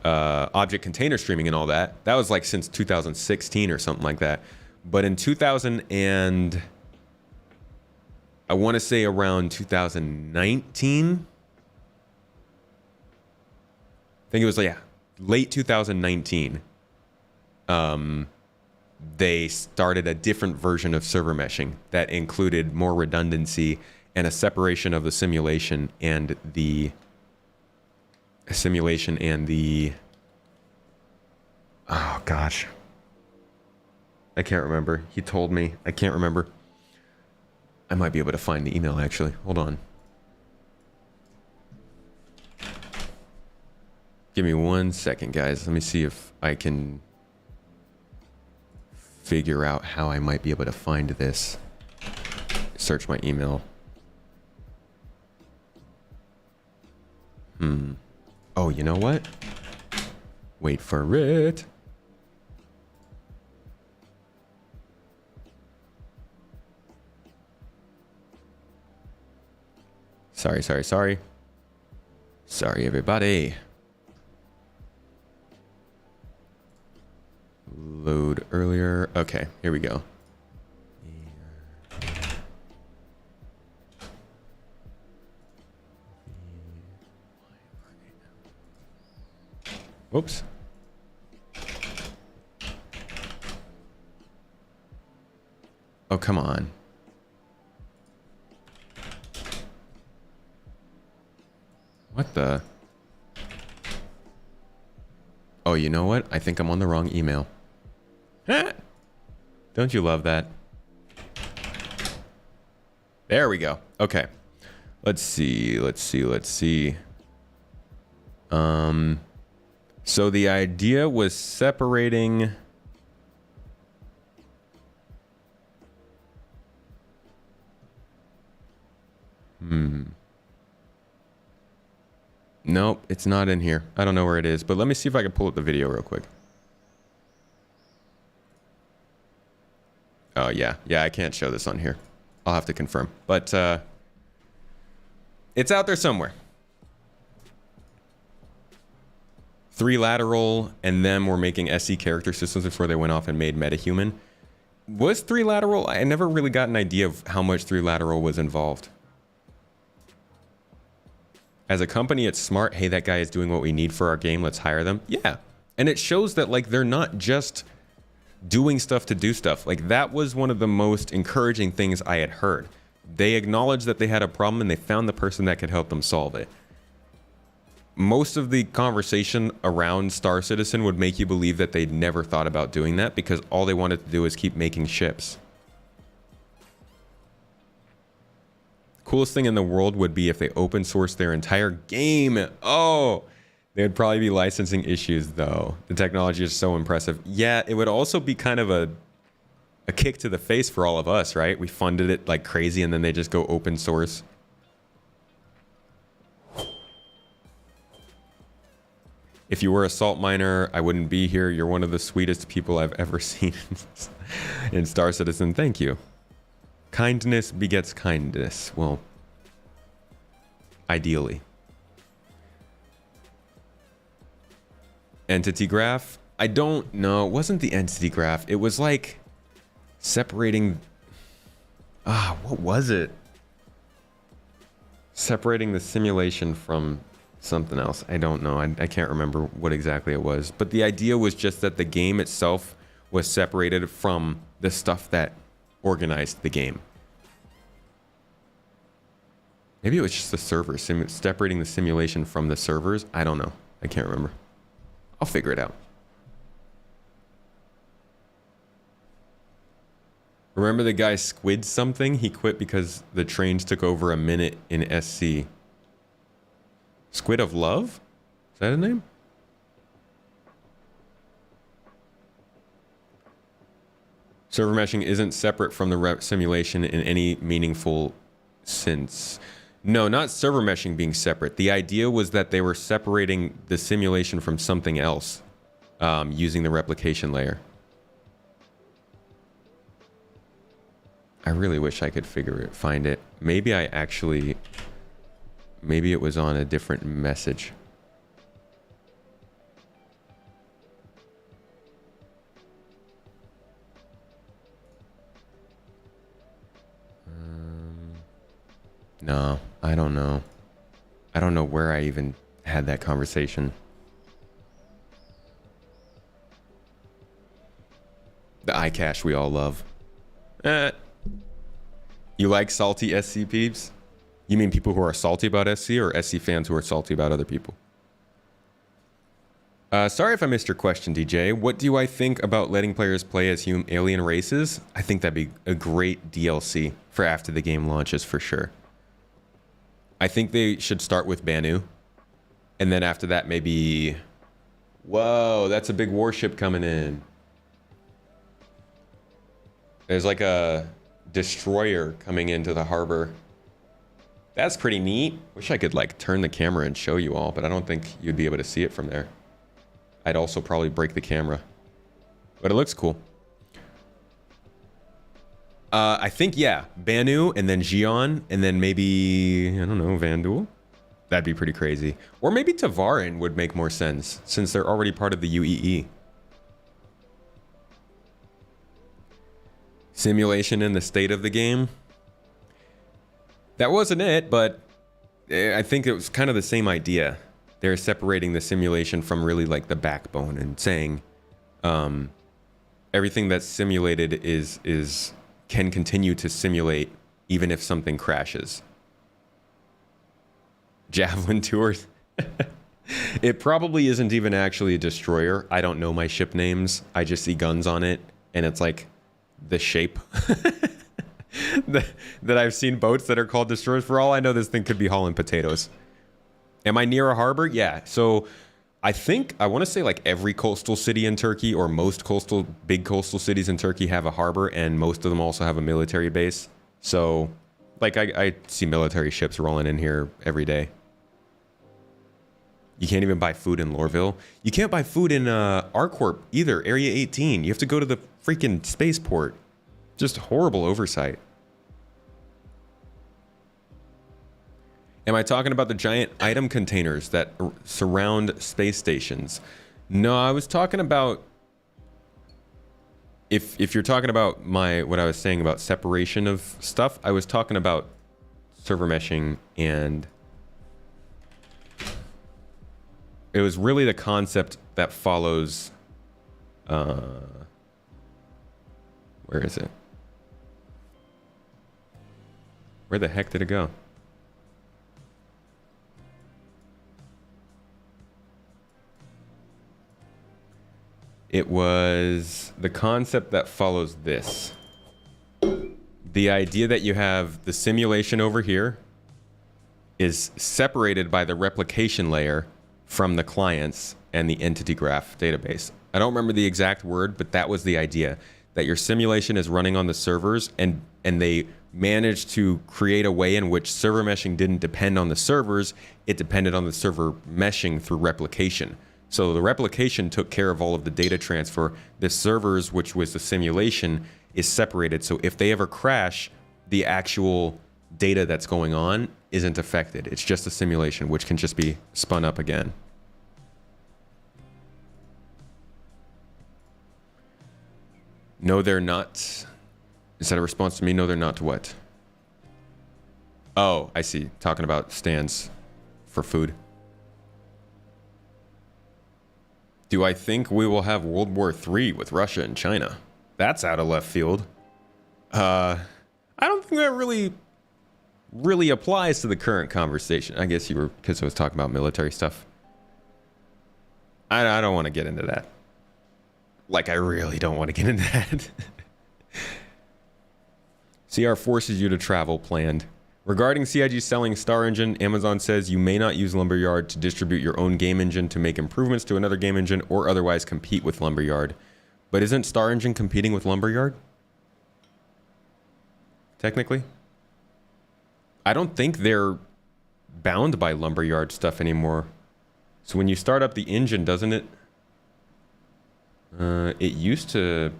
object container streaming and all that. That was like since 2016 or something like that. But in 2000 and I want to say around 2019. I think it was like, yeah, late 2019. They started a different version of server meshing that included more redundancy and a separation of the simulation and the oh gosh, I can't remember. He told me. I can't remember. I might be able to find the email actually. Hold on. Give me 1 second, guys. Let me see if I can figure out how I might be able to find this. Search my email. Oh, you know what? Wait for it. Sorry. Sorry, everybody. Load earlier. Okay, here we go. Whoops. Oh, come on. What the? Oh, you know what? I think I'm on the wrong email. Don't you love that? There we go. Okay. Let's see. So the idea was separating... Nope, it's not in here. I don't know where it is, but let me see if I can pull up the video real quick. Oh, yeah. Yeah, I can't show this on here. I'll have to confirm. But it's out there somewhere. 3 Lateral and them were making SE character systems before they went off and made MetaHuman. Was 3 Lateral? I never really got an idea of how much 3 Lateral was involved. As a company, it's smart. Hey, that guy is doing what we need for our game. Let's hire them. Yeah. And it shows that, like, they're not just doing stuff to do stuff. Like, that was one of the most encouraging things I had heard. They acknowledged that they had a problem and they found the person that could help them solve it. Most of the conversation around Star Citizen would make you believe that they'd never thought about doing that because all they wanted to do is keep making ships. Coolest thing in the world would be if they open source their entire game. Oh, there'd probably be licensing issues though. The technology is so impressive. Yeah, it would also be kind of a kick to the face for all of us, right? We funded it like crazy and then they just go open source. If you were a salt miner, I wouldn't be here. You're one of the sweetest people I've ever seen in Star Citizen. Thank you. Kindness begets kindness. Well, ideally. Entity graph? I don't know. It wasn't the entity graph. It was like separating... what was it? Separating the simulation from something else. I don't know. I can't remember what exactly it was. But the idea was just that the game itself was separated from the stuff that organized the game. Maybe it was just the servers, separating the simulation from the servers. I don't know. I can't remember. I'll figure it out. Remember the guy Squid something? He quit because the trains took over a minute in SC. Squid of Love? Is that his name? Server meshing isn't separate from the rep simulation in any meaningful sense. No, not server meshing being separate. The idea was that they were separating the simulation from something else using the replication layer. I really wish I could find it. Maybe it was on a different message. No, I don't know. I don't know where I even had that conversation. The iCache we all love. You like salty SC peeps? You mean people who are salty about SC, or SC fans who are salty about other people? Sorry if I missed your question, DJ. What do I think about letting players play as alien races? I think that'd be a great DLC for after the game launches for sure. I think they should start with Banu. And then after that, maybe... Whoa, that's a big warship coming in. There's like a destroyer coming into the harbor. That's pretty neat. Wish I could like turn the camera and show you all, but I don't think you'd be able to see it from there. I'd also probably break the camera. But it looks cool. I think, yeah, Banu and then Xion and then maybe, I don't know, Vandul. That'd be pretty crazy. Or maybe Tavarin would make more sense since they're already part of the UEE. Simulation in the state of the game. That wasn't it, but I think it was kind of the same idea. They're separating the simulation from really like the backbone and saying everything that's simulated can continue to simulate even if something crashes. Javelin tours. It probably isn't even actually a destroyer. I don't know my ship names. I just see guns on it and it's like the shape that I've seen boats that are called destroyers. For all I know, this thing could be hauling potatoes. Am I near a harbor? Yeah. So I want to say like every coastal city in Turkey, or most big coastal cities in Turkey, have a harbor, and most of them also have a military base. So like I see military ships rolling in here every day. You can't even buy food in Lorville. You can't buy food in Arcorp either, Area 18. You have to go to the freaking spaceport. Just horrible oversight. Am I talking about the giant item containers that surround space stations? No, I was talking about... If you're talking about what I was saying about separation of stuff, I was talking about server meshing, and it was really the concept that follows... where is it? Where the heck did it go? It was the concept that follows this. The idea that you have the simulation over here is separated by the replication layer from the clients and the entity graph database. I don't remember the exact word, but that was the idea. That your simulation is running on the servers, and they managed to create a way in which server meshing didn't depend on the servers, it depended on the server meshing through replication. So the replication took care of all of the data transfer. The servers, which was the simulation, is separated. So if they ever crash, the actual data that's going on isn't affected. It's just a simulation, which can just be spun up again. No, they're not. Is that a response to me? No, they're not to what? Oh, I see. Talking about stands for food. Do I think we will have World War III with Russia and China? That's out of left field. I don't think that really applies to the current conversation. I guess you were, because I was talking about military stuff. I don't want to get into that. Like, I really don't want to get into that. CR forces you to travel planned. Regarding CIG selling Star Engine, Amazon says you may not use Lumberyard to distribute your own game engine to make improvements to another game engine or otherwise compete with Lumberyard. But isn't Star Engine competing with Lumberyard? Technically? I don't think they're bound by Lumberyard stuff anymore. So when you start up the engine, doesn't it? It used to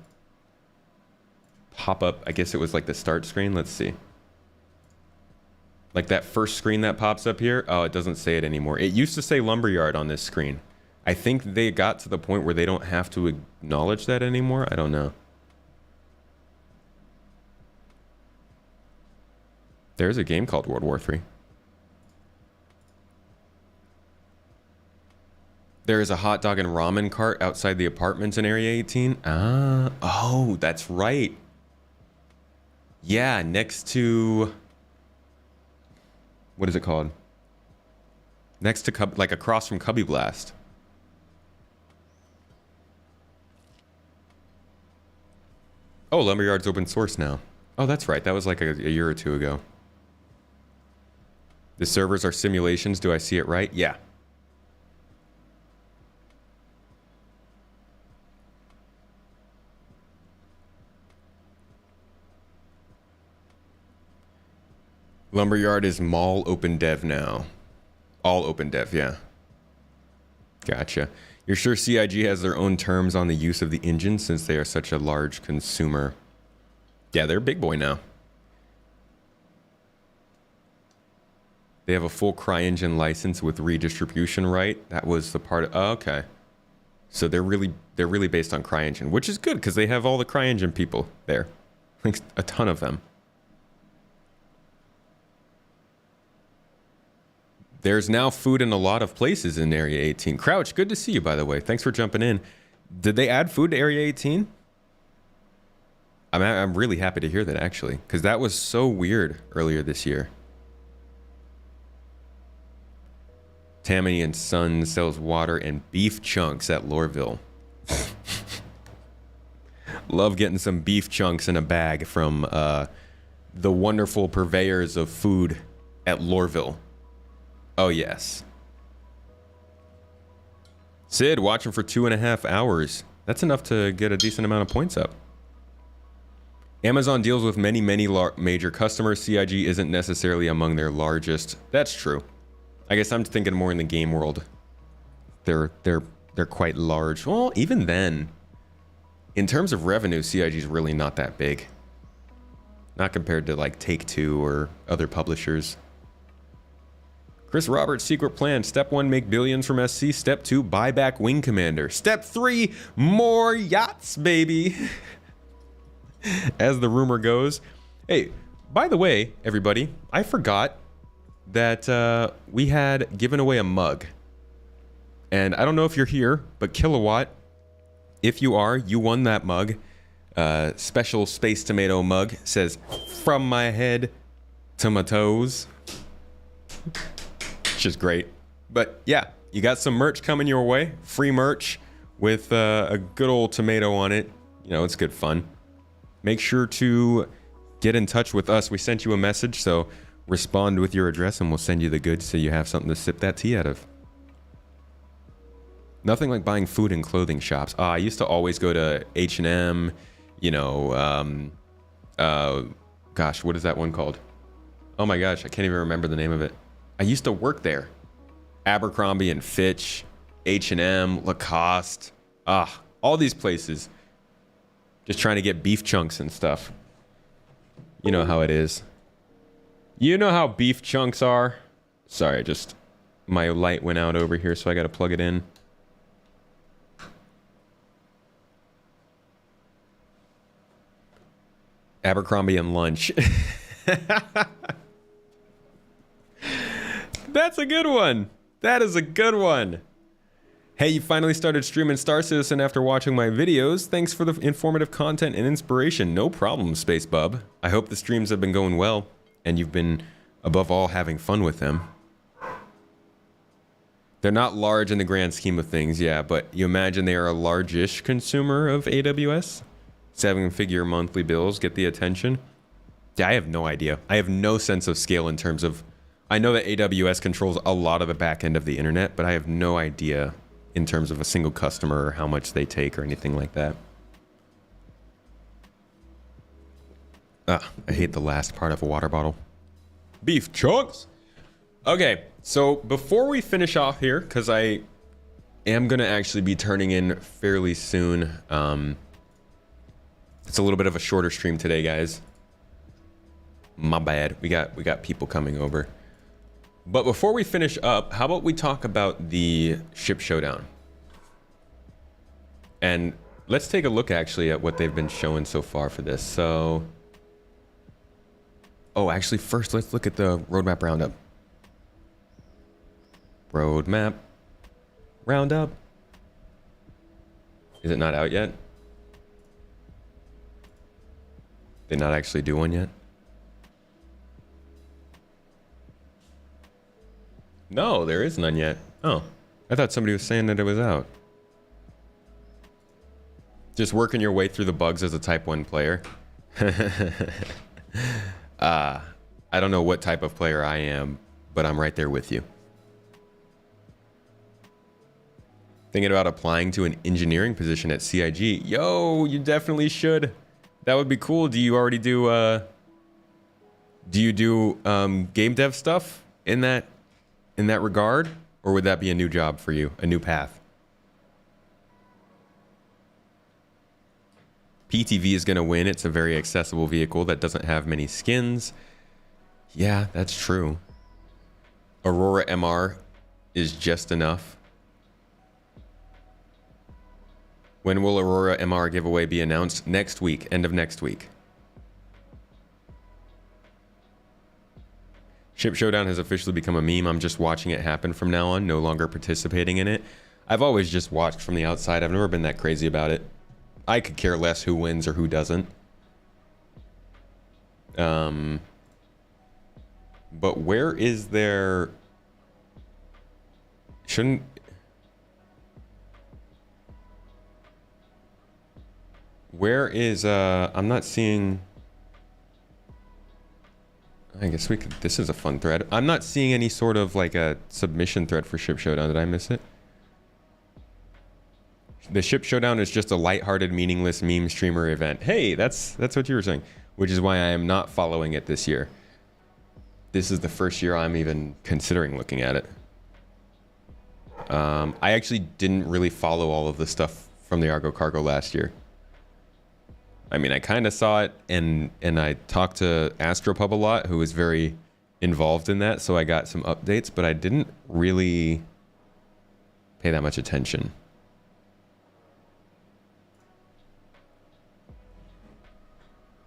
pop up. I guess it was like the start screen. Let's see. Like that first screen that pops up here. Oh, it doesn't say it anymore. It used to say Lumberyard on this screen. I think they got to the point where they don't have to acknowledge that anymore. I don't know. There's a game called World War III. There is a hot dog and ramen cart outside the apartments in Area 18. Ah, oh, that's right. Yeah, next to... What is it called? Next to, like, across from Cubby Blast. Oh, Lumberyard's open source now. Oh, that's right. That was like a year or two ago. The servers are simulations. Do I see it right? Yeah. Lumberyard is mall open dev now. All open dev, yeah. Gotcha. You're sure CIG has their own terms on the use of the engine since they are such a large consumer? Yeah, they're a big boy now. They have a full CryEngine license with redistribution right. That was the part of... Oh, okay. So they're really based on CryEngine, which is good because they have all the CryEngine people there. Like a ton of them. There's now food in a lot of places in Area 18. Crouch, good to see you, by the way. Thanks for jumping in. Did they add food to Area 18? I'm really happy to hear that, actually, because that was so weird earlier this year. Tammany and Son sells water and beef chunks at Loreville. Love getting some beef chunks in a bag from the wonderful purveyors of food at Loreville. Oh, yes. Sid, watching for 2.5 hours. That's enough to get a decent amount of points up. Amazon deals with many major customers. CIG isn't necessarily among their largest. That's true. I guess I'm thinking more in the game world. They're quite large. Well, even then, in terms of revenue, CIG is really not that big. Not compared to like Take-Two or other publishers. Chris Roberts' secret plan. Step 1, make billions from SC. Step 2, buy back Wing Commander. Step 3, more yachts, baby. As the rumor goes. Hey, by the way, everybody, I forgot that we had given away a mug. And I don't know if you're here, but Kilowatt, if you are, you won that mug. Special Space Tomato mug. Says, from my head to my toes. Which is great. But yeah, you got some merch coming your way. Free merch with a good old tomato on it. You know, it's good fun. Make sure to get in touch with us. We sent you a message, so respond with your address and we'll send you the goods so you have something to sip that tea out of. Nothing like buying food in clothing shops. I used to always go to H&M, you know, gosh, what is that one called? Oh my gosh, I can't even remember the name of it. I used to work there. Abercrombie and Fitch, H&M, Lacoste, all these places. Just trying to get beef chunks and stuff. You know how it is. You know how beef chunks are. Sorry, my light went out over here, so I gotta plug it in. Abercrombie and lunch. That's a good one. That is a good one. Hey, you finally started streaming Star Citizen after watching my videos. Thanks for the informative content and inspiration. No problem, Space Bub. I hope the streams have been going well, and you've been, above all, having fun with them. They're not large in the grand scheme of things, yeah, but you imagine they are a large-ish consumer of AWS? 7-figure monthly bills get the attention. Yeah, I have no idea. I have no sense of scale in terms of, I know that AWS controls a lot of the back end of the internet, but I have no idea in terms of a single customer or how much they take or anything like that. I hate the last part of a water bottle. Beef chunks. Okay, so before we finish off here, because I am gonna actually be turning in fairly soon. It's a little bit of a shorter stream today, guys. My bad. We got people coming over. But before we finish up, how about we talk about the ship showdown? And let's take a look actually at what they've been showing so far for this. So, oh, actually first let's look at the roadmap roundup. Roadmap roundup. Is it not out yet? Did not actually do one yet? No, there is none yet. Oh, I thought somebody was saying that it was out. Just working your way through the bugs as a type 1 player. I don't know what type of player I am, but I'm right there with you. Thinking about applying to an engineering position at CIG. Yo, you definitely should. That would be cool. Do you already do game dev stuff in that regard? Or would that be a new job for you, a new path? PTV is going to win. It's a very accessible vehicle that doesn't have many skins. Yeah, that's true. Aurora MR is just enough. When will Aurora MR giveaway be announced? Next week, end of next week. Ship Showdown has officially become a meme. I'm just watching it happen from now on, no longer participating in it. I've always just watched from the outside. I've never been that crazy about it. I could care less who wins or who doesn't. But where is there... Shouldn't... Where is, I'm not seeing... I guess we could, this is a fun thread. I'm not seeing any sort of like a submission thread for Ship Showdown. Did I miss it? The Ship Showdown is just a lighthearted, meaningless meme streamer event. Hey, that's what you were saying. Which is why I am not following it this year. This is the first year I'm even considering looking at it. I actually didn't really follow all of the stuff from the Argo Cargo last year. I mean, I kind of saw it, and I talked to Astropub a lot, who was very involved in that, so I got some updates, but I didn't really pay that much attention.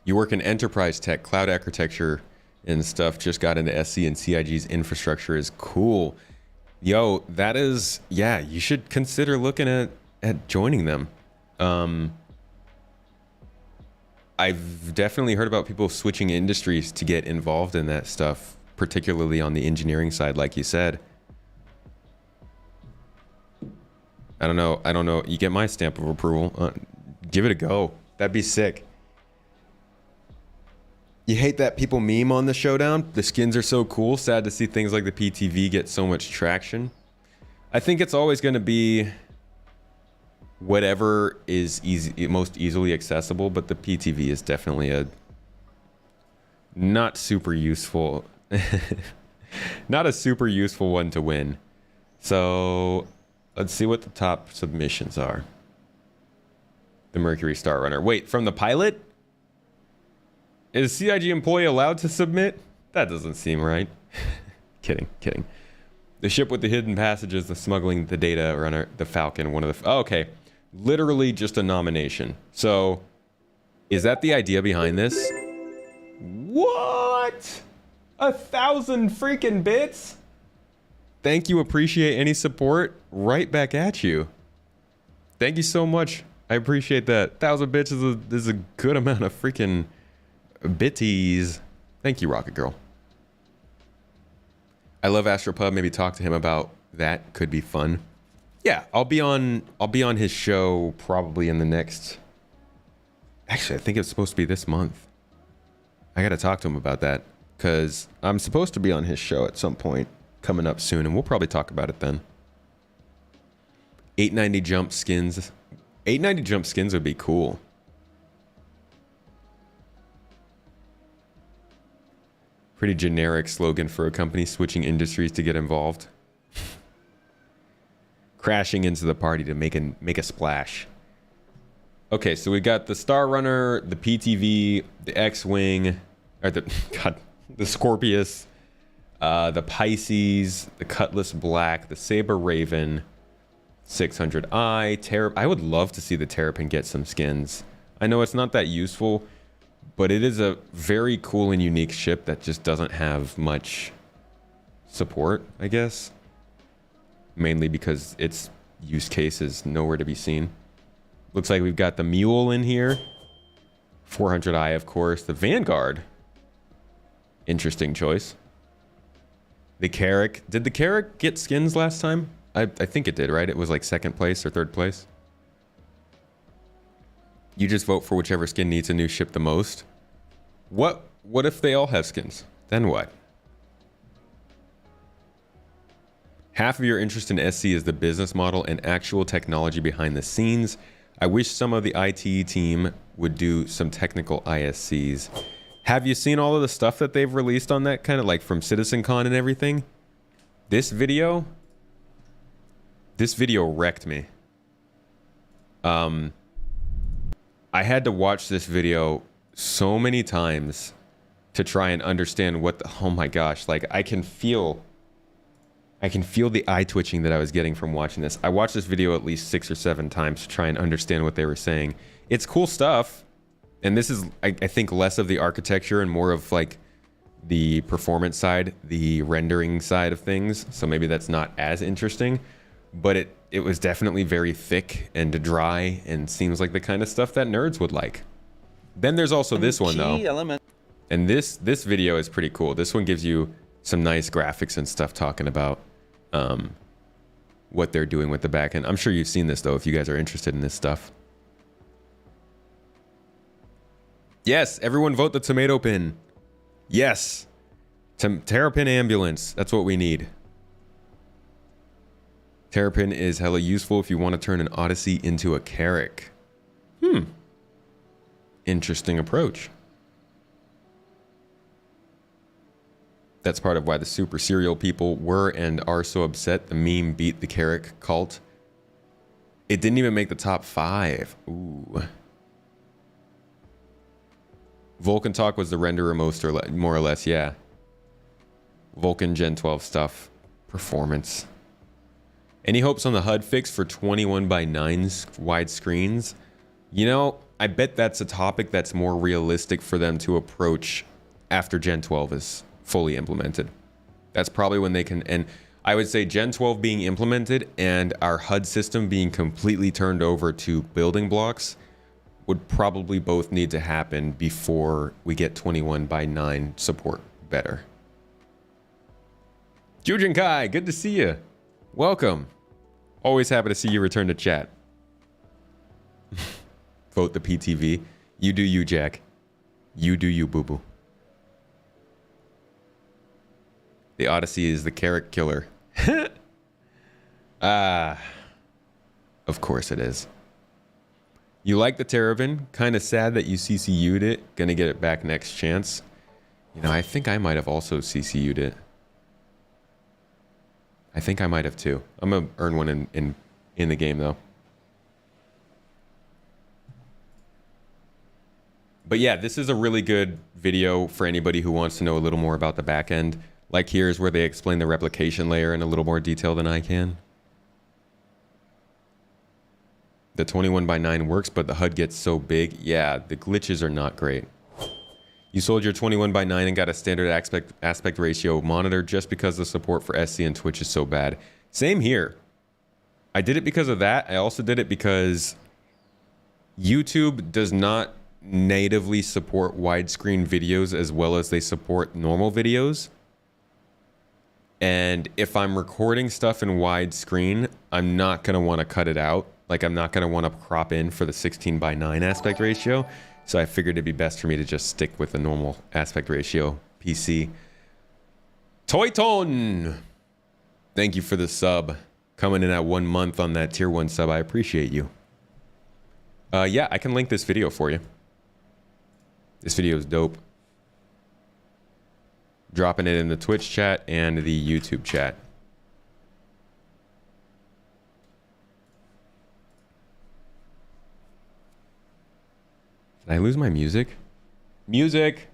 You work in enterprise tech, cloud architecture and stuff, just got into SC, and CIG's infrastructure is cool. Yo, that is, yeah, you should consider looking at joining them. I've definitely heard about people switching industries to get involved in that stuff, particularly on the engineering side, like you said. I don't know. You get my stamp of approval. Give it a go. That'd be sick. You hate that people meme on the Showdown? The skins are so cool. Sad to see things like the PTV get so much traction. I think it's always going to be whatever is most easily accessible, but the PTV is definitely a not super useful not a super useful one to win. So let's see what the top submissions are. The Mercury Star Runner. Wait, from the pilot? Is CIG employee allowed to submit? That doesn't seem right. Kidding. The ship with the hidden passages, the smuggling the data runner, the Falcon, one of the... Oh, okay. Literally just a nomination. So, is that the idea behind this? What? 1,000 freaking bits? Thank you, appreciate any support. Right back at you. Thank you so much. I appreciate that. 1,000 bits is a good amount of freaking bitties. Thank you, Rocket Girl. I love Astropub. Maybe talk to him about that. Could be fun. Yeah, I'll be on his show probably in the next... Actually, I think it's supposed to be this month. I got to talk to him about that because I'm supposed to be on his show at some point coming up soon, and we'll probably talk about it then. 890 jump skins. 890 jump skins would be cool. Pretty generic slogan for a company switching industries to get involved. Crashing into the party to make a splash. Okay, so we got the Star Runner, the PTV, the X-Wing, or the Scorpius, the Pisces, the Cutlass Black, the Saber Raven, 600i. I would love to see the Terrapin get some skins. I know it's not that useful, but it is a very cool and unique ship that just doesn't have much support, I guess. Mainly because its use case is nowhere to be seen. Looks like we've got the Mule in here. 400i, of course. The Vanguard. Interesting choice. The Carrack. Did the Carrack get skins last time? I think it did, right? It was like second place or third place. You just vote for whichever skin needs a new ship the most. What if they all have skins? Then what? Half of your interest in SC is the business model and actual technology behind the scenes. I wish some of the IT team would do some technical ISCs. Have you seen all of the stuff that they've released on that, kind of like from CitizenCon and everything? This video wrecked me. I had to watch this video so many times to try and understand what the, oh my gosh, like I can feel the eye twitching that I was getting from watching this. I watched this video at least 6 or 7 times to try and understand what they were saying. It's cool stuff. And this is, I think, less of the architecture and more of like the performance side, the rendering side of things. So maybe that's not as interesting, but it was definitely very thick and dry and seems like the kind of stuff that nerds would like. Then there's also this one though. And this video is pretty cool. This one gives you some nice graphics and stuff talking about what they're doing with the back end. I'm sure you've seen this though if you guys are interested in this stuff. Yes, everyone vote the tomato pin. Yes. Terrapin ambulance. That's what we need. Terrapin is hella useful if you want to turn an Odyssey into a Carrack. Interesting approach. That's part of why the super serial people were and are so upset the meme beat the Carrack cult. It didn't even make the top 5. Ooh. Vulcan Talk was the renderer more or less, yeah. Vulcan Gen 12 stuff. Performance. Any hopes on the HUD fix for 21:9 wide screens? You know, I bet that's a topic that's more realistic for them to approach after Gen 12 is fully implemented. That's probably when they can, and I would say Gen 12 being implemented and our HUD system being completely turned over to building blocks would probably both need to happen before we get 21:9 support better. Jujin Kai, good to see you. Welcome. Always happy to see you return to chat. Vote the PTV. You do you, Jack. You do you, boo-boo. The Odyssey is the Carrack killer. Of course it is. You like the Terrapin? Kind of sad that you CCU'd it. Gonna get it back next chance. You know, I think I might have also CCU'd it. I think I might have too. I'm gonna earn one in the game though. But yeah, this is a really good video for anybody who wants to know a little more about the back end. Like here's where they explain the replication layer in a little more detail than I can. The 21:9 works, but the HUD gets so big. Yeah, the glitches are not great. You sold your 21:9 and got a standard aspect ratio monitor just because the support for SC and Twitch is so bad. Same here. I did it because of that. I also did it because YouTube does not natively support widescreen videos as well as they support normal videos. And if I'm recording stuff in widescreen, I'm not going to want to cut it out. Like I'm not going to want to crop in for the 16:9 aspect ratio. So I figured it'd be best for me to just stick with the normal aspect ratio PC. Toyton, thank you for the sub. Coming in at 1 month on that tier 1 sub. I appreciate you. Yeah, I can link this video for you. This video is dope. Dropping it in the Twitch chat and the YouTube chat. Did I lose my music? Music!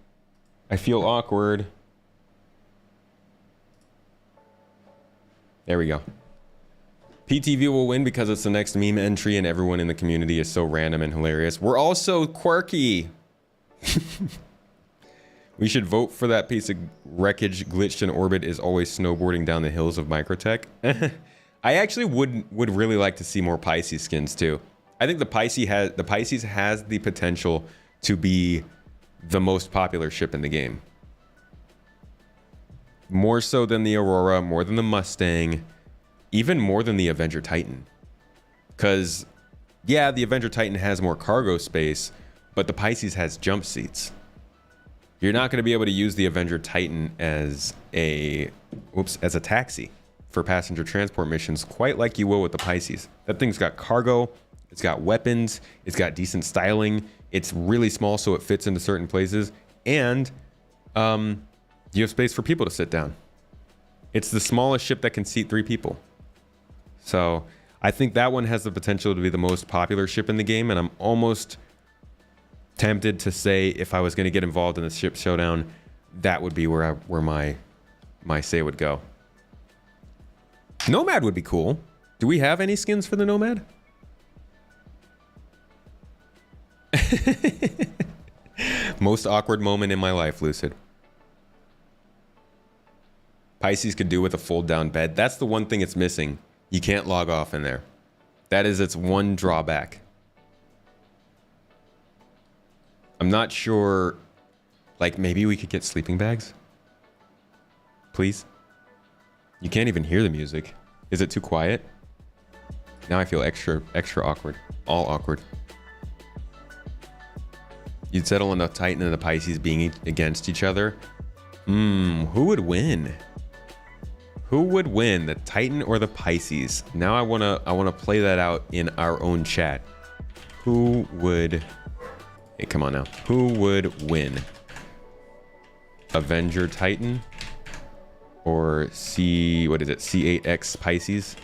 I feel awkward. There we go. PTV will win because it's the next meme entry and everyone in the community is so random and hilarious. We're all so quirky. We should vote for that piece of wreckage glitched in orbit is always snowboarding down the hills of Microtech. I actually would really like to see more Pisces skins too. I think the Pisces has the potential to be the most popular ship in the game. More so than the Aurora, more than the Mustang, even more than the Avenger Titan. Because, yeah, the Avenger Titan has more cargo space, but the Pisces has jump seats. You're not going to be able to use the Avenger Titan as a taxi for passenger transport missions quite like you will with the Pisces. That thing's got cargo, it's got weapons, it's got decent styling, it's really small so it fits into certain places, and you have space for people to sit down. It's the smallest ship that can seat 3 people. So I think that one has the potential to be the most popular ship in the game, and I'm almost tempted to say if I was going to get involved in the ship showdown, that would be where my say would go. Nomad would be cool. Do we have any skins for the Nomad? Most awkward moment in my life, Lucid. Pisces could do with a fold down bed. That's the one thing it's missing. You can't log off in there. That is its one drawback. I'm not sure, like maybe we could get sleeping bags? Please? You can't even hear the music. Is it too quiet? Now I feel extra awkward. All awkward. You'd settle on the Titan and the Pisces being against each other. Who would win? Who would win, the Titan or the Pisces? Now I wanna play that out in our own chat. Who would? Hey, come on now. Who would win? Avenger Titan or C8X Pisces?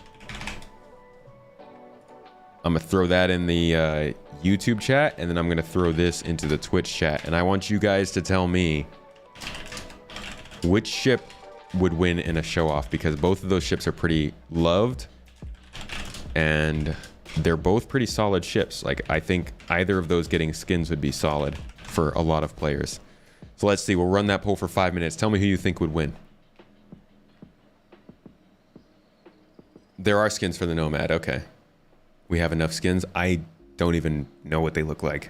I'm gonna throw that in the YouTube chat, and then I'm gonna throw this into the Twitch chat, and I want you guys to tell me which ship would win in a show off, because both of those ships are pretty loved and they're both pretty solid ships. Like, I think either of those getting skins would be solid for a lot of players. So let's see, we'll run that poll for 5 minutes. Tell me who you think would win. There are skins for the Nomad. Okay, we have enough skins. I don't even know what they look like.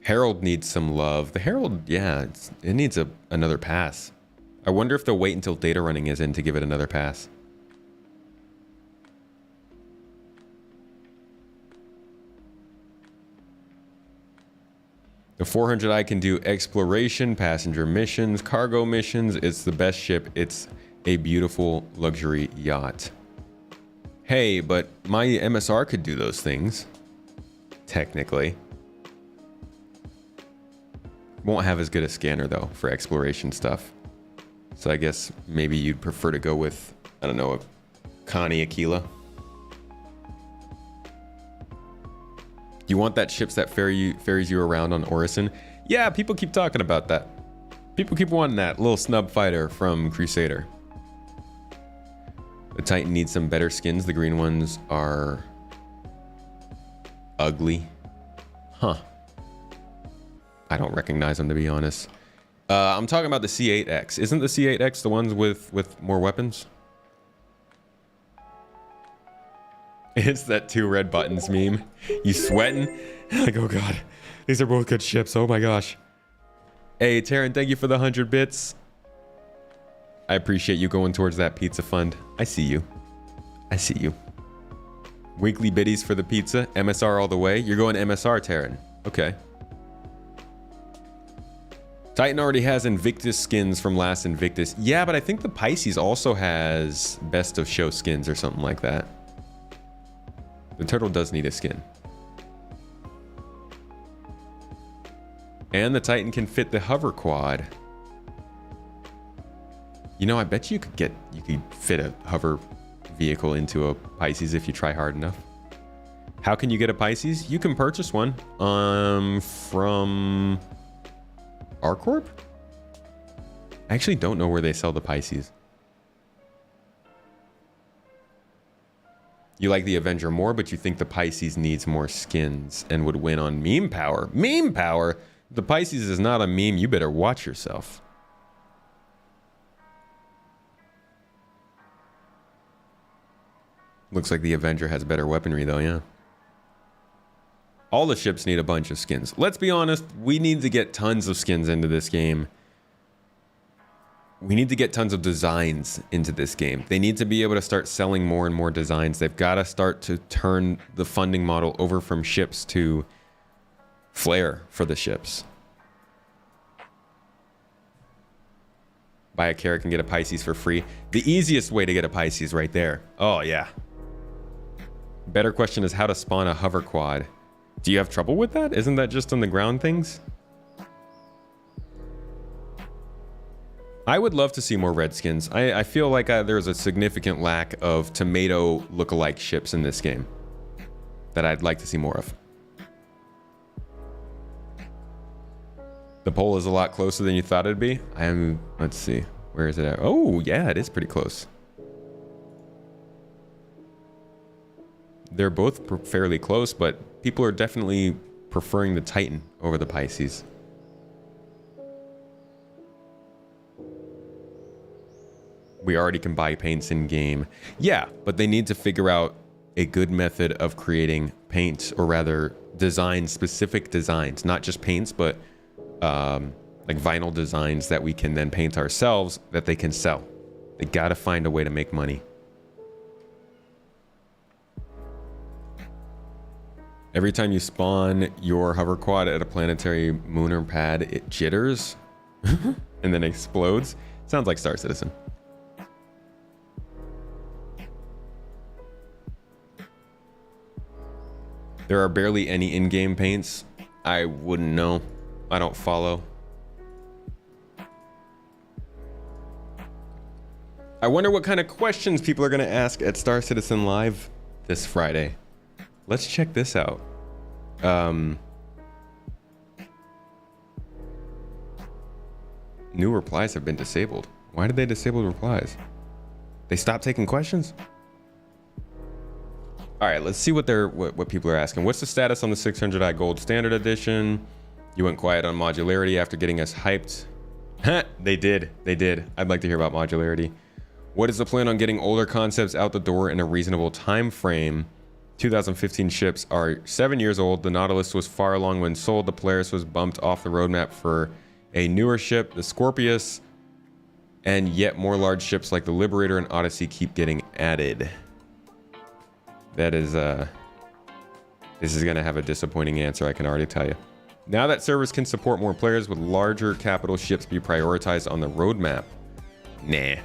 Herald needs some love. The Herald, yeah, it needs another pass. I wonder if they'll wait until data running is in to give it another pass. The 400i can do exploration, passenger missions, cargo missions. It's the best ship. It's a beautiful luxury yacht. Hey, but my MSR could do those things. Technically. Won't have as good a scanner though for exploration stuff. So I guess maybe you'd prefer to go with, I don't know, a Connie Aquila. You want that ships that ferries you around on Orison? Yeah, people keep talking about that. People keep wanting that little snub fighter from Crusader. The Titan needs some better skins. The green ones are ugly. Huh. I don't recognize them, to be honest. I'm talking about the C8X. Isn't the C8X the ones with more weapons? It's that 2 red buttons meme. You sweating? Like, oh god. These are both good ships. Oh my gosh. Hey, Taryn, thank you for the 100 bits. I appreciate you going towards that pizza fund. I see you. I see you. Weekly biddies for the pizza. MSR all the way. You're going MSR, Taryn. Okay. Titan already has Invictus skins from last Invictus. Yeah, but I think the Pisces also has Best of Show skins or something like that. The turtle does need a skin. And the Titan can fit the hover quad. You know, I bet you could fit a hover vehicle into a Pisces if you try hard enough. How can you get a Pisces? You can purchase one from Arcorp? I actually don't know where they sell the Pisces. You like the Avenger more, but you think the Pisces needs more skins and would win on meme power. Meme power? The Pisces is not a meme. You better watch yourself. Looks like the Avenger has better weaponry though, yeah. All the ships need a bunch of skins. Let's be honest, we need to get tons of skins into this game. We need to get tons of designs into this game. They need to be able to start selling more and more designs. They've got to start to turn the funding model over from ships to flair for the ships. Buy a carrot and get a Pisces for free. The easiest way to get a Pisces right there. Oh, yeah. Better question is how to spawn a hover quad. Do you have trouble with that? Isn't that just on the ground things? I would love to see more Redskins. I feel like there's a significant lack of tomato lookalike ships in this game that I'd like to see more of. The pole is a lot closer than you thought it'd be. Let's see. Where is it at? Oh, yeah, it is pretty close. They're both fairly close, but people are definitely preferring the Titan over the Pisces. We already can buy paints in game. Yeah, but they need to figure out a good method of creating paints, or rather design specific designs, not just paints, but like vinyl designs that we can then paint ourselves that they can sell. They got to find a way to make money. Every time you spawn your hover quad at a planetary moon or pad, it jitters and then explodes. Sounds like Star Citizen. There are barely any in-game paints. I wouldn't know. I don't follow. I wonder what kind of questions people are going to ask at Star Citizen Live this Friday. Let's check this out. New replies have been disabled. Why did they disable replies? They stopped taking questions? All right, let's see what people are asking. What's the status on the 600i Gold Standard Edition? You went quiet on modularity after getting us hyped. They did. I'd like to hear about modularity. What is the plan on getting older concepts out the door in a reasonable time frame? 2015 ships are 7 years old. The Nautilus was far along when sold. The Polaris was bumped off the roadmap for a newer ship, the Scorpius, and yet more large ships like the Liberator and Odyssey keep getting added. That is, this is gonna have a disappointing answer, I can already tell you. Now that servers can support more players, would larger capital ships be prioritized on the roadmap? Nah.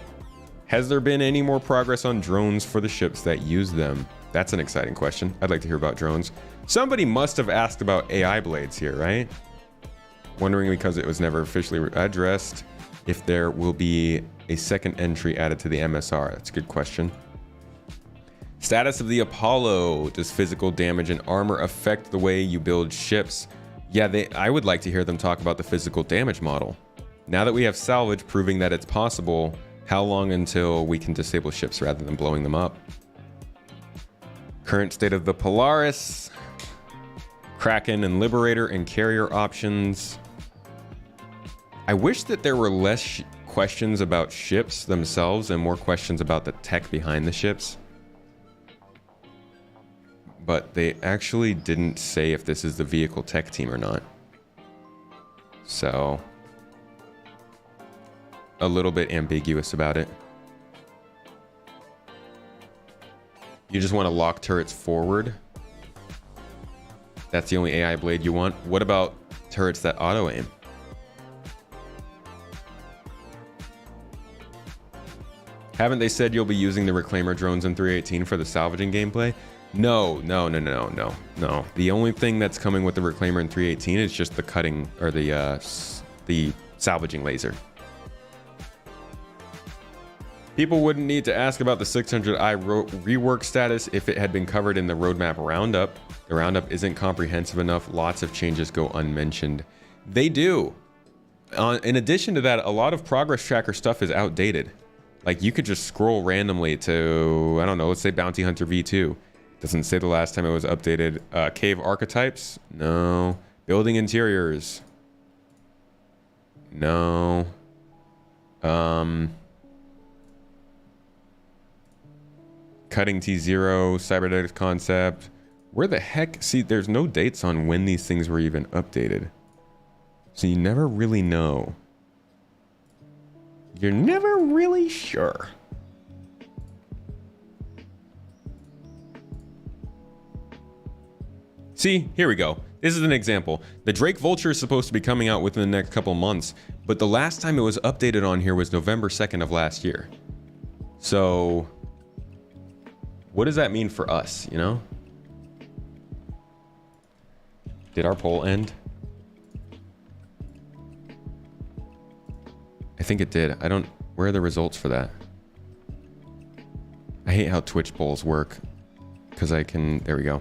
Has there been any more progress on drones for the ships that use them? That's an exciting question. I'd like to hear about drones. Somebody must have asked about AI blades here, right? Wondering because it was never officially addressed if there will be a second entry added to the MSR. That's a good question. Status of the Apollo. Does physical damage and armor affect the way you build ships? Yeah, I would like to hear them talk about the physical damage model. Now that we have salvage proving that it's possible, how long until we can disable ships rather than blowing them up? Current state of the Polaris. Kraken and Liberator and carrier options. I wish that there were less questions about ships themselves and more questions about the tech behind the ships. But they actually didn't say if this is the vehicle tech team or not. So, a little bit ambiguous about it. You just want to lock turrets forward. That's the only AI blade you want. What about turrets that auto aim? Haven't they said you'll be using the reclaimer drones in 3.18 for the salvaging gameplay? No. The only thing that's coming with the reclaimer in 3.18 is just the cutting, or the salvaging laser. People wouldn't need to ask about the 600i rework status if it had been covered in the roadmap roundup. The roundup isn't comprehensive enough. Lots of changes go unmentioned. They do. In addition to that, a lot of progress tracker stuff is outdated. Like, you could just scroll randomly to, I don't know, let's say Bounty Hunter V2. Doesn't say the last time it was updated. Cave archetypes? No. Building interiors? No. Cutting T0, cybernetics concept. Where the heck? See, there's no dates on when these things were even updated. So you never really know. You're never really sure. See, here we go. This is an example. The Drake Vulture is supposed to be coming out within the next couple months, but the last time it was updated on here was November 2nd of last year. So what does that mean for us, you know? Did our poll end? I think it did. I don't... Where are the results for that? I hate how Twitch polls work. Because I can... There we go.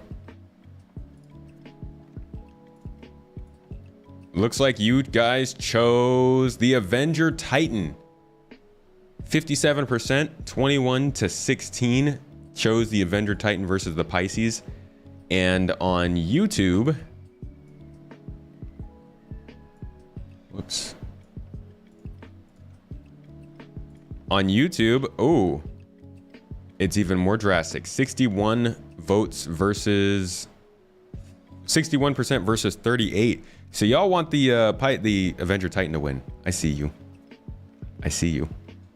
Looks like you guys chose the Avenger Titan. 57%, 21 to 16 chose the Avenger Titan versus the Pisces. And on YouTube... Whoops. On YouTube, oh, it's even more drastic. 61 votes versus 61% versus 38. So y'all want the Avenger Titan to win. I see you. I see you.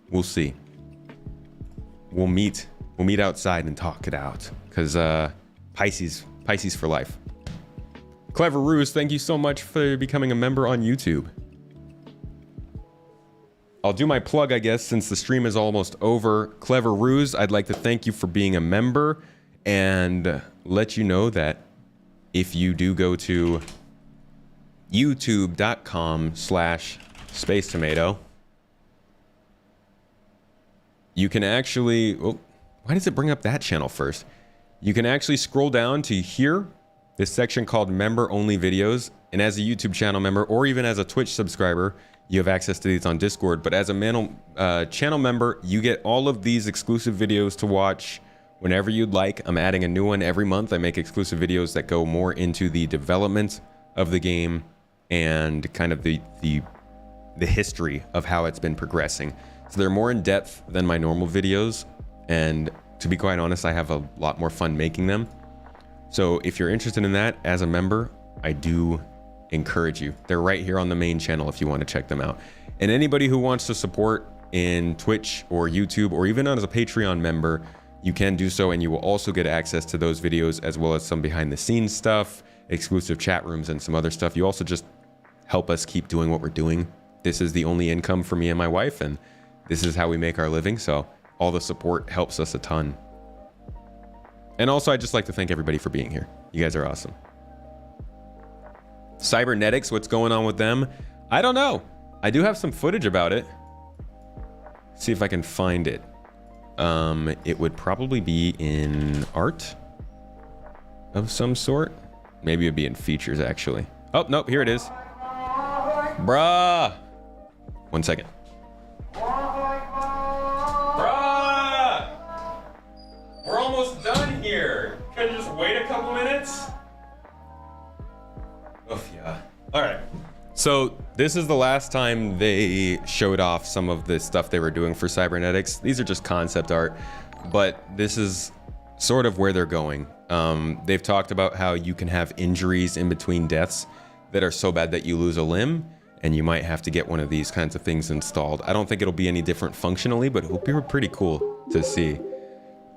We'll see. We'll meet outside and talk it out. Because Pisces for life. Clever Ruse, thank you so much for becoming a member on YouTube. I'll do my plug, I guess, since the stream is almost over. Clever Ruse, I'd like to thank you for being a member and let you know that if you do go to youtube.com/spacetomato, you can actually... Oh, why does it bring up that channel first? You can actually scroll down to here, this section called Member Only Videos, and as a YouTube channel member or even as a Twitch subscriber, you have access to these on Discord, but as a channel member, you get all of these exclusive videos to watch whenever you'd like. I'm adding a new one every month. I make exclusive videos that go more into the development of the game and kind of the history of how it's been progressing. So they're more in depth than my normal videos, and to be quite honest, I have a lot more fun making them. So if you're interested in that as a member, I do encourage you. They're right here on the main channel if you want to check them out. And anybody who wants to support in Twitch or YouTube or even as a Patreon member, you can do so, and you will also get access to those videos as well as some behind the scenes stuff, exclusive chat rooms, and some other stuff. You also just help us keep doing what we're doing. This is the only income for me and my wife, and this is how we make our living, so all the support helps us a ton. And also, I'd just like to thank everybody for being here. You guys are awesome. Cybernetics, what's going on with them? I don't know. I do have some footage about it. See if I can find it. It would probably be in art of some sort. Maybe it'd be in features, actually. Oh, nope, here it is. Bruh. 1 second. Bruh! We're almost done here. Can you just wait a couple minutes? Oh, yeah. All right. So this is the last time they showed off some of the stuff they were doing for cybernetics. These are just concept art, but this is sort of where they're going. They've talked about how you can have injuries in between deaths that are so bad that you lose a limb, and you might have to get one of these kinds of things installed. I don't think it'll be any different functionally, but it'll be pretty cool to see.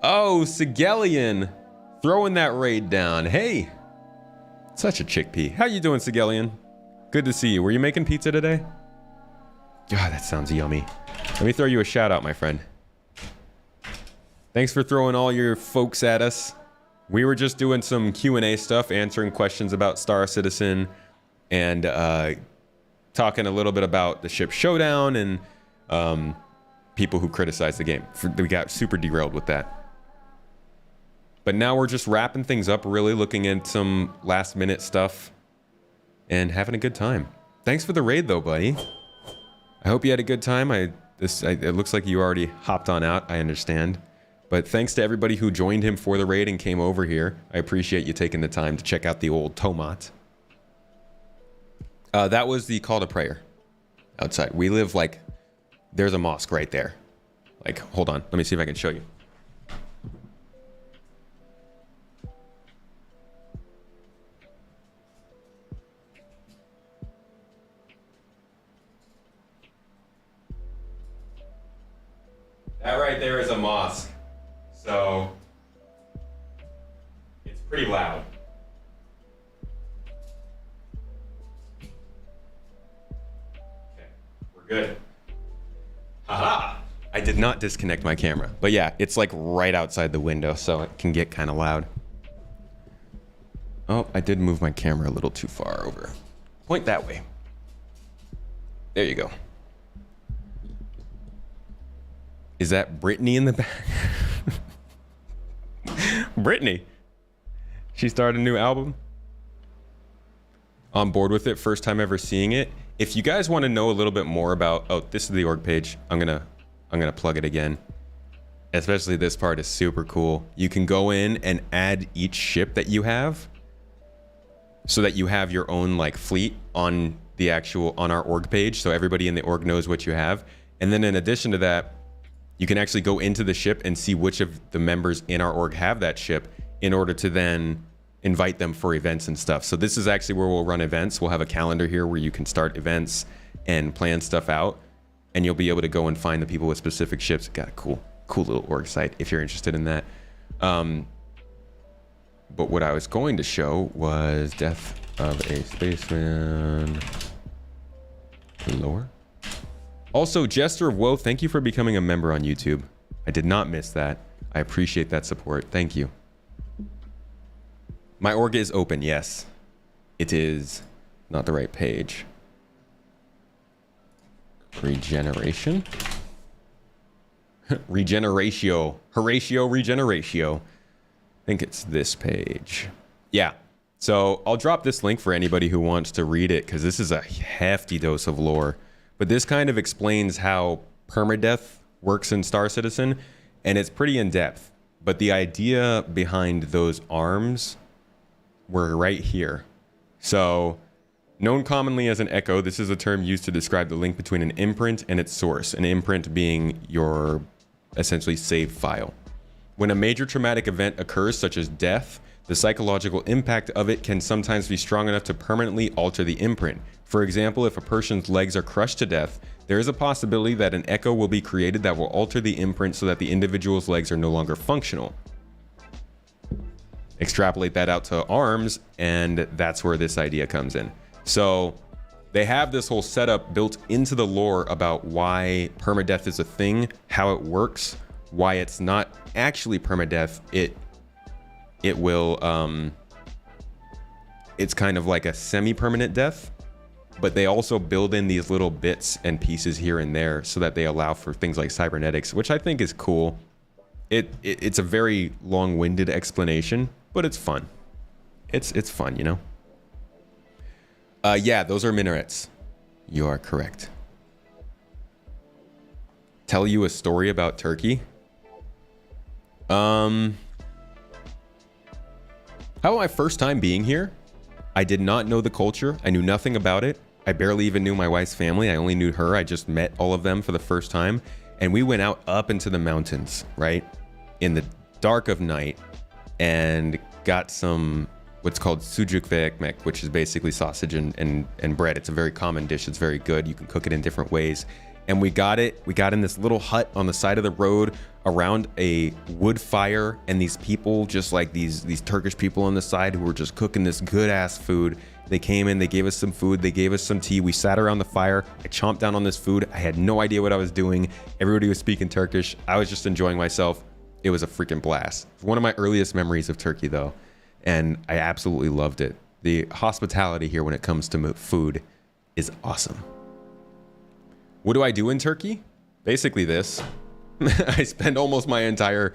Oh, Sigelian throwing that raid down. Hey. Such a chickpea. How you doing, Sigelian? Good to see you. Were you making pizza today? God, that sounds yummy. Let me throw you a shout out, my friend. Thanks for throwing all your folks at us. We were just doing some Q&A stuff, answering questions about Star Citizen, and talking a little bit about the ship Showdown and people who criticize the game. We got super derailed with that. But now we're just wrapping things up, really looking at some last minute stuff and having a good time. Thanks for the raid though, buddy. I hope you had a good time. It looks like you already hopped on out, I understand. But thanks to everybody who joined him for the raid and came over here. I appreciate you taking the time to check out the old Tomat. That was the call to prayer outside. We live like, there's a mosque right there. Like, hold on, let me see if I can show you. That right there is a mosque. So it's pretty loud. Okay, we're good. Haha! I did not disconnect my camera. But yeah, it's like right outside the window, so it can get kind of loud. Oh, I did move my camera a little too far over. Point that way. There you go. Is that Brittany in the back? Brittany. She started a new album. On board with it, first time ever seeing it. If you guys want to know a little bit more about, oh, this is the org page. I'm gonna plug it again. Especially this part is super cool. You can go in and add each ship that you have, so that you have your own like fleet on the actual on our org page, so everybody in the org knows what you have. And then in addition to that, you can actually go into the ship and see which of the members in our org have that ship in order to then invite them for events and stuff. So this is actually where we'll run events. We'll have a calendar here where you can start events and plan stuff out, and you'll be able to go and find the people with specific ships. Got a cool little org site if you're interested in that. But what I was going to show was Death of a Spaceman lore. Also, Jester of Woe, thank you for becoming a member on YouTube. I did not miss that. I appreciate that support. Thank you. My org is open, yes. It is not the right page. Regeneration? Regeneratio. Horatio Regeneratio. I think it's this page. Yeah. So I'll drop this link for anybody who wants to read it, because this is a hefty dose of lore. But this kind of explains how permadeath works in Star Citizen, and it's pretty in-depth. But the idea behind those arms were right here. So, known commonly as an echo, this is a term used to describe the link between an imprint and its source, an imprint being your essentially save file. When a major traumatic event occurs, such as death, the psychological impact of it can sometimes be strong enough to permanently alter the imprint. For example, if a person's legs are crushed to death, there is a possibility that an echo will be created that will alter the imprint so that the individual's legs are no longer functional. Extrapolate that out to arms, and that's where this idea comes in. So they have this whole setup built into the lore about why permadeath is a thing, how it works, why it's not actually permadeath. It will, it's kind of like a semi-permanent death, but they also build in these little bits and pieces here and there so that they allow for things like cybernetics, which I think is cool. It's a very long-winded explanation, but it's fun. It's fun, you know? Yeah, those are minarets. You are correct. Tell you a story about Turkey? How about my first time being here? I did not know the culture. I knew nothing about it. I barely even knew my wife's family. I only knew her. I just met all of them for the first time. And we went out up into the mountains, right? In the dark of night, and got some what's called sucuk ve ekmek, which is basically sausage and bread. It's a very common dish. It's very good. You can cook it in different ways. and we got it. We got in this little hut on the side of the road around a wood fire, and these people, just like these Turkish people on the side who were just cooking this good ass food. They came in, they gave us some food, they gave us some tea. We sat around the fire. I chomped down on this food. I had no idea what I was doing. Everybody was speaking Turkish. I was just enjoying myself. It was a freaking blast. It's one of my earliest memories of Turkey though, and I absolutely loved it. The hospitality here when it comes to food is awesome. What do I do in Turkey? Basically this. I spend almost my entire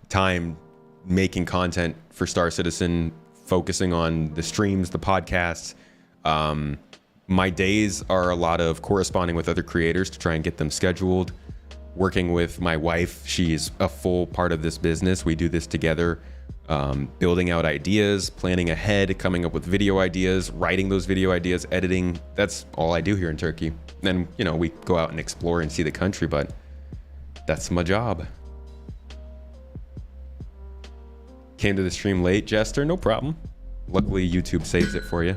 time making content for Star Citizen, focusing on the streams, the podcasts. My days are a lot of corresponding with other creators to try and get them scheduled. Working with my wife, she's a full part of this business. We do this together, building out ideas, planning ahead, coming up with video ideas, writing those video ideas, editing. That's all I do here in Turkey. Then, you know, we go out and explore and see the country, but that's my job. Came to the stream late, Jester, no problem. Luckily, YouTube saves it for you.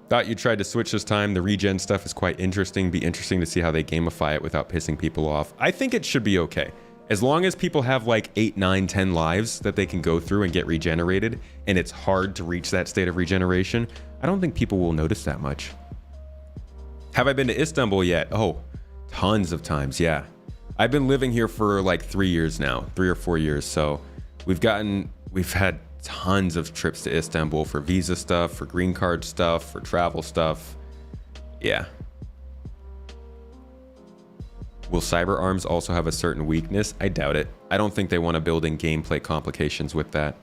Thought you tried to switch this time. The regen stuff is quite interesting. Be interesting to see how they gamify it without pissing people off. I think it should be okay. As long as people have like 8, 9, 10 lives that they can go through and get regenerated, and it's hard to reach that state of regeneration, I don't think people will notice that much. Have I been to Istanbul yet? Oh, tons of times, yeah. I've been living here for like 3 years now, 3 or 4 years. So we've had tons of trips to Istanbul for visa stuff, for green card stuff, for travel stuff. Yeah. Will cyber arms also have a certain weakness? I doubt it. I don't think they want to build in gameplay complications with that.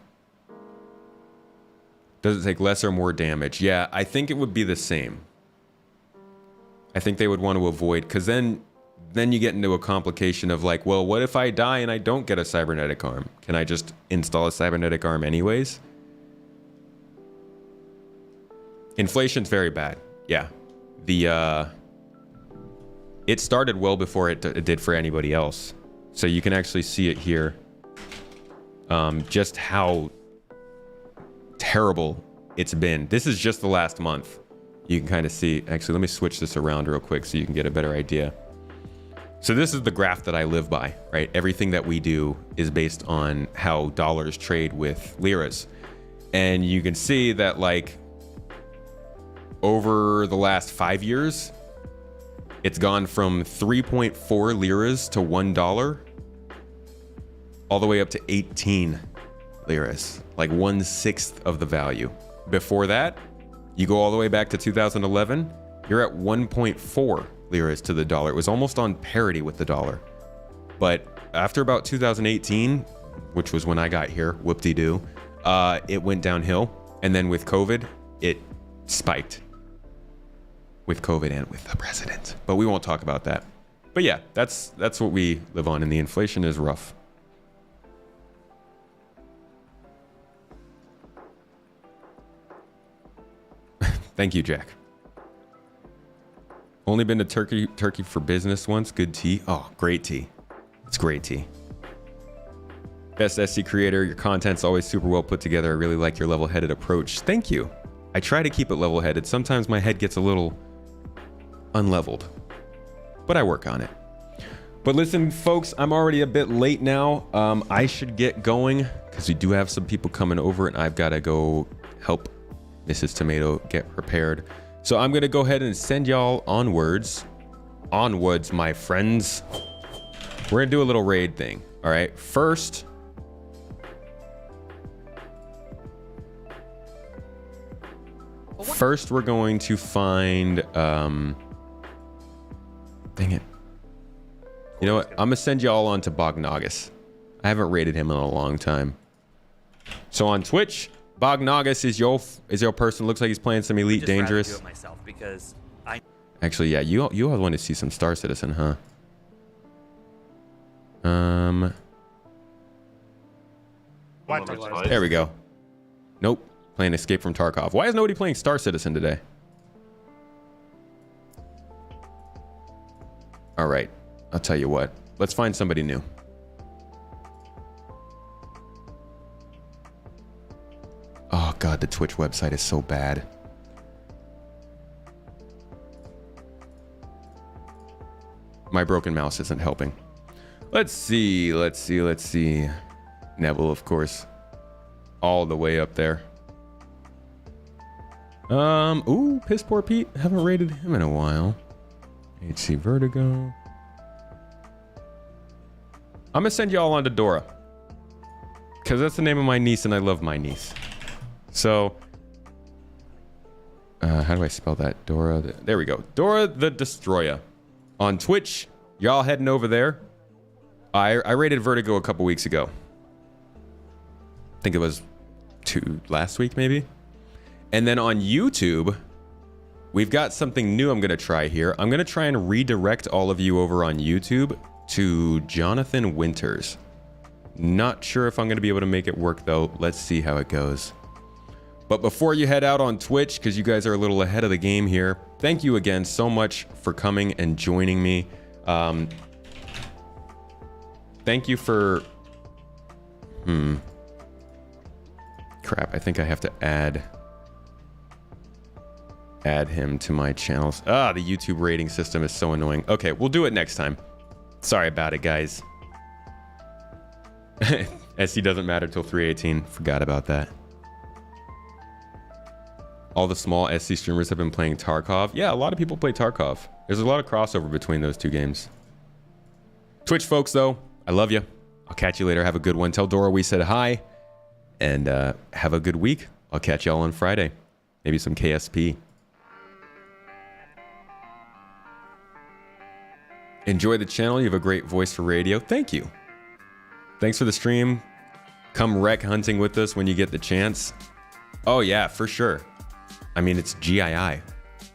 Does it take less or more damage? Yeah, I think it would be the same. I think they would want to avoid, because then you get into a complication of like, well, what if I die and I don't get a cybernetic arm? Can I just install a cybernetic arm anyways? Inflation's very bad. Yeah. It started well before it did for anybody else. So you can actually see it here. Just how terrible it's been. This is just the last month. You can kind of see, actually, let me switch this around real quick so you can get a better idea. So this is the graph that I live by, right? Everything that we do is based on how dollars trade with liras. And you can see that like over the last 5 years, it's gone from 3.4 liras to $1 all the way up to 18 liras, like 1/6 of the value. Before that, you go all the way back to 2011, you're at 1.4 liras to the dollar. It was almost on parity with the dollar. But after about 2018, which was when I got here, whoop-de-doo, it went downhill. And then with COVID, it spiked. With COVID and with the president. But we won't talk about that. But yeah, that's what we live on, and the inflation is rough. Thank you, Jack. Only been to Turkey for business once. Good tea. Oh, great tea. It's great tea. Best SC creator. Your content's always super well put together. I really like your level-headed approach. Thank you. I try to keep it level-headed. Sometimes my head gets a little unleveled, but I work on it. But listen, folks, I'm already a bit late now. I should get going because we do have some people coming over, and I've got to go help Mrs. Tomato get prepared. So I'm gonna go ahead and send y'all onwards, my friends. We're gonna do a little raid thing. All right, first, we're going to find, dang it. You know what? I'm gonna send y'all on to Bognagus. I haven't raided him in a long time. So on Twitch, Bognagus is your person. Looks like he's playing some Elite Dangerous. Do it myself because actually, yeah, you all want to see some Star Citizen, huh? There we go. Nope, playing Escape from Tarkov. Why is nobody playing Star Citizen today? All right, I'll tell you what. Let's find somebody new. Oh God, the Twitch website is so bad. My broken mouse isn't helping. Let's see. Neville, of course. All the way up there. Ooh, Piss Poor Pete. Haven't rated him in a while. HC Vertigo. I'm gonna send y'all on to Dora. Because that's the name of my niece, and I love my niece. So, how do I spell that? Dora. There we go. Dora the Destroyer. On Twitch, y'all heading over there. I rated Vertigo a couple weeks ago. I think it was last week, maybe. And then on YouTube, we've got something new I'm going to try here. I'm going to try and redirect all of you over on YouTube to Jonathan Winters. Not sure if I'm going to be able to make it work, though. Let's see how it goes. But before you head out on Twitch, because you guys are a little ahead of the game here, thank you again so much for coming and joining me. Thank you for... Crap, I think I have to add him to my channels. The YouTube rating system is so annoying. Okay, we'll do it next time. Sorry about it, guys. SC doesn't matter till 318. Forgot about that. All the small SC streamers have been playing Tarkov. Yeah, a lot of people play Tarkov. There's a lot of crossover between those two games. Twitch folks, though, I love you. I'll catch you later. Have a good one. Tell Dora we said hi. And have a good week. I'll catch y'all on Friday. Maybe some KSP. Enjoy the channel. You have a great voice for radio. Thank you. Thanks for the stream. Come wreck hunting with us when you get the chance. Oh, yeah, for sure. I mean, it's GII.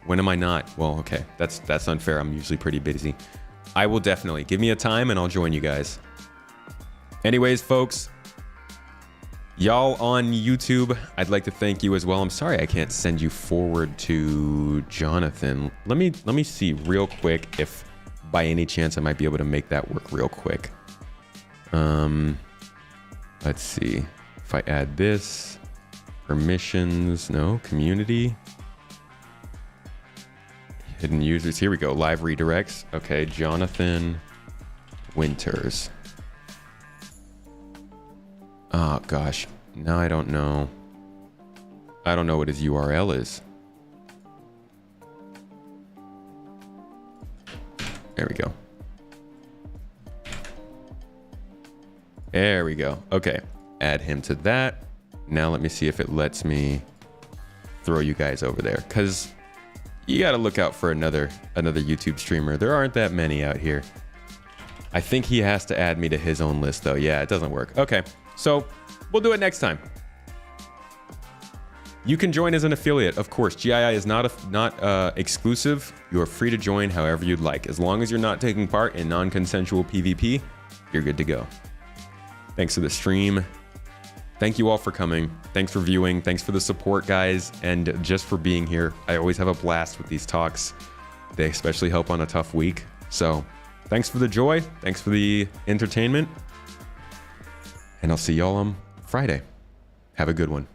When am I not? Well, okay. That's unfair. I'm usually pretty busy. I will definitely. Give me a time and I'll join you guys. Anyways, folks. Y'all on YouTube, I'd like to thank you as well. I'm sorry I can't send you forward to Jonathan. Let me see real quick if by any chance I might be able to make that work real quick. Let's see. If I add this, permissions, no, community. Hidden users, here we go, live redirects. Okay, Jonathan Winters. Oh gosh, now I don't know. I don't know what his URL is. There we go. There we go. Okay, add him to that. Now let me see if it lets me throw you guys over there, because you got to look out for another YouTube streamer. There aren't that many out here. I think he has to add me to his own list, though. Yeah, it doesn't work. Okay. So we'll do it next time. You can join as an affiliate, of course. GII is not exclusive. You are free to join however you'd like. As long as you're not taking part in non-consensual PvP, you're good to go. Thanks for the stream. Thank you all for coming. Thanks for viewing. Thanks for the support, guys. And just for being here. I always have a blast with these talks. They especially help on a tough week. So thanks for the joy. Thanks for the entertainment. And I'll see y'all on Friday. Have a good one.